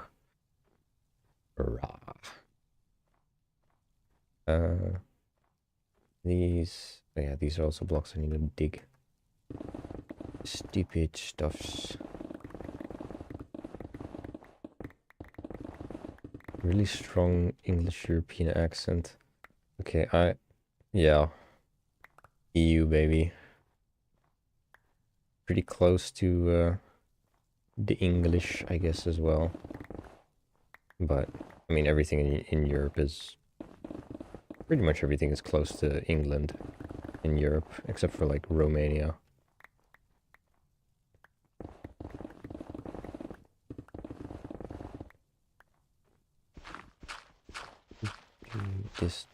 Rah. These... Oh yeah, these are also blocks I need to dig. Stupid stuffs. Really strong English European accent. Okay, yeah. EU, baby. Pretty close to the English, I guess, as well. But, I mean, everything in Europe is... Pretty much everything is close to England in Europe, except for, like, Romania. This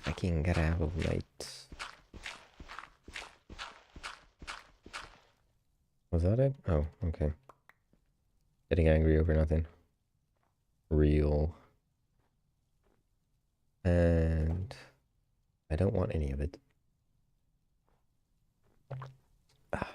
fucking gravel, mate. Was that it? Oh, okay. Getting angry over nothing. Real. And I don't want any of it. Ah.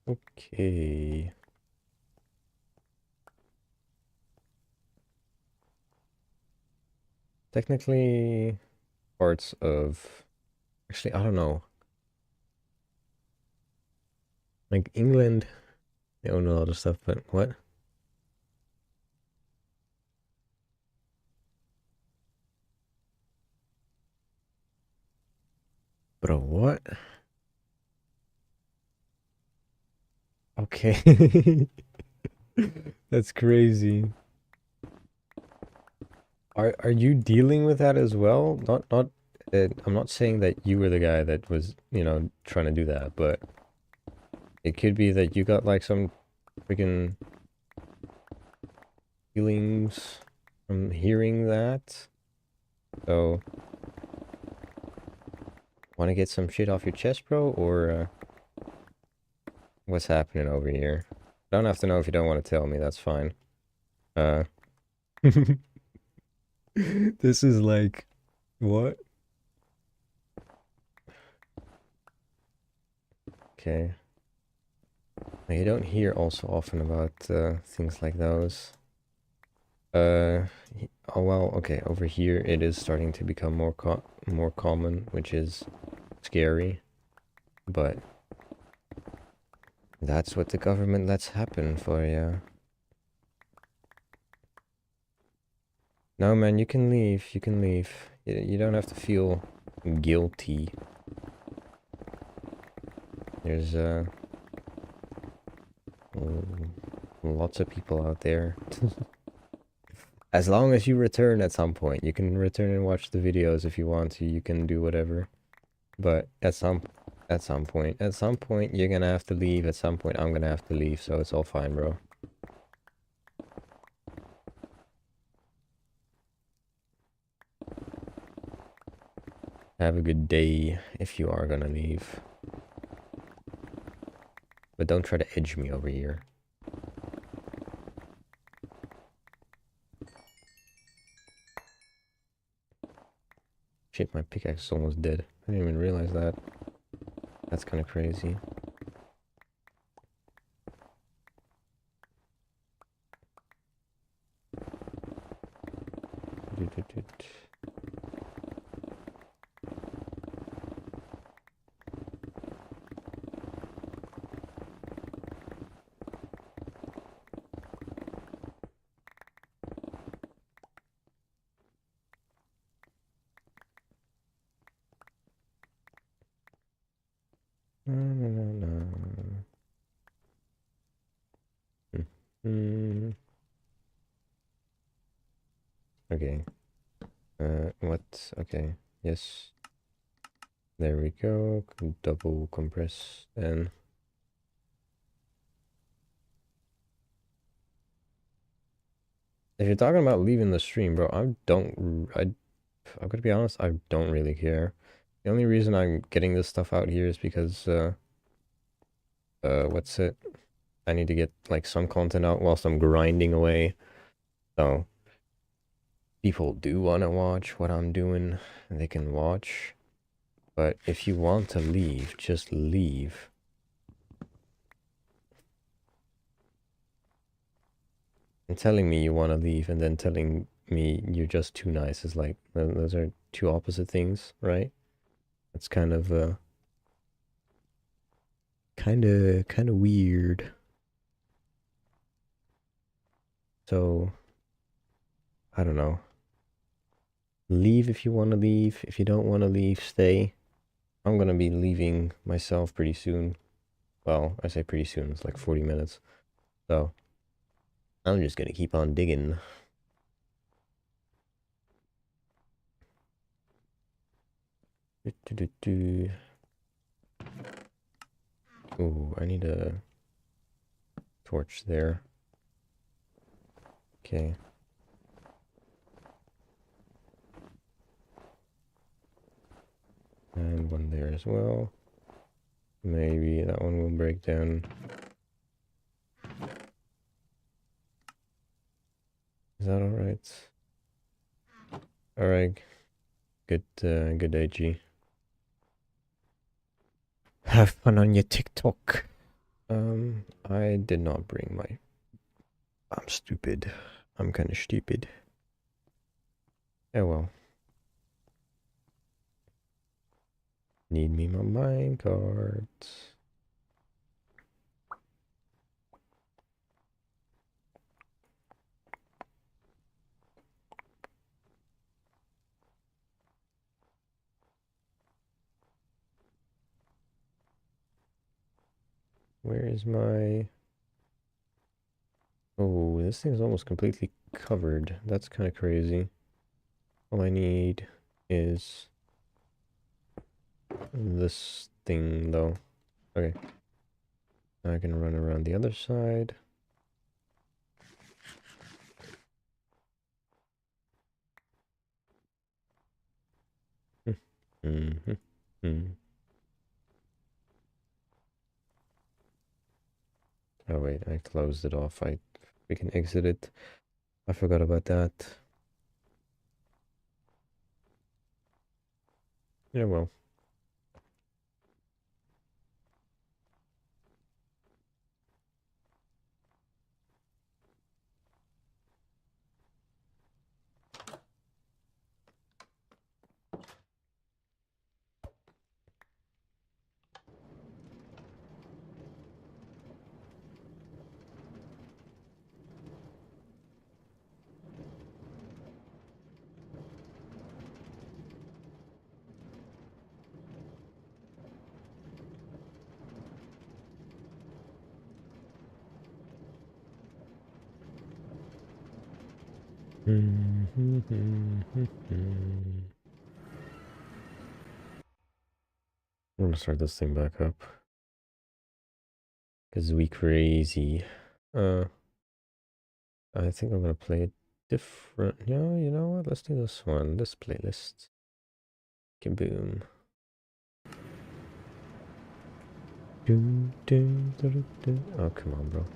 Okay. Technically, parts of... Actually, I don't know. Like, England, they own a lot of stuff, but what? Bro, what? Okay. That's crazy. Are you dealing with that as well? Not I'm not saying that you were the guy that was, you know, trying to do that, but it could be that you got like some freaking feelings from hearing that. So, want to get some shit off your chest, bro, or what's happening over here? Don't have to know if you don't want to tell me, that's fine. This is like, what? Okay. Now, you don't hear also often about things like those. Oh well, okay, over here it is starting to become more common, which is scary, but That's what the government lets happen for you. No, man, you can leave. You can leave. You don't have to feel guilty. There's, lots of people out there. As long as you return at some point. You can return and watch the videos if you want to. You can do whatever. But at some point, you're gonna have to leave. At some point, I'm gonna have to leave. So it's all fine, bro. Have a good day if you are gonna leave. But don't try to edge me over here. Shit, my pickaxe is almost dead. I didn't even realize that. That's kind of crazy. Okay. What? Okay. Yes. There we go. Double compress then. If you're talking about leaving the stream, bro, I'm gonna be honest, I don't really care. The only reason I'm getting this stuff out here is because, what's it? I need to get, like, some content out whilst I'm grinding away. So, people do want to watch what I'm doing, and they can watch. But if you want to leave, just leave. And telling me you want to leave and then telling me you're just too nice is like, those are two opposite things, right? It's kind of, kind of weird. So, I don't know. Leave if you want to leave. If you don't want to leave, stay. I'm gonna be leaving myself pretty soon. Well, I say pretty soon, it's like 40 minutes. So, I'm just gonna keep on digging. Ooh, I need a torch there. Okay. And one there as well. Maybe that one will break down. Is that alright? Alright. Good day, G. Have fun on your TikTok. I did not bring my... I'm stupid. I'm kind of stupid. Oh well. Need me my minecart. Where is my... Oh, this thing is almost completely covered. That's kind of crazy. All I need is this thing, though. Okay. Now I can run around the other side. Mm-hmm. Mm. Oh wait, I closed it off. We can exit it. I forgot about that. Yeah, well. I'm gonna start this thing back up. Cause we crazy. I think I'm gonna play it different. Yeah, you know what? Let's do this one. This playlist. Kaboom. Oh, come on, bro.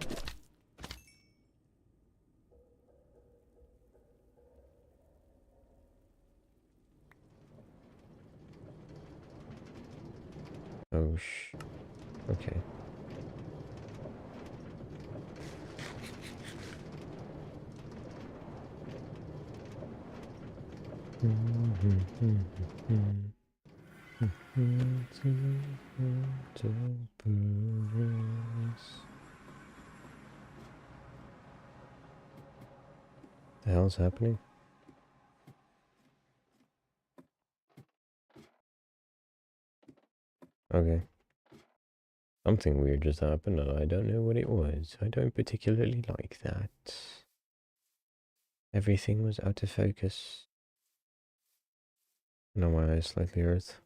Oh, okay. The hell's happening? Okay. Something weird just happened and I don't know what it was. I don't particularly like that. Everything was out of focus. No, my eyes slightly hurt.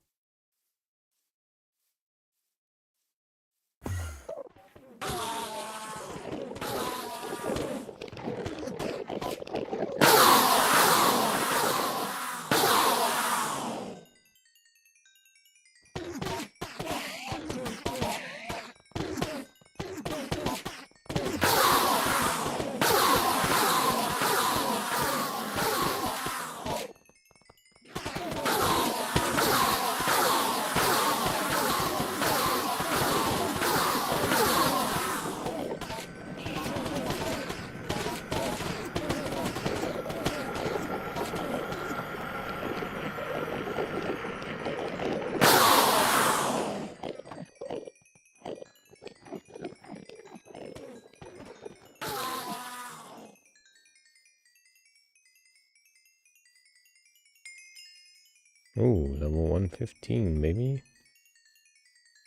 Oh, level 115, baby.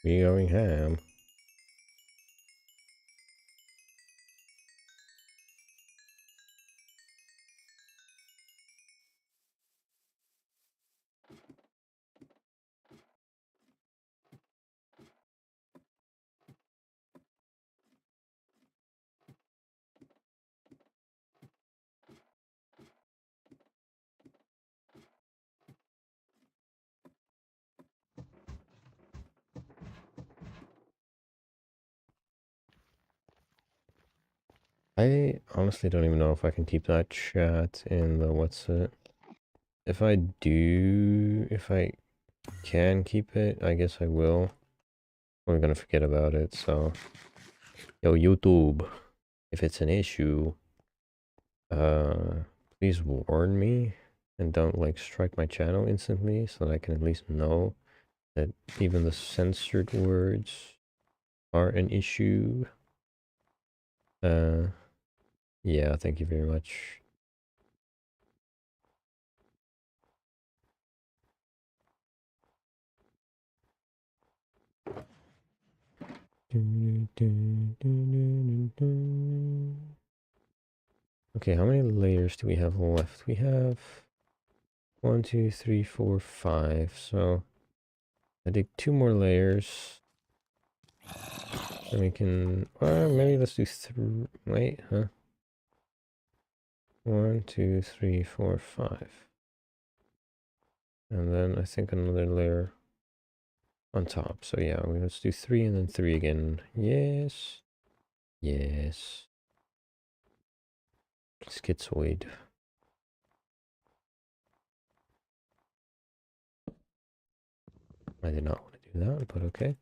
We going ham. I honestly don't even know if I can keep that chat in the what's it. If I can keep it, I guess I will. I'm gonna forget about it, so. Yo, YouTube, if it's an issue, please warn me and don't like strike my channel instantly so that I can at least know that even the censored words are an issue. Yeah, thank you very much. Okay, how many layers do we have left? We have 1, 2, 3, 4, 5. So I dig 2 more layers. And we can, maybe let's do 3. Wait, huh? 1, 2, 3, 4, 5. And then I think another layer on top. So yeah, let's do 3 and then 3 again. Yes. Yes. Schizoid. I did not want to do that, but okay.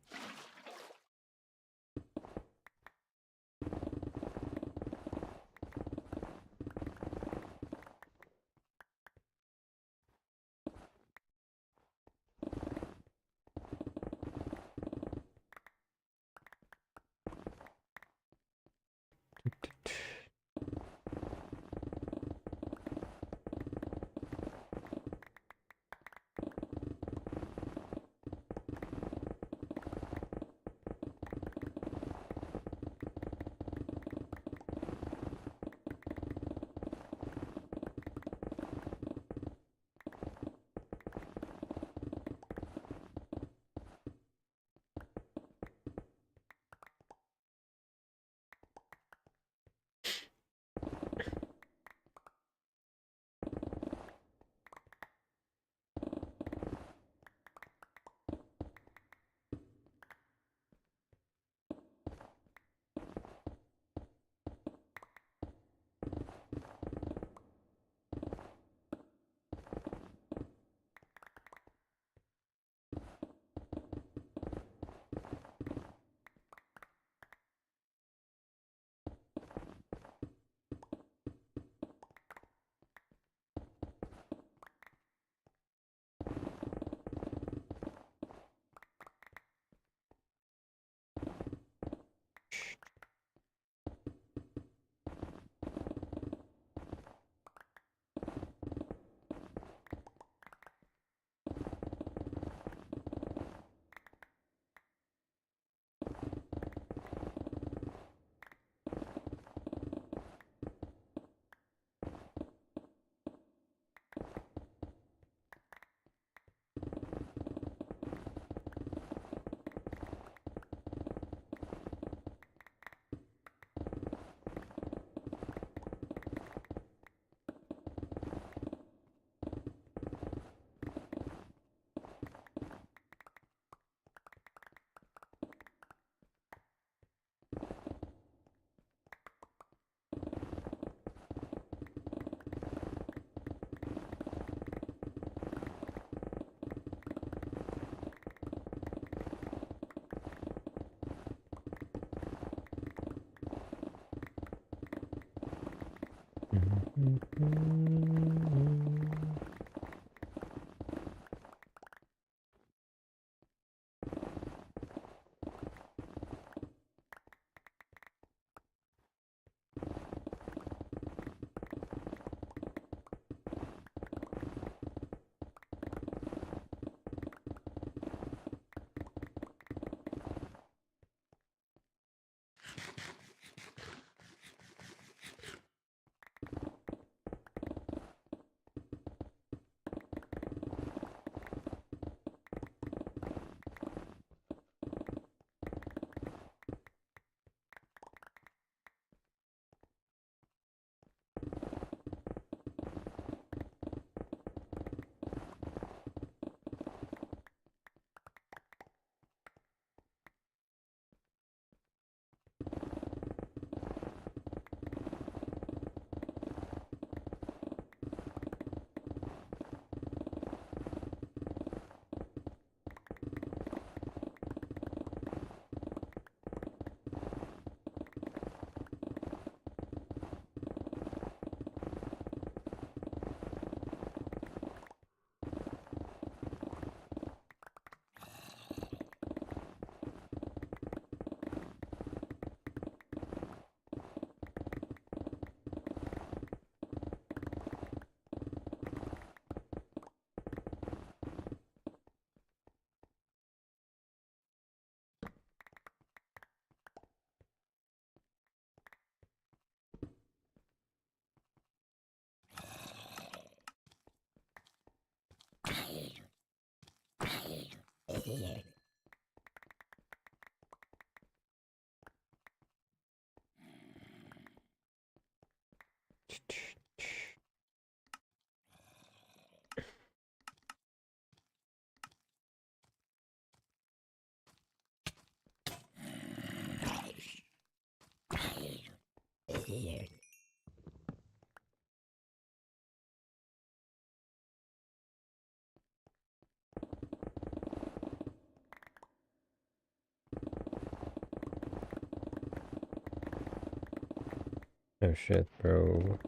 Oh shit, bro.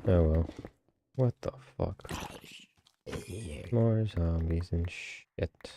Oh well. What the fuck? More zombies and shit.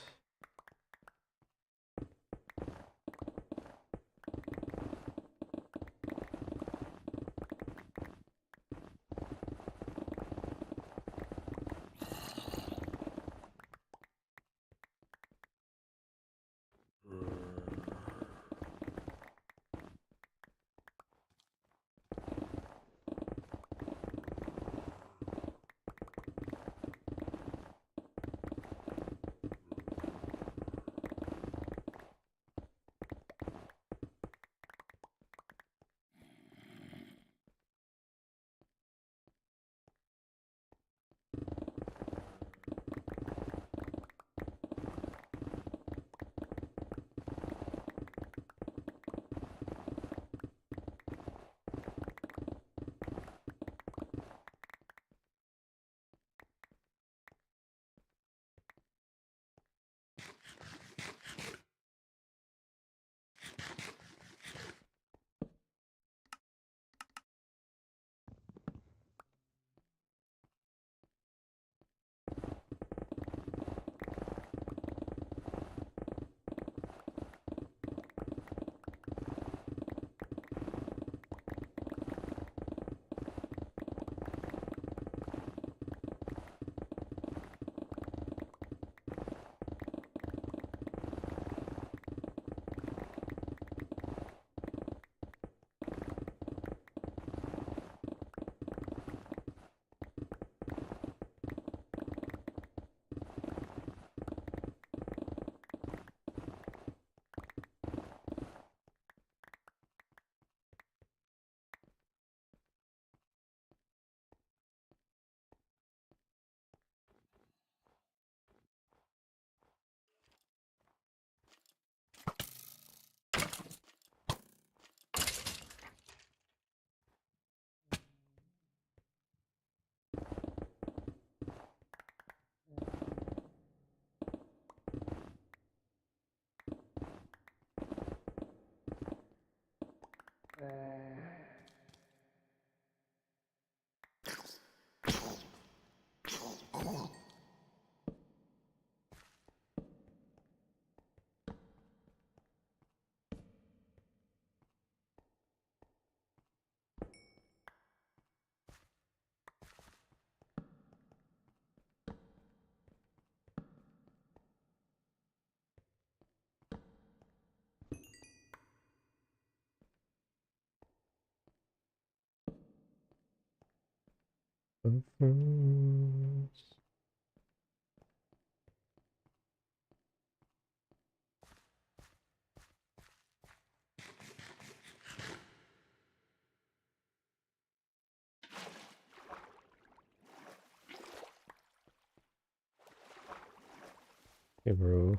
Hey, bro.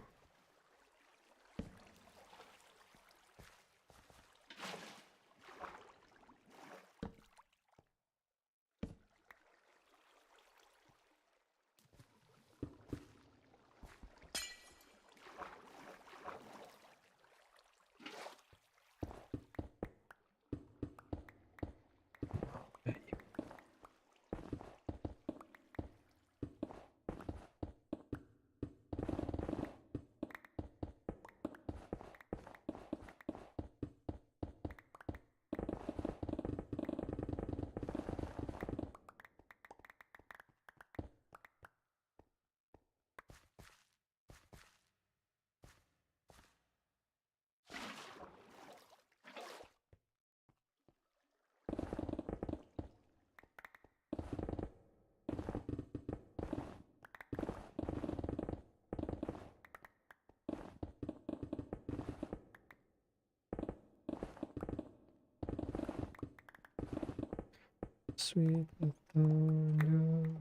Sweet thunder.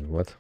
What?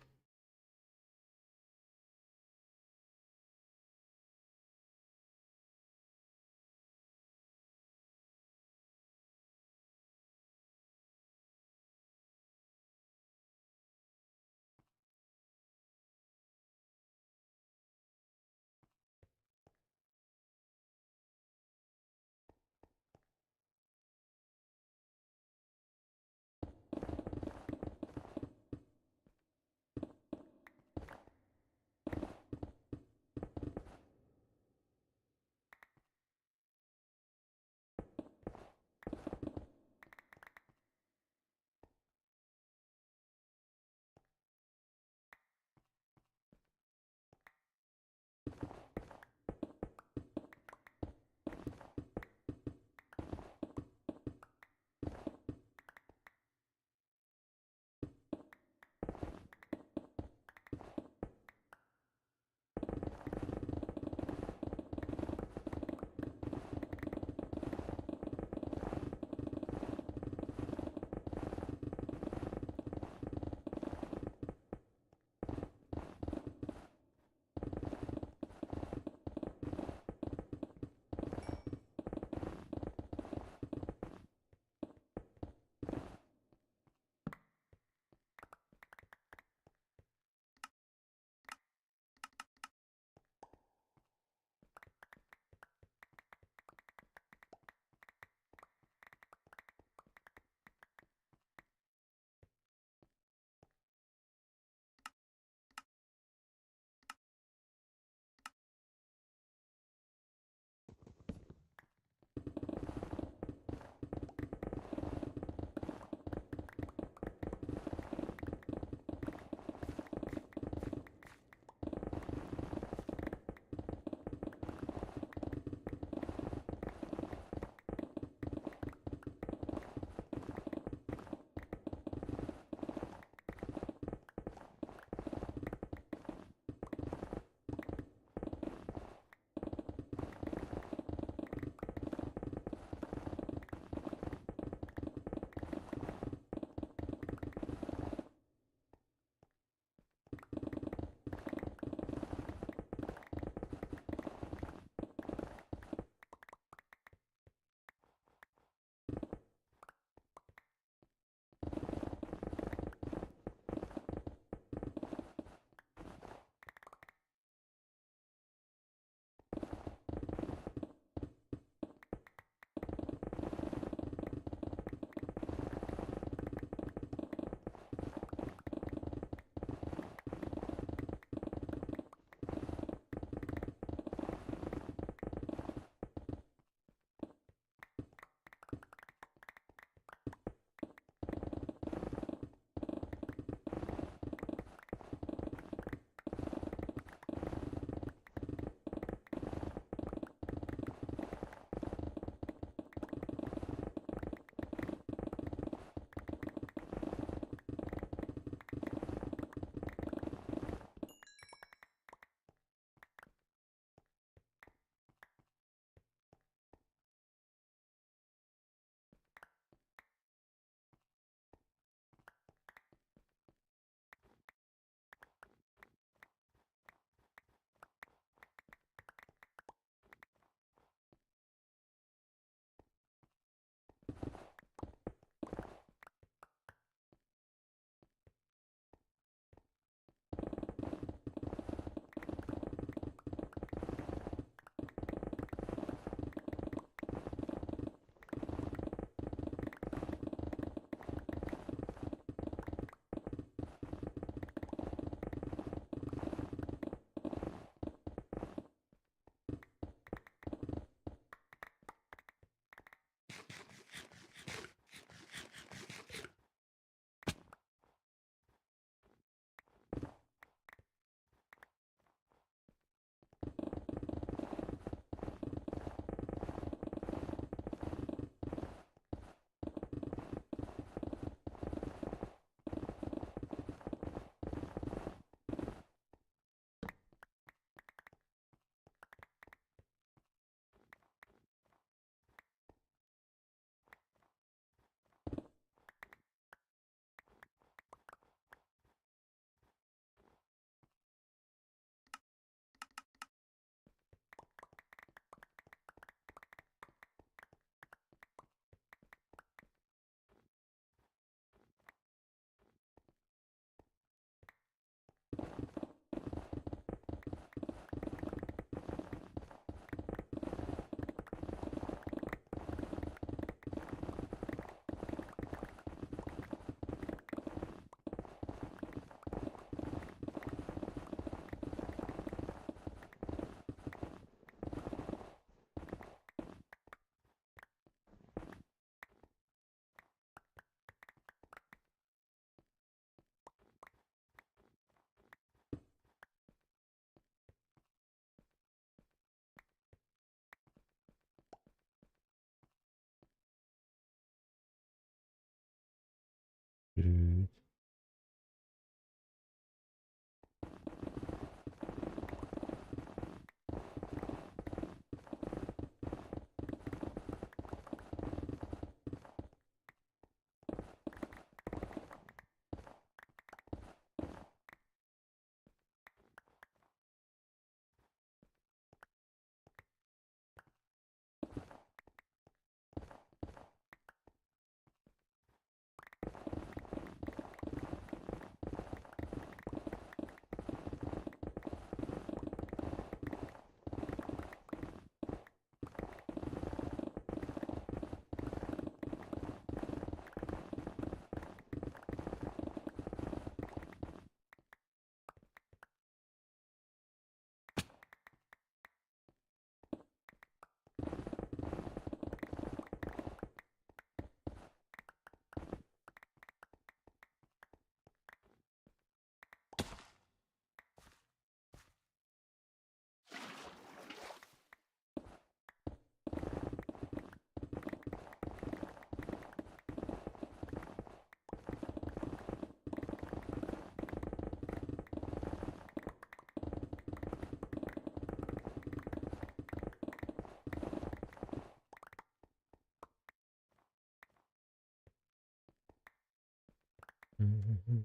Mhm.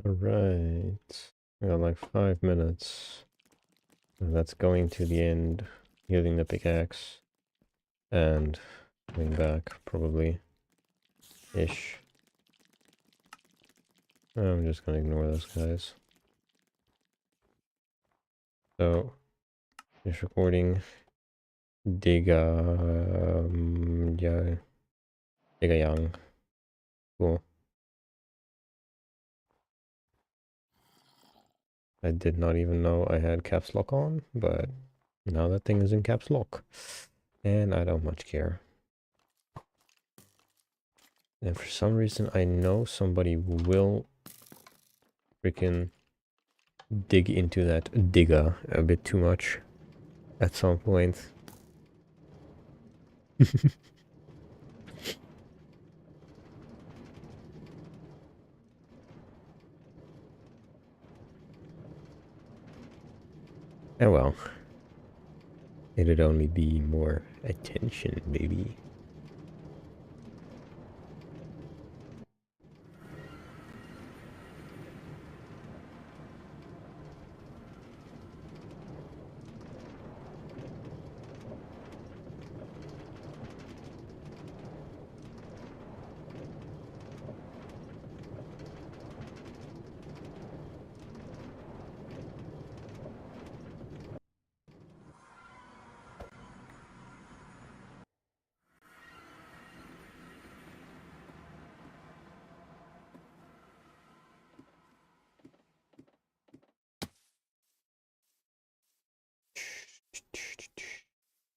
All right. We got like 5 minutes. And that's going to the end, using the pickaxe, and coming back, probably. Ish. I'm just gonna ignore those guys. So, finish recording. Yeah, Diga Young. Cool. I did not even know I had caps lock on, but now that thing is in caps lock. And I don't much care. And for some reason, I know somebody will freaking dig into that digger a bit too much at some point. And well, it'd only be more attention, maybe.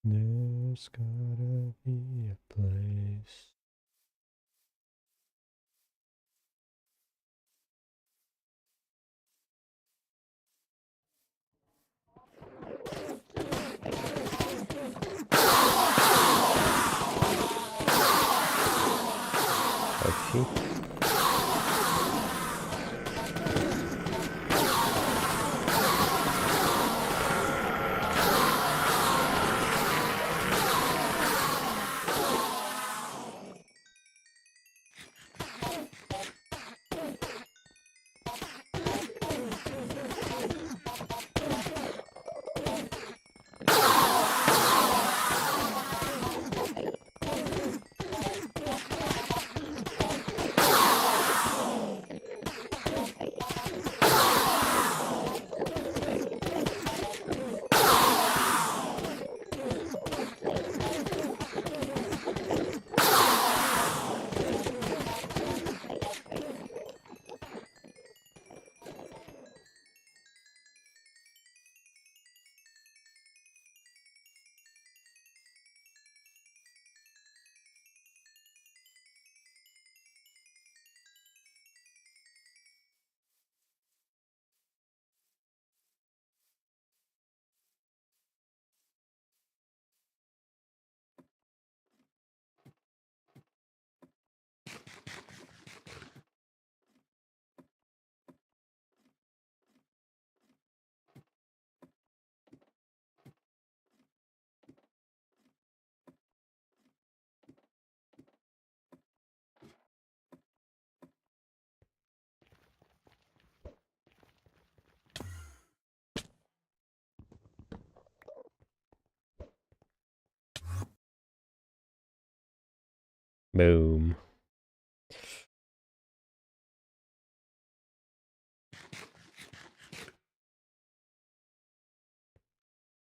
There's gotta be a place. A sheep. Boom.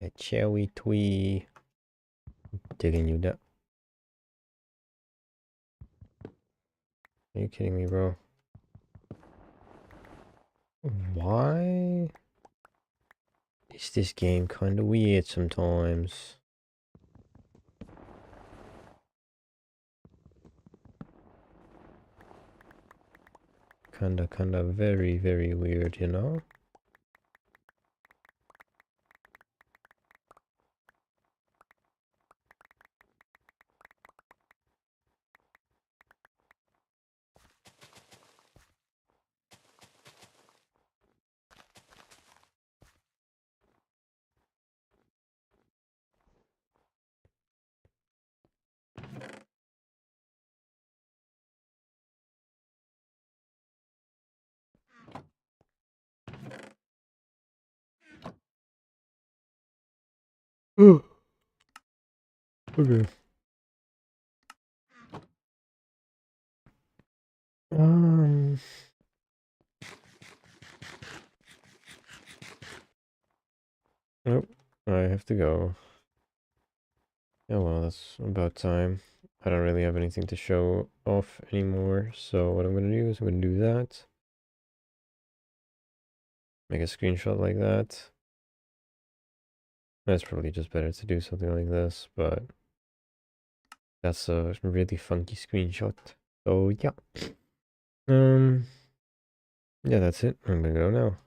A cherry twee. Digging you down. Are you kidding me, bro? Why is this game kind of weird sometimes? Kinda very, very weird, you know? Okay. Nope. I have to go. Oh well, that's about time. I don't really have anything to show off anymore, so what I'm gonna do is I'm gonna do that. Make a screenshot like that. That's probably just better to do something like this, but that's a really funky screenshot. So yeah. Yeah, that's it. I'm gonna go now.